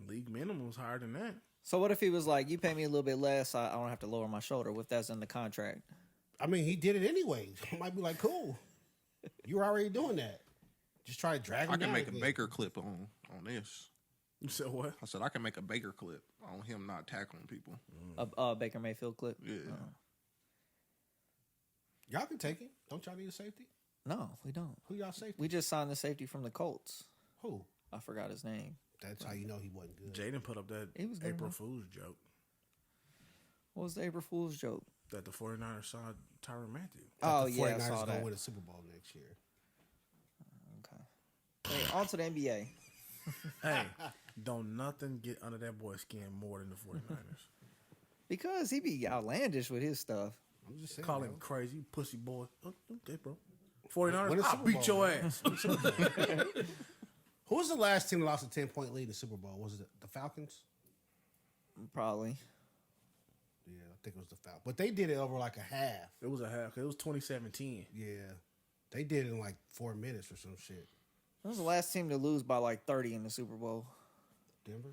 A: League minimum was higher than that.
B: So what if he was like, you pay me a little bit less, I don't have to lower my shoulder? What if that's in the contract?
D: I mean, he did it anyway. I might be like, cool. You were already doing that. Just try to drag him
C: I can
D: down
C: make a
D: again.
C: Baker clip on this.
A: You said what?
C: I said I can make a Baker clip on him not tackling people.
B: A Baker Mayfield clip?
C: Yeah.
D: Y'all can take him. Don't y'all need a safety?
B: No, we don't.
D: Who y'all safety?
B: We just signed the safety from the Colts.
D: Who?
B: I forgot his name.
D: That's how you know he wasn't good.
A: Jaden put up that
B: He was good,
A: April
B: man.
A: Fool's joke
B: What was the April Fool's joke?
A: that the 49ers signed Tyrann Mathieu.
B: Oh,
D: the
B: yeah, I
D: 49ers
B: saw
D: gonna
B: that.
D: win a Super Bowl next year.
B: Okay. Hey, on to the NBA.
A: Hey, don't nothing get under that boy's skin more than the 49ers.
B: Because he be outlandish with his stuff.
D: I'm just saying.
A: Call
D: bro.
A: him crazy, pussy boy. Oh, okay, bro. 49ers,
D: Win a
A: I'll
D: Super
A: beat
D: Bowl,
A: your
D: man.
A: ass.
D: Who was the last team that lost a 10-point lead in the Super Bowl? Was it the Falcons?
B: Probably.
D: Yeah, I think it was the Falcons. But they did it over like a half.
A: It was a half. It was 2017.
D: Yeah. They did it in like 4 minutes or some shit.
B: That was the last team to lose by like 30 in the Super Bowl.
D: Denver?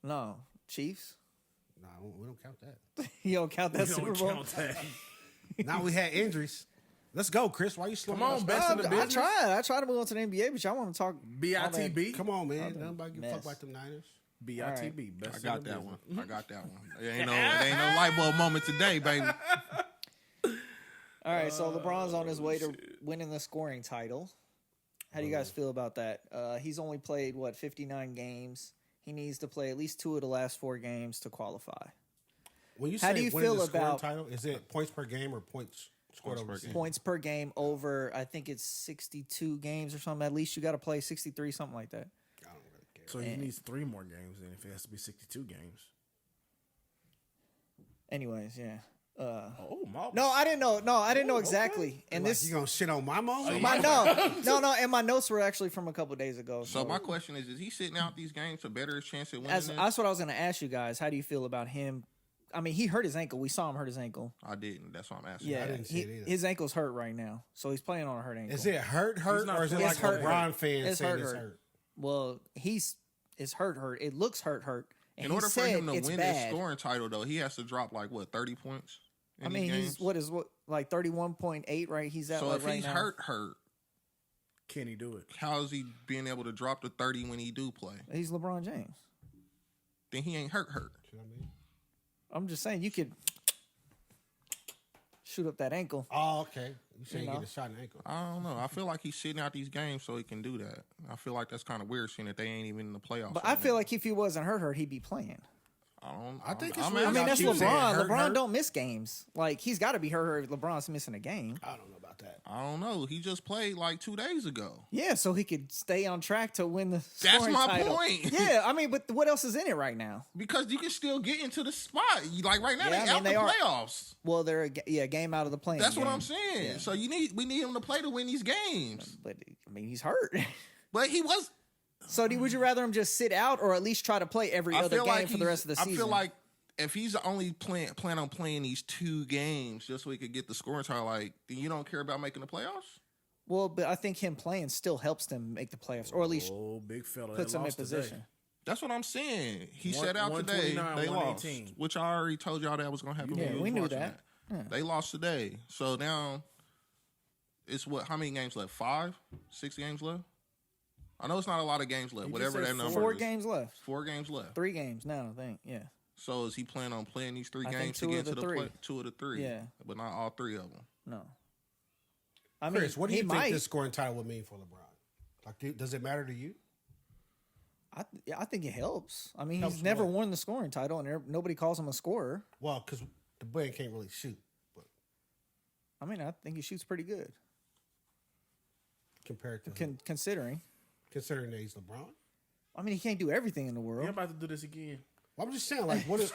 B: No. Chiefs?
D: Nah, we don't count that.
B: You don't count that
A: We
B: Super
A: don't
B: Bowl?
A: count that.
D: Now we had injuries. Let's go, Chris. Why you slowing
A: Come on,
D: us
A: best
D: down?
A: in the
B: I
A: business.
B: tried to move on to the NBA, but y'all want to talk
A: BITB.
D: Come on, man.
B: Other
D: Nobody give a
B: mess.
D: fuck about them Niners.
A: BITB. Best
C: I
A: in
C: got
A: the
C: that
A: business.
C: one. I got that one. There ain't no light bulb moment today, baby.
B: All right, so LeBron's on his way to winning the scoring title. How do you guys feel about that? He's only played, 59 games. He needs to play at least 2 of the last 4 games to qualify.
D: When you
B: How
D: say
B: do you
D: winning
B: feel
D: the scoring
B: about-
D: title, is it points per game or points scored
C: Points
D: over
C: per
D: the season?
C: game.
B: Points per game over, I think it's 62 games or something. At least you got to play 63, something like that.
D: I don't really care.
A: So he needs 3 more games then if it has to be 62 games.
B: Anyways, yeah.
A: Oh, my.
B: No, I didn't know. No, I didn't know
A: Oh,
B: exactly.
A: okay.
B: And
D: Like,
B: this,
D: you gonna shit on my mom?
B: no. And my notes were actually from a couple days ago.
C: So my question is he sitting out these games to better his chance at winning?
B: That's,
C: this?
B: that's what I was going to ask you guys. How do you feel about him? I mean, he hurt his ankle. We saw him hurt his ankle.
C: I didn't. That's what I'm asking.
B: Yeah,
D: didn't see it either.
B: his ankle's hurt right now, so he's playing on a hurt ankle.
D: Is it hurt,
A: not
D: or is it
A: playing.
D: like
B: It's hurt,
D: LeBron
B: hurt.
D: fans
B: It's
D: saying
B: hurt,
D: it's
B: hurt.
D: hurt?
B: Well, it's hurt. It looks hurt. And
C: In
B: he
C: order for
B: said
C: him to
B: it's
C: win
B: bad.
C: this scoring title, though, he has to drop like 30 points.
B: I mean, he's like 31.8, right? He's at
C: So
B: like
C: if
B: right
C: he's
B: now.
C: hurt,
A: Can he do it?
C: how is he being able to drop to 30 when he do play?
B: He's LeBron James.
C: Then he ain't hurt.
D: See what I mean?
B: I'm just saying you could shoot up that ankle.
D: Oh, okay. You say
B: You
D: you
B: know.
D: get a shot in the ankle.
C: I don't know. I feel like he's sitting out these games so he can do that. I feel like that's kind of weird seeing that they ain't even in the playoffs.
B: But
C: right
B: I feel
C: now.
B: like if he wasn't hurt, he'd be playing.
D: I think it's
C: I'm
D: weird.
B: I mean,
D: Y'all
B: that's
D: keep saying
B: LeBron.
D: hurt,
B: LeBron
D: hurt.
B: don't miss games. Like he's got to be hurt. If LeBron's missing a game.
D: I don't know about that.
C: I don't know. He just played like 2 days ago.
B: Yeah, so he could stay on track to win the.
C: That's
B: scoring
C: my
B: title.
C: point.
B: Yeah, I mean, but what else is in it right now?
C: Because you can still get into the spot. Like right now,
B: Yeah, I
C: they
B: mean,
C: out
B: they
C: the
B: are.
C: playoffs.
B: Well, they're a game out of the playing.
C: That's what
B: game.
C: I'm saying.
B: Yeah.
C: So we need him to play to win these games.
B: But I mean, he's hurt.
C: But he was.
B: So would you rather him just sit out or at least try to play every
C: I
B: other
C: feel
B: game
C: like
B: for the rest of the season?
C: I feel like if he's only plan on playing these 2 games just so he could get the scoring title, like then you don't care about making the playoffs.
B: Well, but I think him playing still helps them make the playoffs, or at least
A: Oh, big fella.
B: puts
A: They
B: them in
A: lost
B: position.
A: today.
C: That's what I'm saying. He
A: One-
C: set out today.
A: 129,
C: They lost,
A: 118.
C: which I already told y'all that was going to happen.
B: Yeah,
C: when
B: we
C: was
B: knew
C: watching
B: that. Yeah.
C: They lost today. So now it's what? How many games left? 5, 6 games left. I know it's not a lot of games left.
A: You
C: Whatever
A: just
C: that
A: said
C: number
B: 4
C: is.
B: games left.
C: 4 games left.
B: 3 games now, I think. Yeah.
C: So is he planning on playing these 3
B: I think
C: games
B: 2
C: to
B: of
C: get
B: the
C: into the
B: 3.
C: play? 2 of the 3.
B: Yeah.
C: But not all 3 of them.
B: No. I mean,
D: Chris, what do
B: he
D: you think
B: might.
D: this scoring title would mean for LeBron? Like, does it matter to you?
B: I think it helps. I mean,
D: Helps
B: he's never
D: what?
B: won the scoring title, and nobody calls him a scorer.
D: Well, because the boy can't really shoot, but
B: I mean, I think he shoots pretty good,
D: compared to
B: considering.
D: considering that he's LeBron.
B: I mean, he can't do everything in the
A: You're
B: world.
A: about to do this again.
D: Well, I'm just saying, like, what is?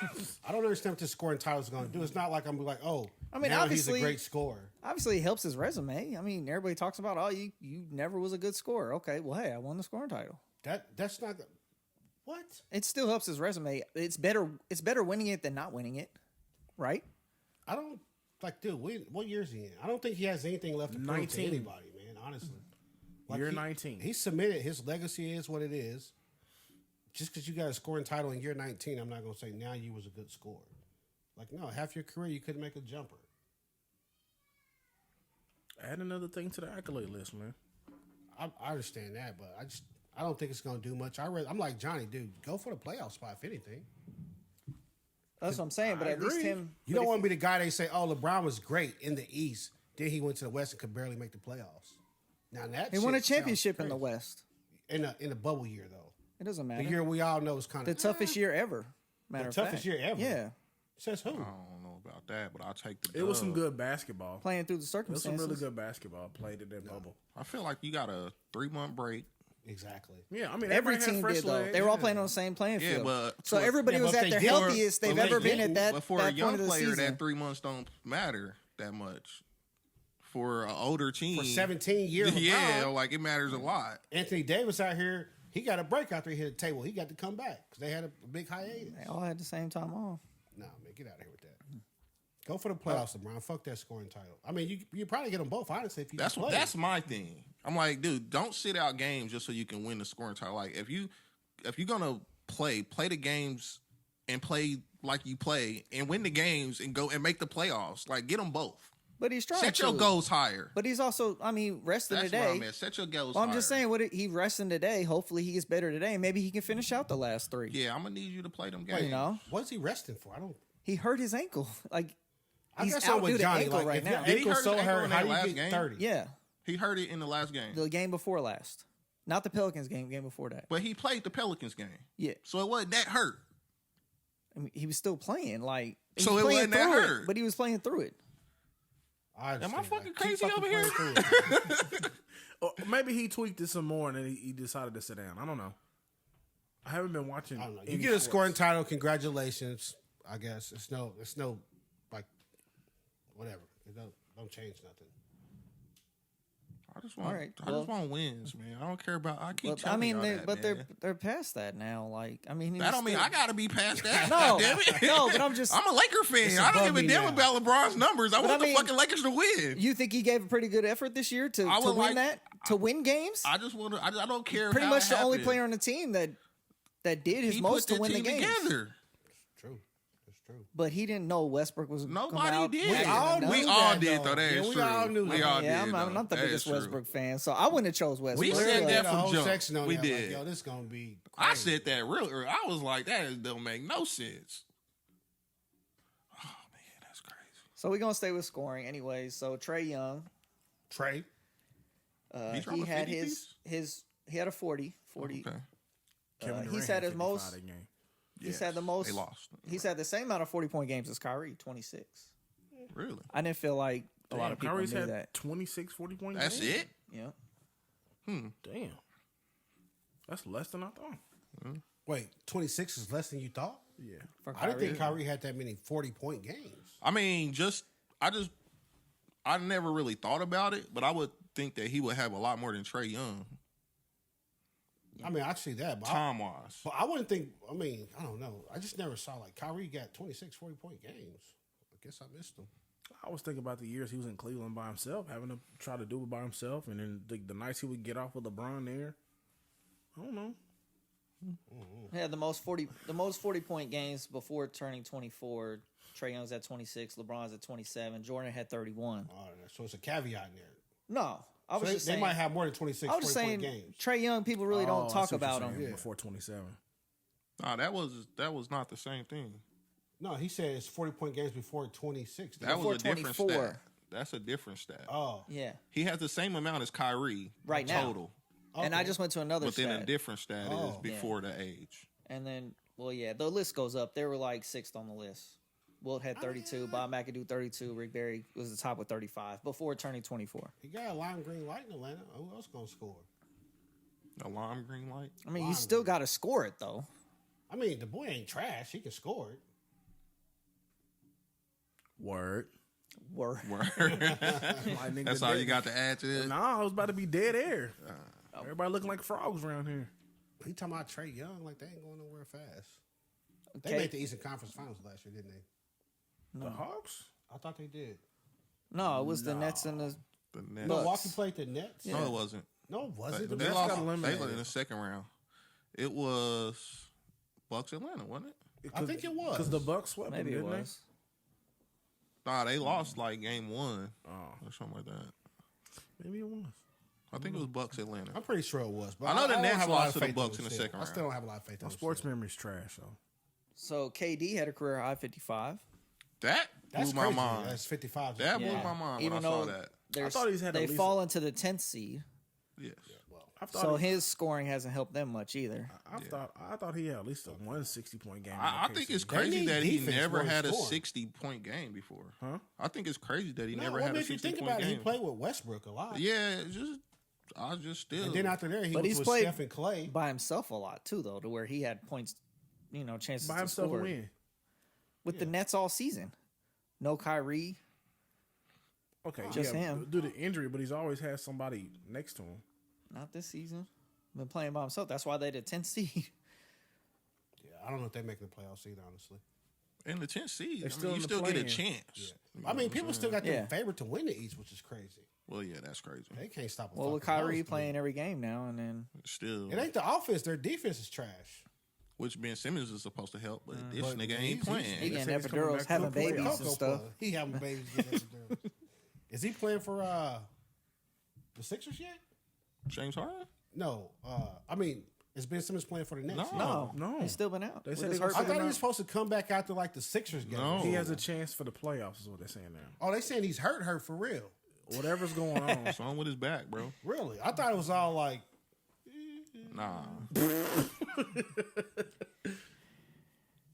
D: I don't understand what this scoring title is going to do. It's not like I'm like, oh,
B: I mean,
D: now
B: obviously-
D: he's a great scorer.
B: Obviously, it helps his resume. I mean, everybody talks about, oh, you never was a good scorer. Okay, well, hey, I won the scoring title.
D: That's not what.
B: It still helps his resume. It's better winning it than not winning it, right?
D: I don't like, dude. What year is he in? I don't think he has anything left to prove to
A: 19.
D: anybody, man. Honestly,
A: You're
D: he-
A: 19.
D: He submitted. His legacy is what it is. just because you got a scoring title in year 19, I'm not gonna say now you was a good scorer. Like no, half your career you couldn't make a jumper.
A: Add another thing to the accolade list, man.
D: I understand that, but I don't think it's gonna do much. I'm like Johnny, dude. Go for the playoff spot if anything.
B: That's what I'm saying. But
A: I
B: at least
A: agree.
B: him.
D: You don't want to be the guy they say, "Oh, LeBron was great in the East, then he went to the West and could barely make the playoffs." Now that
B: He won a
D: shit sounds
B: championship in the
D: crazy.
B: West.
D: in the bubble year though.
B: It doesn't
D: The
B: matter.
D: year we all know is kind
B: The
D: of
B: toughest year ever. Matter of
D: toughest
B: fact.
D: year ever.
B: Yeah,
D: Says who?
C: I don't know about that, but I'll take the.
A: It was some
C: dub.
A: good basketball.
B: playing through the
A: It was
B: circumstances.
A: some really good basketball played in that bubble.
C: I feel like you got a 3-month break.
D: Exactly.
A: Yeah, I mean,
B: Every
A: everybody had
B: team
A: fresh
B: did though.
A: legs.
B: They were all
A: Yeah.
B: playing on the same playing
C: Yeah,
B: field.
C: but
B: So everybody
D: yeah,
B: was
D: but
B: at
D: they
B: their
D: did-
B: healthiest they've
D: but
B: ever
D: they
B: been at that,
C: But for
B: that
C: a
B: point
C: young
B: of the
C: player,
B: season.
C: that 3 months don't matter that much. For an older team,
D: For 17 years,
C: yeah,
D: LeBron,
C: like it matters a lot.
D: Anthony Davis out here, he got a break after he hit the table. He got to come back because they had a big hiatus.
B: They all had the same time off.
D: Nah, man, get out of here with that. Go for the playoffs, LeBron. Fuck that scoring title. I mean, you probably get them both, honestly, if you
C: That's
D: just play.
C: that's my thing. I'm like, dude, don't sit out games just so you can win the scoring title. Like if you're gonna play the games and play like you play and win the games and go and make the playoffs. Like get them both.
B: But he's trying
C: Set
B: to.
C: your goals higher.
B: But he's also, I mean, resting
C: That's where I'm
B: today.
C: at. Set your goals
B: Well,
C: higher.
B: I'm just saying, he resting today. Hopefully, he gets better today. Maybe he can finish out the last three.
C: Yeah, I'm gonna need you to play them games.
B: You know,
D: What's he resting for? I don't.
B: he hurt his ankle. Like
D: I
B: he's
D: guess
B: out
D: I'm with
B: due to
D: Johnny.
B: ankle
D: Like,
B: right
D: if
B: now.
D: your
C: Did he
D: ankle's
C: hurt
D: so
C: his ankle
D: hurt,
C: in
D: how
C: that
D: do you
C: last
D: get
C: game?
D: 30?
B: Yeah,
C: He hurt it in the last game,
B: the game before last, not the Pelicans game before that.
C: but he played the Pelicans game,
B: Yeah,
C: so it wasn't that hurt.
B: I mean, he was still playing. Like he
C: So
B: was
C: it
B: playing
C: wasn't that
B: through it,
C: hurt.
B: but he was playing through it.
D: I
C: Am I
D: understand.
C: fucking
D: Keep
C: crazy over
D: playing
C: here?
D: through it.
A: Or maybe he tweaked it some more and then he decided to sit down. I don't know. I haven't been watching.
D: I don't know. You
A: any
D: get a
A: sports.
D: scoring title. Congratulations. I guess it's no like whatever. It don't change nothing.
C: I just want,
B: All right,
C: I
B: well-
C: just want wins, man. I don't care about. I keep
B: But,
C: telling
B: I mean,
C: y'all
B: they,
C: that,
B: but
C: man.
B: they're past that now. Like I mean,
C: That don't mean I gotta be past that.
B: No,
C: damn it.
B: no, but I'm just-
C: I'm a Laker fan.
D: It's
C: I don't
D: above
C: give a
D: me
C: damn
D: now.
C: about LeBron's numbers. I
B: But
C: want
B: I
C: the
B: mean-
C: fucking Lakers to win.
B: You think he gave a pretty good effort this year to
C: I would
B: win
C: like-
B: to win games?
C: I just want to. I don't care.
B: Pretty
C: how
B: much
C: it
B: the only
C: happened.
B: player on the team that did his
C: He
B: most
C: put
B: to win the
C: team
B: game.
C: together.
D: True. That's true.
B: But he didn't know Westbrook was come
C: Nobody
B: out.
C: did.
B: We all
C: We
B: knew
C: all
B: that,
C: did
B: though.
C: though. That
D: Yeah,
C: is
D: we
C: true.
D: all knew
C: We
D: that.
C: all
B: Yeah,
C: did.
B: I'm not the
C: That
B: biggest
C: is true.
B: Westbrook fan, so I wouldn't have chose Westbrook.
C: We said
B: Really.
C: that
D: The
C: from
D: whole
C: jump.
D: section on
C: We
D: that,
C: did.
D: Like, yo, this gonna be.
C: I
D: crazy.
C: said that real early. I was like, that don't make no sense. Oh man, that's crazy.
B: So we're gonna stay with scoring anyway. So Trey Young,
D: Trey.
C: He dropped
B: he
C: a
B: had
C: 50
B: he had a 40.
C: Okay.
A: Kevin
B: he's
A: Durant
B: had his
A: 55
B: most-
A: that game.
B: He's had the most.
C: They lost.
B: He's had the same amount of 40-point games as Kyrie, 26.
C: Really?
B: I didn't feel like a lot
A: Damn,
B: of people
A: Kyrie's
B: knew
A: had
B: that.
A: 26 40-point
C: That's
A: games.
C: it?
B: Yeah.
A: Damn. That's less than I thought.
D: Wait, 26 is less than you thought?
A: Yeah.
B: For
D: I didn't think
B: Kyrie.
D: Kyrie had that many 40-point games.
C: I mean, I never really thought about it, but I would think that he would have a lot more than Trey Young,
D: I mean, I see that, but
C: time wise.
D: I wouldn't think. I mean, I don't know. I just never saw like Kyrie got 26 40-point games. I guess I missed them.
A: I was thinking about the years he was in Cleveland by himself, having to try to do it by himself, and then the nights he would get off with LeBron there. I don't know.
B: He had the most 40-point games before turning 24. Trey Young's at 26. LeBron's at 27. Jordan had 31.
D: So it's a caveat in there.
B: No, I was
D: So
B: just
D: they
B: saying.
D: might have more than 26
B: I was just
D: 40-point
B: saying
D: games.
B: Trey Young. People really
A: Oh,
B: don't
A: I
B: talk
A: see what you're
B: about him.
A: saying,
D: Yeah.
A: before 27.
C: No, that was not the same thing.
D: No, he said it's 40-point games before 26.
C: That
B: Before
C: was a different
B: 24.
C: stat. That's a different stat.
D: Oh,
B: Yeah,
C: He has the same amount as Kyrie
B: Right now.
C: total,
B: and I just went to another
C: but then
B: stat.
C: a different stat is
D: Oh.
C: before the age.
B: And then, well, yeah, the list goes up. They were like sixth on the list. Wilt had 32. Bob McAdoo 32. Rick Barry was the top with 35 before turning 24.
D: he got a lime green light in Atlanta. Who else gonna score?
C: A lime green light.
B: I mean, you still got to score it though.
D: I mean, the boy ain't trash. He can score it.
A: Word.
B: Word.
A: Lightning
C: That's
A: the
C: all
A: dead-
C: you got to add to this.
A: Nah, I was about to be dead air. Everybody looking like frogs around here.
D: He talking about Trey Young like they ain't going nowhere fast. They
B: Okay.
D: made the Eastern Conference Finals last year, didn't they?
A: The Hawks?
D: I thought they did.
B: No, it was the Nets and the.
C: The Nets.
B: Bucks.
D: Milwaukee played the Nets.
C: No, it wasn't.
D: No, was it?
C: They
D: The Nets
C: lost.
A: got
C: They
A: eliminated.
C: lost in the second round. It was Bucks Atlanta, wasn't it?
D: I think it was.
A: because the Bucks swept
B: Maybe
A: them,
B: it
A: didn't
B: was.
C: Nah, they lost like game 1
A: Oh,
C: or something like that.
A: maybe it was.
C: I think it was Bucks Atlanta.
D: I'm pretty sure it was. But
C: I know the
D: don't
C: Nets
D: have a lot
C: lost
D: of
C: to the
D: faith
C: Bucks in
D: them
C: the
D: still.
C: second
D: I still
C: round.
D: don't have a lot of faith in
A: My
D: them
A: sports
D: still.
A: memory's trash, though.
B: So KD had a career high 55.
C: That
D: That's
C: blew my
D: crazy.
C: mind.
D: That's 55.
C: That blew
B: Yeah.
C: my mind
B: Even
C: when I saw
B: though
C: that.
B: there's-
A: thought he's had at
B: they
A: least-
B: fall into the 10th seed,
C: Yes.
A: I thought
B: so
A: he,
B: his scoring hasn't helped them much either.
A: I thought he had at least a 160-point game.
C: I
A: in
C: think
A: OKC.
C: it's crazy
D: need
C: that he
D: defense
C: never
D: more than
C: had a
D: scoring.
C: 60-point game before.
A: Huh?
C: I think it's crazy that he
D: No,
C: never
D: well,
C: had a
D: if you think
C: 60-point
D: about it, he
C: game.
D: played with Westbrook a lot.
C: Yeah, it's just I just still.
D: And then after there, he
B: But
D: was
B: he's
D: with
B: played
D: Steph and Clay.
B: by himself a lot too, though, to where he had points, chances
A: by
B: to
A: himself
B: score
A: win.
B: with the Nets all season. No Kyrie.
A: Okay,
B: Just
A: yeah,
B: him.
A: due to injury, but he's always had somebody next to him.
B: Not this season. Been playing by himself. That's why they did 10th seed.
D: Yeah, I don't know if they're making the playoffs either, honestly.
C: in the 10th seed,
A: They're still
C: you
A: in the
C: still get a
A: play-in.
C: chance. You know
D: I mean,
C: what
D: people
C: I'm
D: still
C: saying?
D: got them
B: Yeah.
D: favored to win the East, which is crazy.
C: Well, yeah, that's crazy.
D: They can't stop a
B: Well, with
D: fucking
B: Kyrie
D: nosebleed.
B: playing every game now, and then
C: Still,
D: It ain't the offense. Their defense is trash.
C: which Ben Simmons is supposed to help, but this
D: But
C: nigga
D: he's-
C: ain't playing.
B: he
A: They
B: getting
A: said he's coming
B: epidurals,
A: back to
B: having
A: the playoffs.
B: babies and
D: Cocoa
B: stuff.
D: Puff. He having babies. getting epidurals. Is he playing for the Sixers yet?
C: James Harden?
D: No. I mean, is Ben Simmons playing for the Nets?
C: No.
D: yet?
B: no,
A: no.
B: he's still been out.
A: They
B: With
A: said
B: his
A: they gonna
B: hurt
D: I thought he
A: him
D: was
A: out.
D: supposed to come back after like the Sixers game.
C: No.
A: He has a chance for the playoffs, is what they're saying now.
D: Oh, they saying he's hurt for real.
A: Whatever's going on.
C: What's wrong with his back, bro?
D: Really? I thought it was all like,
C: Nah.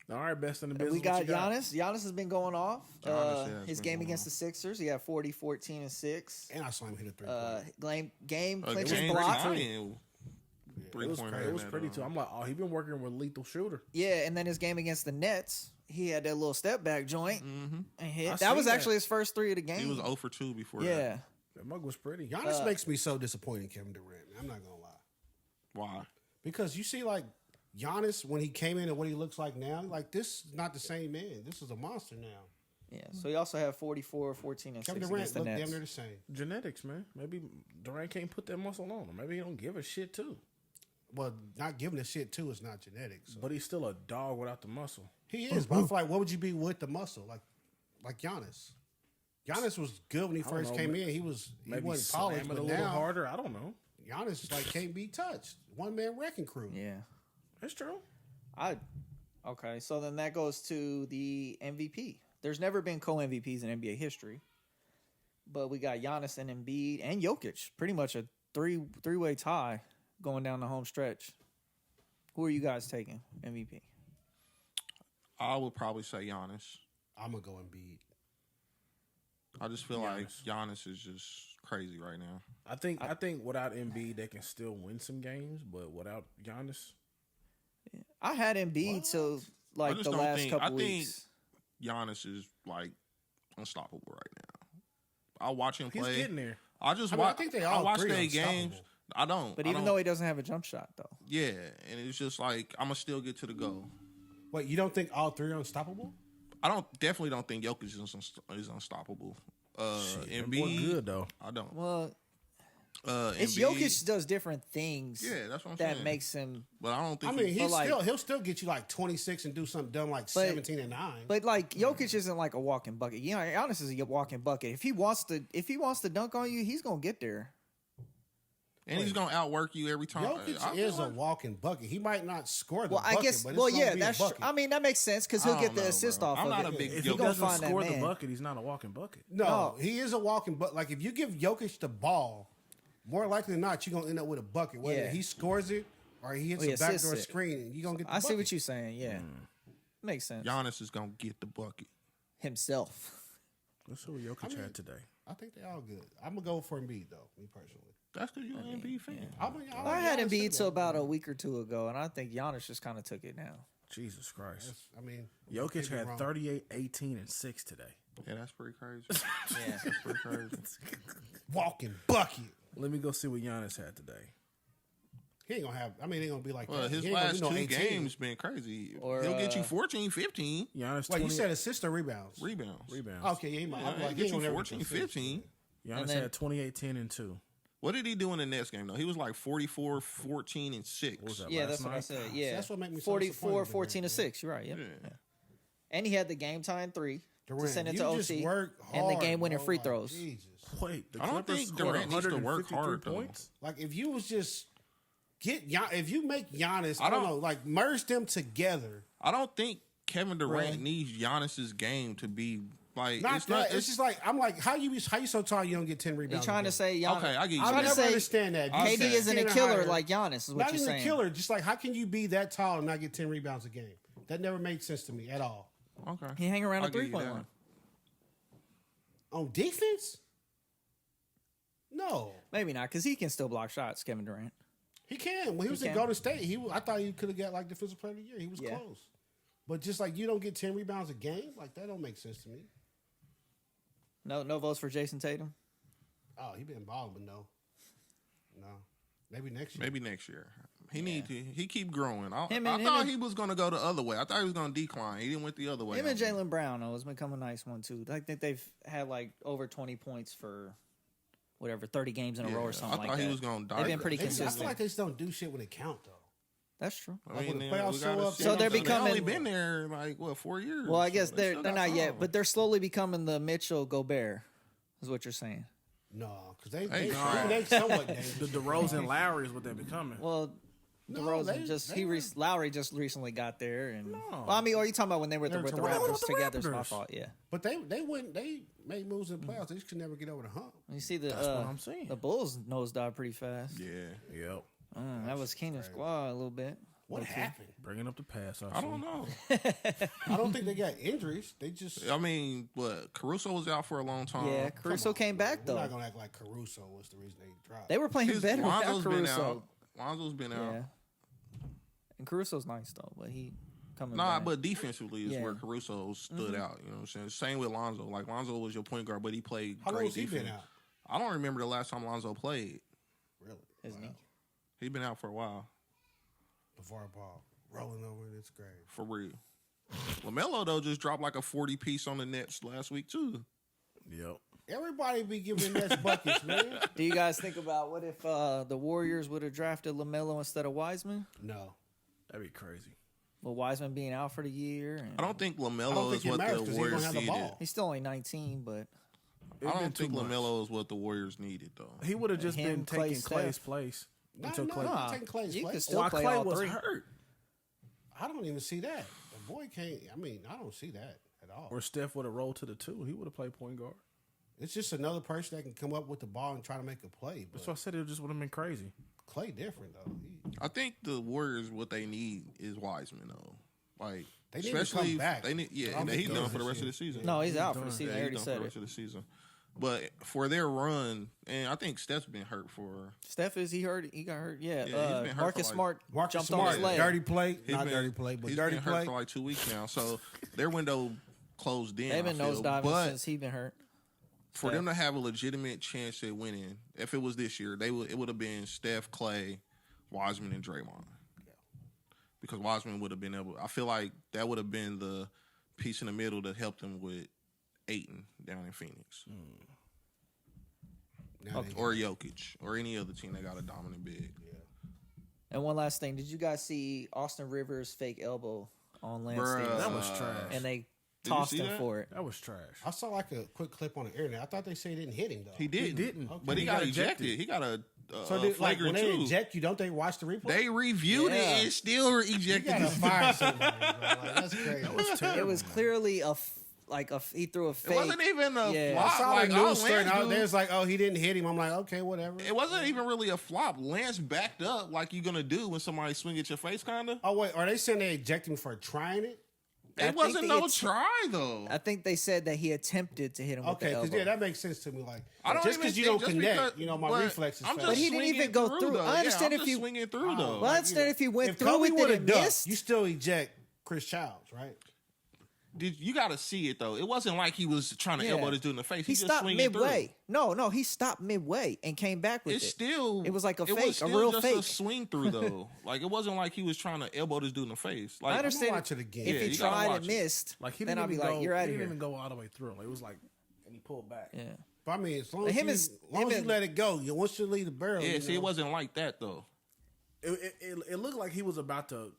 A: All right, best in the business.
B: We got
A: what you
B: Giannis. Giannis has been going off.
C: Giannis, yeah, has
B: His
C: been
B: game
C: going
B: against
C: off.
B: the Sixers, he had 40, 14, and 6.
D: and I saw him hit a three.
B: Game
C: A
B: clinching
C: game
B: block.
C: tying
A: It was,
C: three-pointer
A: crazy. It was
C: in
A: pretty
C: that,
A: too. I'm like, oh, he been working with lethal shooter.
B: Yeah, and then his game against the Nets, he had that little step back joint and hit.
A: I
B: That was
A: seen
B: actually
A: that.
B: his first 3 of the game.
C: He was 0 for 2 before
B: yeah.
C: that.
A: That mug was pretty.
D: Giannis makes me so disappointed, Kevin Durant. I'm not gonna lie,
C: Why?
D: because you see, like Giannis when he came in and what he looks like now, like this is not the same man. This is a monster now.
B: Yeah. So he also had 44, 14, and
D: Kevin
B: 6
D: Durant
B: against the
D: look damn
B: Nets.
D: near the same.
A: Genetics, man. Maybe Durant can't put that muscle on him. Maybe he don't give a shit too.
D: Well, not giving a shit too is not genetics. So.
A: But he's still a dog without the muscle.
D: He is. But I feel like, what would you be with the muscle? Like Giannis. Giannis was good when he
A: don't
D: first
A: know,
D: came
A: man.
D: in. He
A: Maybe
D: wasn't
A: slam
D: polished,
A: it
D: but
A: a little
D: now
A: harder. I don't know.
D: Giannis like can't be touched. One man wrecking crew.
B: Yeah.
A: That's true.
B: Okay, so then that goes to the MVP. There's never been co-MVPs in NBA history. But we got Giannis and Embiid and Jokic. Pretty much a three-way tie going down the home stretch. Who are you guys taking MVP?
C: I would probably say Giannis.
D: I'm gonna go Embiid.
C: I just feel like Giannis is just crazy right now.
A: I think without Embiid they can still win some games, but without Giannis,
B: I had Embiid till like
C: just
B: the
C: don't
B: last
C: think-
B: couple
C: I think-
B: weeks.
C: Giannis is like unstoppable right now. I watch him
A: he's
C: play.
A: getting there.
C: I just
D: I mean, I
C: watch.
D: think they
C: I
D: all
C: watch
D: three
C: their
D: unstoppable.
C: games. I don't.
B: But
C: I
B: even
C: don't-
B: though he doesn't have a jump shot, though.
C: yeah, and it's just like I'm gonna still get to the goal.
D: Wait, you don't think all three are unstoppable?
C: I definitely don't think Jokic is unstoppable.
A: That boy
C: Embiid,
A: good though.
C: I don't.
B: Well, it's
C: Embiid,
B: Jokic does different things.
C: Yeah, that's what I'm
B: that
C: saying.
B: makes him.
C: But I don't
D: I
C: think.
D: mean,
B: But,
D: he'll still get you like 26 and do something dumb like 17 and 9.
B: But like Jokic isn't like a walking bucket. You know, Giannis is a walking bucket. If he wants to dunk on you, he's gonna get there.
C: and he's gonna outwork you every time.
D: Jokic
C: I
D: is
C: feel
D: a
C: like-
D: walking bucket. He might not score the
B: Well,
D: bucket,
B: I guess.
D: but it's
B: Well,
D: gonna
B: yeah,
D: be
B: that's.
D: a bucket.
B: I mean, that makes sense because
C: I
B: he'll get
C: don't
B: the
C: know,
B: assist
C: bro.
B: off
C: I'm
B: of
C: not
B: it.
C: a big
A: If
C: Jokic.
A: he
B: He gonna
A: doesn't
B: find that
A: score the
B: man.
A: bucket, he's not a walking bucket.
D: No, he is a walking bucket. Like if you give Jokic the ball, more likely than not, you're gonna end up with a bucket. Whether
B: Yeah.
D: he scores it or he hits
B: Or he
D: a backdoor
B: assists it.
D: screen, and you're gonna get the
B: I
D: bucket.
B: see what you're saying. Yeah, makes sense.
C: Giannis is gonna get the bucket.
B: Himself.
A: Let's see what Jokic had today.
D: I think they all good. I'm gonna go for Embiid though, me personally.
C: That's because you're an NBA fan.
B: I had Embiid till about a week or two ago, and I think Giannis just kind of took it now.
A: Jesus Christ.
D: I mean,
A: Jokic
D: can't be
A: had
D: wrong.
A: 38, 18, and 6 today.
C: Yeah, that's pretty crazy.
B: Yeah.
C: That's pretty crazy.
D: walking bucket.
A: Let me go see what Giannis had today.
D: He ain't gonna have. I mean, he ain't gonna be like
C: Well,
D: that.
C: his
D: He ain't gonna
C: last
D: do no
C: 2
D: 18.
C: games been crazy.
B: Or,
C: He'll get you 14, 15
A: Giannis
D: Wait,
A: 20
D: you said assist or rebounds?
C: rebounds.
A: rebounds.
D: Okay, yeah, he might.
C: Yeah,
D: I'm like,
C: get
D: he
C: you
D: ain't gonna
C: 14,
D: never get to
C: 15.
A: Giannis
B: And then-
A: had 28, 10, and 2.
C: What did he do in the next game though? He was like 44, 14, and 6.
A: What was that,
B: Yeah,
A: last
B: that's what I
A: night?
B: said. Yeah,
D: that's what made me so
B: 44,
D: disappointed in
B: 14 to
D: Durant,
B: 6. You're right. Yep.
C: Yeah.
B: Yeah. And he had the game tying 3 to
D: Durant,
B: send it
D: you
B: to
D: just
B: OT
D: work
B: and the
D: hard,
B: game winning
D: bro.
B: free
D: Like,
B: throws.
D: Jesus.
A: Wait, the
C: I don't
A: Clippers
C: think
A: scored
C: Durant needs to work
A: 153
C: hard, though.
A: points.
D: Like if you was just if you make Giannis,
C: I
D: I don't
C: don't-
D: know, like merge them together.
C: I don't think Kevin Durant
B: Right.
C: needs Giannis's game to be like.
D: Not
C: it's
D: that.
C: not.
D: It's just like I'm like, how you so tall you don't get 10
B: You're
D: rebounds?
B: trying
D: a
B: to
D: game?
B: say Giannis.
C: Okay, I get you.
D: I'll
B: trying to
D: never
B: say
D: understand that.
C: I'll
B: KD
C: say-
B: isn't a
D: 10 or
B: killer
D: higher.
B: like Giannis. Is what
D: Not
B: you're
D: even
B: saying.
D: a killer. Just like, how can you be that tall and not get 10 rebounds a game? That never made sense to me at all.
C: Okay.
B: He hang around
C: I'll
B: the
C: give you
B: 3-point
C: that.
B: line.
D: On defense? No,
B: Maybe not, because he can still block shots. Kevin Durant.
D: he can. When he was in
B: can.
D: Golden State, I thought he could have got like defensive player of the year. He was
B: Yeah.
D: close. But just like you don't get 10 rebounds a game, like that don't make sense to me.
B: No votes for Jason Tatum.
D: Oh, he been balling, but no. Maybe next year.
C: Maybe next year. He need to. He keep growing. I
B: Him
C: thought
B: and-
C: he was going to go the other way. I thought he was going to decline. He didn't went the other way.
B: Him and Jalen Brown has become a nice one too. I think they've had like over 20 points for whatever 30 games in a row or something
C: I
B: like
C: thought
B: that.
C: he was going to die.
B: They've been pretty
D: I feel
B: consistent.
D: like they just don't do shit when it count though.
B: That's true.
C: I
D: Like,
C: mean,
D: when the
C: we
D: playoffs
C: gotta
D: show up,
C: see
B: So
C: them.
B: they're
C: They
B: becoming-
C: only been there like what 4 years.
B: Well, I guess
C: So they
B: they're
C: still
B: they're
C: got
B: not yet,
C: time.
B: but they're slowly becoming the Mitchell Gobert, is what you're saying.
D: No, because they
C: trash.
D: somewhat dangerous.
A: The DeRozan Lowry is what they're becoming.
B: Well,
D: No,
B: DeRozan
D: they-
B: Lowry just recently got there, and
A: No.
B: well, I mean, or you talking about when they were
D: They were
B: with the
D: together.
B: Raptors
A: With the
B: together? It's my
A: Raptors.
B: fault. Yeah.
D: But they made moves in the playoffs. They just could never get over the hump.
B: You see the
A: That's what I'm saying.
B: the Bulls nosedive pretty fast.
C: Yeah,
A: Yep.
B: That was Keenan's squad a little bit.
D: What
B: Low-key.
D: happened?
A: Bringing up the pass.
C: I don't know.
D: I don't think they got injuries. They just
C: I mean, what Caruso was out for a long time.
B: Yeah, Caruso came back
D: We're not
B: though.
D: gonna act like Caruso was the reason they dropped.
B: They were playing
C: His-
B: better without
C: Lonzo's been
B: Caruso.
C: out. Lonzo's been out.
B: Yeah. And Caruso's nice though, but he coming
C: Nah,
B: back.
C: but defensively is
B: Yeah.
C: where Caruso stood out. You know what I'm saying? Same with Lonzo. Like Lonzo was your point guard, but he played
D: How long
C: great
D: has he
C: defense.
D: been out?
C: I don't remember the last time Lonzo played.
D: Really?
B: His knee.
C: He been out for a while,
D: Before ball rolling over in its grave.
C: for real. LaMelo though just dropped like a 40 piece on the Nets last week too.
A: Yep.
D: Everybody be giving Nets buckets, man.
B: Do you guys think about what if the Warriors would have drafted LaMelo instead of Wiseman?
D: No,
A: That'd be crazy.
B: Well, Wiseman being out for the year, and
C: I don't think
D: I
C: LaMelo
D: don't
C: is
D: think it
C: what
D: matters
C: the
D: because he don't
C: Warriors
D: have the
C: needed.
D: ball.
B: he's still only 19, but
C: I
A: It'd been
C: don't
A: too
C: think
A: much.
C: LaMelo is what the Warriors needed though.
A: He would have just
B: Him,
A: been
B: Clay,
A: taking Clay's
B: Steph.
A: place
D: No,
A: until
D: no,
A: Clay.
D: no.
B: Nah,
D: taking Clay's
B: you
D: place.
B: could still
A: While
B: play
A: Clay
B: all
A: was
B: three.
A: hurt,
D: I don't even see that. The boy can't. I don't see that at all.
A: or Steph would have rolled to the 2. He would have played point guard.
D: It's just another person that can come up with the ball and try to make a play. But
A: That's why I said it just would have been crazy.
D: Clay different though.
C: I think the Warriors what they need is Wiseman though. Like
D: They need to
C: especially
D: come back.
C: they need
D: I don't
C: he's
D: think
C: done
D: those
C: for the
D: this
C: rest of
D: year.
C: the season.
B: no, he's out for the
A: done.
B: season.
C: Yeah,
B: I
C: he's
B: already
C: done for
B: said
C: the
B: it.
C: rest of the season. But for their run, and I think Steph's been hurt for.
B: Steph is he hurt? He got hurt. Yeah.
C: Yeah, he's been hurt
B: Marcus
C: for, like-
B: Smart
D: Marcus
B: jumped
D: Smart,
B: on his leg.
D: dirty play,
C: he's
D: not
C: been-
D: dirty play, but
C: he's
D: dirty
C: been hurt
D: play.
C: for like 2 weeks now. So their window closed in.
B: They've been
C: I feel.
B: nosediving
C: But
B: since he been hurt.
C: for them to have a legitimate chance at winning, if it was this year, it would have been Steph, Clay, Wiseman, and Draymond. Because Wiseman would have been able. I feel like that would have been the piece in the middle that helped them with Ayton down in Phoenix,
D: Now they-
C: or Jokic, or any other team that got a dominant big.
B: And one last thing, did you guys see Austin Rivers' fake elbow on Lance
C: Bruh.
B: Stevenson?
A: That was trash.
B: And they
C: you
B: tossed
C: see
B: him
C: that?
B: for it.
A: That was trash.
D: I saw like a quick clip on the internet. I thought they say he didn't hit him though.
C: He didn't.
A: didn't.
D: Okay.
C: But he,
A: He
C: got
A: got
C: ejected.
A: ejected.
C: He got a
D: So did, like when
C: flagrant
D: they
C: two.
D: eject you, don't they watch the replay?
C: They reviewed
B: Yeah.
C: it and still
D: you
C: ejected
D: gotta
C: him.
D: fire somebody. Bro. Like, that's crazy.
A: That was terrible.
B: It was
A: man.
B: clearly he threw a
C: It
B: fake.
C: wasn't even a
B: Yeah.
C: flop.
D: I saw
C: like,
D: the
C: all
D: news story.
C: Lance
D: And
C: do-
D: there's like, oh, he didn't hit him. I'm like, okay, whatever.
C: It wasn't even really a flop. Lance backed up like you're gonna do when somebody swing at your face, kinda.
D: Oh wait, are they saying they eject him for trying it?
B: I
C: It
B: think
C: wasn't
B: they
C: no
B: att-
C: try though.
B: I think they said that he attempted to hit him
D: Okay,
B: with the
D: because
B: elbow.
D: yeah, that makes sense to me. Like,
C: I don't
D: just
C: even
D: because you
C: think-
D: don't
C: just
D: connect,
C: because-
D: my
C: but
D: reflexes.
C: I'm
D: fast.
C: just
B: But he didn't
C: swinging
B: even go through.
C: Though.
B: I understand
C: I'm
B: if
C: just
B: you-
C: swinging through though.
B: Well, I understand if he went
D: if
B: through
D: Kobe
B: with it
D: would have
B: and
D: ducked,
B: missed.
D: you still eject Chris Childs, right?
C: Did you got to see it though? It wasn't like he was trying to
B: Yeah.
C: elbow this dude in the face.
B: He
C: He just
B: stopped
C: swinging
B: midway.
C: through.
B: No, he stopped midway and came back with
C: It's
B: it.
C: still.
B: It was like a
C: it
B: fake,
C: was
B: a
C: still
B: real
C: just
B: fake.
C: A swing through though. Like it wasn't like he was trying to elbow this dude in the face. Like
B: I understand
D: watch it again.
B: if
C: Yeah,
B: he
C: you gotta
B: tried
C: watch
B: and
C: it.
B: missed,
A: Like he
B: then
A: didn't
B: I'll be
A: even
B: like,
A: go.
B: "You're out
A: He
B: of
A: didn't
B: here."
A: even go all the way through. It was like, and he pulled back.
B: Yeah.
D: But I mean, as long as
B: Him
D: you,
B: is-
D: long
B: him
D: as you
B: and-
D: let it go, once you leave the barrel.
C: Yeah,
D: you
C: see,
D: know,
C: it wasn't like that though.
A: It looked like he was about to.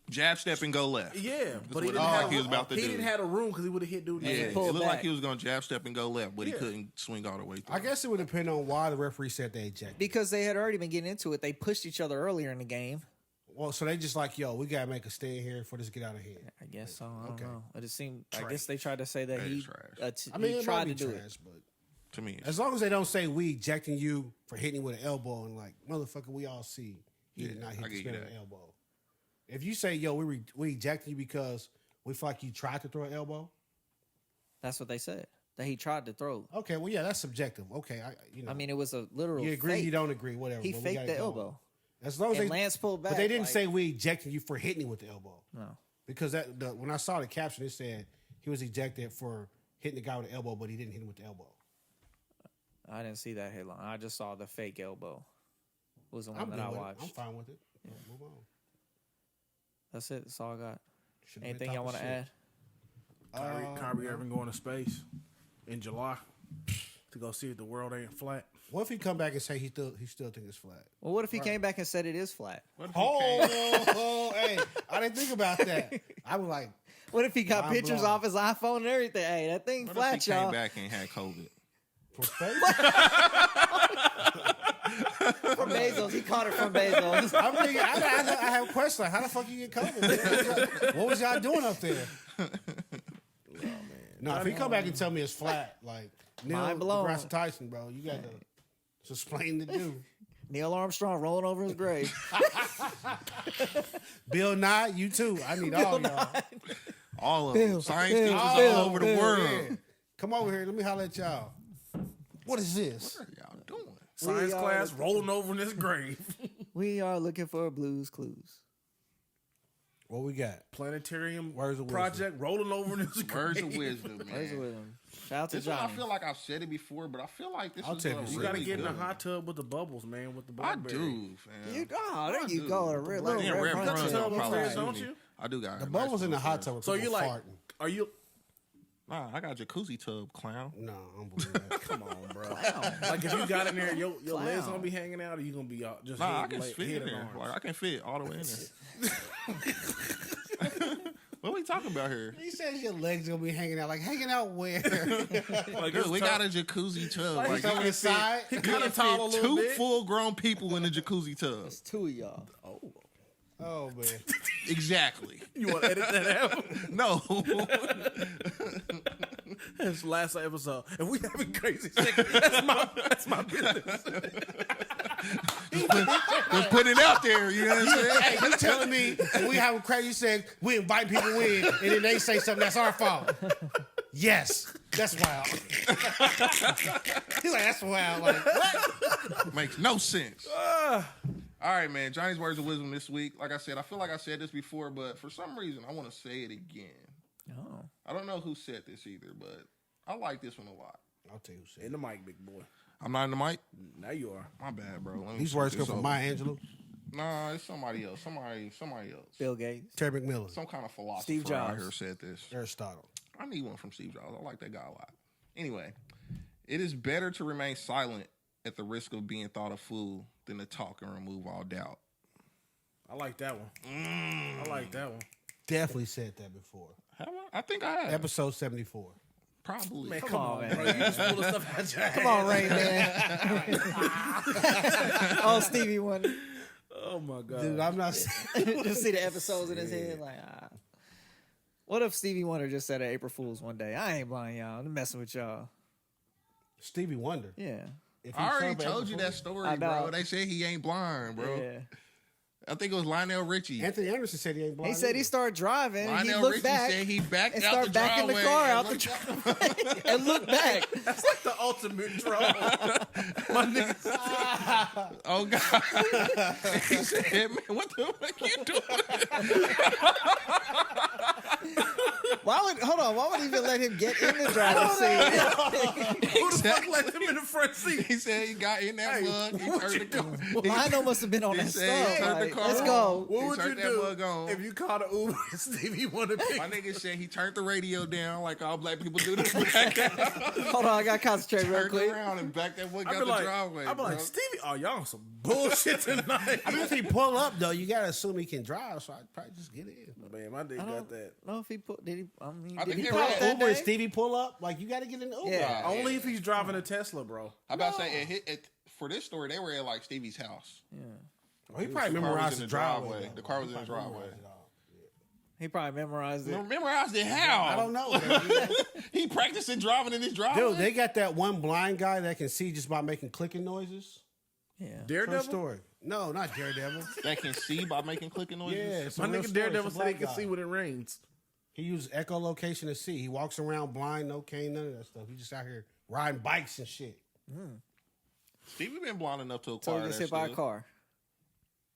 C: Jab, step, and go left.
A: Yeah, but
C: what
A: he
C: it
A: didn't
C: looked
A: have.
C: like he was about to
A: he
C: do.
A: didn't have a room because he would have hit dude. in the
C: Yeah,
A: face.
C: it
B: pulled
C: looked like
B: back.
C: he was going to jab, step, and go left, but he
A: Yeah.
C: couldn't swing all the way through.
D: I guess it would depend on why the referee said they ejected.
B: Because they had already been getting into it. They pushed each other earlier in the game.
D: Well, so they just like, yo, we gotta make a stand here for this to get out of hand.
B: I guess so. I don't
D: Okay.
B: know. It just seemed. I
D: Trash.
B: guess they tried to say that
C: That
B: he.
C: is trash.
B: T-
D: I mean,
B: he
D: it
B: tried
D: might
B: to
D: be
B: do
D: trash,
B: it.
D: but
C: To me,
D: as long as they don't say we ejecting you for hitting with an elbow and like, motherfucker, we all see he did
C: Yeah,
D: not
C: I
D: hit the
C: give you
D: spin of
C: that.
D: an elbow. If you say, yo, we ejecting you because we feel like you tried to throw an elbow,
B: That's what they said. That he tried to throw.
D: okay, well, yeah, that's subjective. Okay,
B: I mean, it was a literal.
D: you agree,
B: fake.
D: you don't agree, whatever.
B: He
D: but we
B: faked
D: gotta
B: the
D: go.
B: elbow.
D: As long as
B: And
D: they,
B: Lance pulled back.
D: but they didn't
B: like-
D: say we ejecting you for hitting him with the elbow.
B: No.
D: Because when I saw the caption, it said he was ejected for hitting the guy with the elbow, but he didn't hit him with the elbow.
B: I didn't see that headline. I just saw the fake elbow. Was the one
D: I'm
B: that
D: good
B: I
D: with it.
B: watched.
D: I'm fine with it. Yeah, move on.
B: That's it. That's all I got.
D: Should've been
B: Anything y'all want to
D: talking
B: add?
A: Kyrie Irving going to space in July to go see if the world ain't flat.
D: What if he come back and say he still think it's flat?
B: Well, what if he came back and said it is flat?
C: what if he came-
D: Oh, hey, I didn't think about that. I was like,
B: What if he got
D: Mind
B: pictures
D: blown.
B: off his iPhone and everything? Hey, that thing
C: What
B: flat,
C: if he
B: y'all.
C: came back and had COVID?
D: for space?
B: From Bezos. He caught it from Bezos.
D: I'm thinking, I have a question. Like, how the fuck you get COVID? What was y'all doing up there? No, if he come back and tell me it's flat, like Neil
B: Mind blown.
D: deGrasse Tyson, bro, you got to explain the do.
B: Neil Armstrong rolling over his grave.
D: Bill Nye, you too. I need all y'all.
C: All of
B: Bill,
C: them. Science
B: Bill,
C: teachers
B: Bill,
C: all over the
B: Bill,
C: world.
D: Yeah. Come over here. Let me holler at y'all. What is this?
C: What are y'all doing?
A: Science
B: are
A: class
B: the-
A: rolling over in his grave.
B: We are looking for Blues Clues.
D: What we got?
A: Planetarium
D: Words of wisdom.
A: project rolling over in his grave.
C: Words of wisdom, man.
B: Where's it with him? Shout out to
C: This one, I
B: Johnny.
C: feel like I've said it before, but I feel like this
D: I'll
C: is
D: tell
C: a
D: you,
A: You
C: really
A: got to get in
C: good
A: the hot tub with the bubbles, man, with the
C: I
A: blackberry.
C: do, fam.
B: You, oh, there
C: I
B: you
C: do.
B: go. A real
C: Right
B: little
C: in
B: red
C: Red
B: front
C: Front,
B: tub.
A: tub
C: y'all
A: upstairs,
C: probably
A: don't
C: see me.
A: you?
C: I do got
D: The
C: a
D: bubbles
C: nice
D: in the
C: little
D: hot
C: chair.
D: tub.
A: So you like,
D: farting.
A: are you?
C: Nah, I got a jacuzzi tub, clown.
D: No, I don't believe that.
A: Come on, bro. Like if you got in there, your legs
B: Clown.
A: gonna be hanging out, or you gonna be just
C: Nah, I
A: head,
C: can
A: leg-
C: fit
A: head
C: in
A: and
C: there.
A: arms?
C: Like I can fit all the way in there. What are we talking about here?
D: He says your legs gonna be hanging out. Like hanging out where?
A: Like
C: Dude,
A: it's
C: we
A: tough.
C: got a jacuzzi tub.
A: Like,
C: Like,
A: he's
C: you
A: on
C: can
A: his side.
C: fit,
A: He kinda
C: you can
A: tall a
C: fit
A: little
C: two
A: bit.
C: full-grown people in a jacuzzi tub.
B: It's two of y'all.
D: Oh man.
C: Exactly.
A: You want to edit that out?
C: No.
A: That's the last episode. If we having crazy sex, that's my business.
C: Just put it out there. You know what I'm saying?
D: Hey, you telling me when we have a crazy sex, we invite people in, and then they say something that's our fault? Yes, that's wild. He's like, that's wild. Like, what?
C: Makes no sense. All right, man. Johnny's words of wisdom this week. Like I said, I feel like I said this before, but for some reason, I want to say it again.
B: Oh.
C: I don't know who said this either, but I like this one a lot.
D: I'll tell you who said
A: In the mic, big boy.
C: I'm not in the mic.
A: Now you are.
C: My bad, bro. Let me
D: These
C: switch
D: words come
C: this
D: from
C: over.
D: Maya Angelou,
C: Nah, it's somebody else. Somebody else.
B: Bill Gates.
D: Terry McMillan,
C: Some kind of philosopher
B: Steve
C: out
B: Jobs.
C: here said this.
D: Aristotle.
C: I need one from Steve Jobs. I like that guy a lot. Anyway, it is better to remain silent at the risk of being thought a fool than to talk and remove all doubt.
A: I like that one. I like that one.
D: Definitely said that before.
C: Have I? I think I have.
D: Episode 74.
C: Probably.
A: Man,
B: Come
A: come
B: on,
A: on,
B: man.
A: bro. You just pull the stuff out your ass.
B: Come on, Rain Man. Oh, Stevie Wonder.
A: Oh my god.
D: Dude, I'm not.
B: Just see the episodes in his head. Like, What if Stevie Wonder just said an April Fool's one day? I ain't blind, y'all. I'm messing with y'all.
D: Stevie Wonder.
B: Yeah.
D: If he
C: I already
D: showed up
C: told
D: at
C: you
D: April
C: that story,
B: I know.
C: bro. They said he ain't blind, bro.
B: Yeah.
C: I think it was Lionel Richie.
D: Fool's, Anthony Anderson said he ain't blind.
B: He said he
D: either.
B: started driving and he
C: Lionel
B: looked
C: Richie
B: back
C: said he backed
B: and
C: out
B: started
C: the
B: backing the
C: driveway
B: car
C: and
B: out the
C: looked-
B: driveway and looked back.
A: That's like the ultimate troll. My nigga.
C: Oh God! He said, "Man, what the fuck you doing?"
B: Why would he even let him get in the driver's seat?
A: Who the fuck let him in the front seat?
C: He said he got in that mug. He turned the car.
B: Lionel must have been on
C: He
B: that
C: said he
B: stuff.
C: turned the
B: Like,
C: car
B: let's
C: on.
B: go.
A: What
C: He
A: would you
C: turned that
A: do
C: mug on.
A: if you called an Uber and Stevie wanted to pick?
C: My nigga said he turned the radio down like all black people do. To
B: Hold on, I got to concentrate real
C: turned
B: quick.
C: around and backed that mug
A: I'd
C: out
A: be
C: the
A: like,
C: driveway.
A: I'd be like,
C: bro.
A: Stevie, oh, y'all on some bullshit tonight.
D: I mean, if he pull up though, you gotta assume he can drive. So I'd probably just get in.
A: Man, my dick
B: I
A: got
B: don't
A: that.
B: know if he put. Did he? I mean,
C: I
B: did
C: think
B: he
C: he
B: put
C: ran
B: up
C: an
B: that
D: Uber and
B: day?
D: Stevie pull up, like you gotta get in the Uber.
B: Yeah.
A: Only if he's driving a Tesla, bro.
C: I about to say for this story, they were at like Stevie's house.
D: Oh, he probably
C: The car was
D: memorized
C: in
D: the
C: the
D: driveway.
C: driveway.
D: though.
C: The car was
D: He
C: in the
D: probably
C: driveway.
D: memorized it all.
B: He probably memorized it.
C: Memorized it how?
D: I don't know. man.
C: He practicing driving in his driveway.
D: Dude, they got that one blind guy that can see just by making clicking noises.
B: Yeah.
D: True
A: Daredevil?
D: story. No, not Daredevil.
C: that can see by making clicking noises.
D: Yeah, it's a
A: My
D: real
A: nigga
D: story.
A: Daredevil
D: It's a
A: said he
D: black
A: can
D: guy.
A: see when it rains.
D: He uses echolocation to see. He walks around blind, no cane, none of that stuff. He just out here riding bikes and shit.
C: Stevie been blind enough to
B: So
C: acquire
B: he gets
C: that
B: hit by a
C: stuff.
B: car.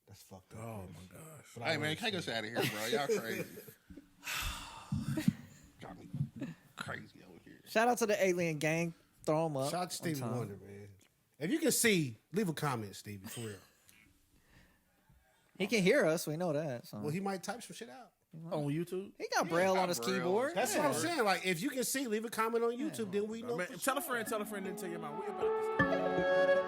D: That's fucked up.
A: Oh my gosh.
D: But I
C: Hey man,
D: understand.
C: take us out of here, bro. Y'all crazy. Got me crazy over here.
B: Shout out to the alien gang. Throw him up.
D: Shout out to Stevie
B: on time.
D: Wonder, man. If you can see, leave a comment, Stevie, for real.
B: He can hear us. We know that. So.
D: Well, he might type some shit out.
A: On YouTube?
B: he got Braille
C: got
B: on his
C: Braille.
B: keyboard.
D: That's what I'm saying. Like, if you can see, leave a comment on YouTube, then we know.
A: Man,
D: for
A: tell a
D: sure.
A: friend, didn't tell your mom. We about to start.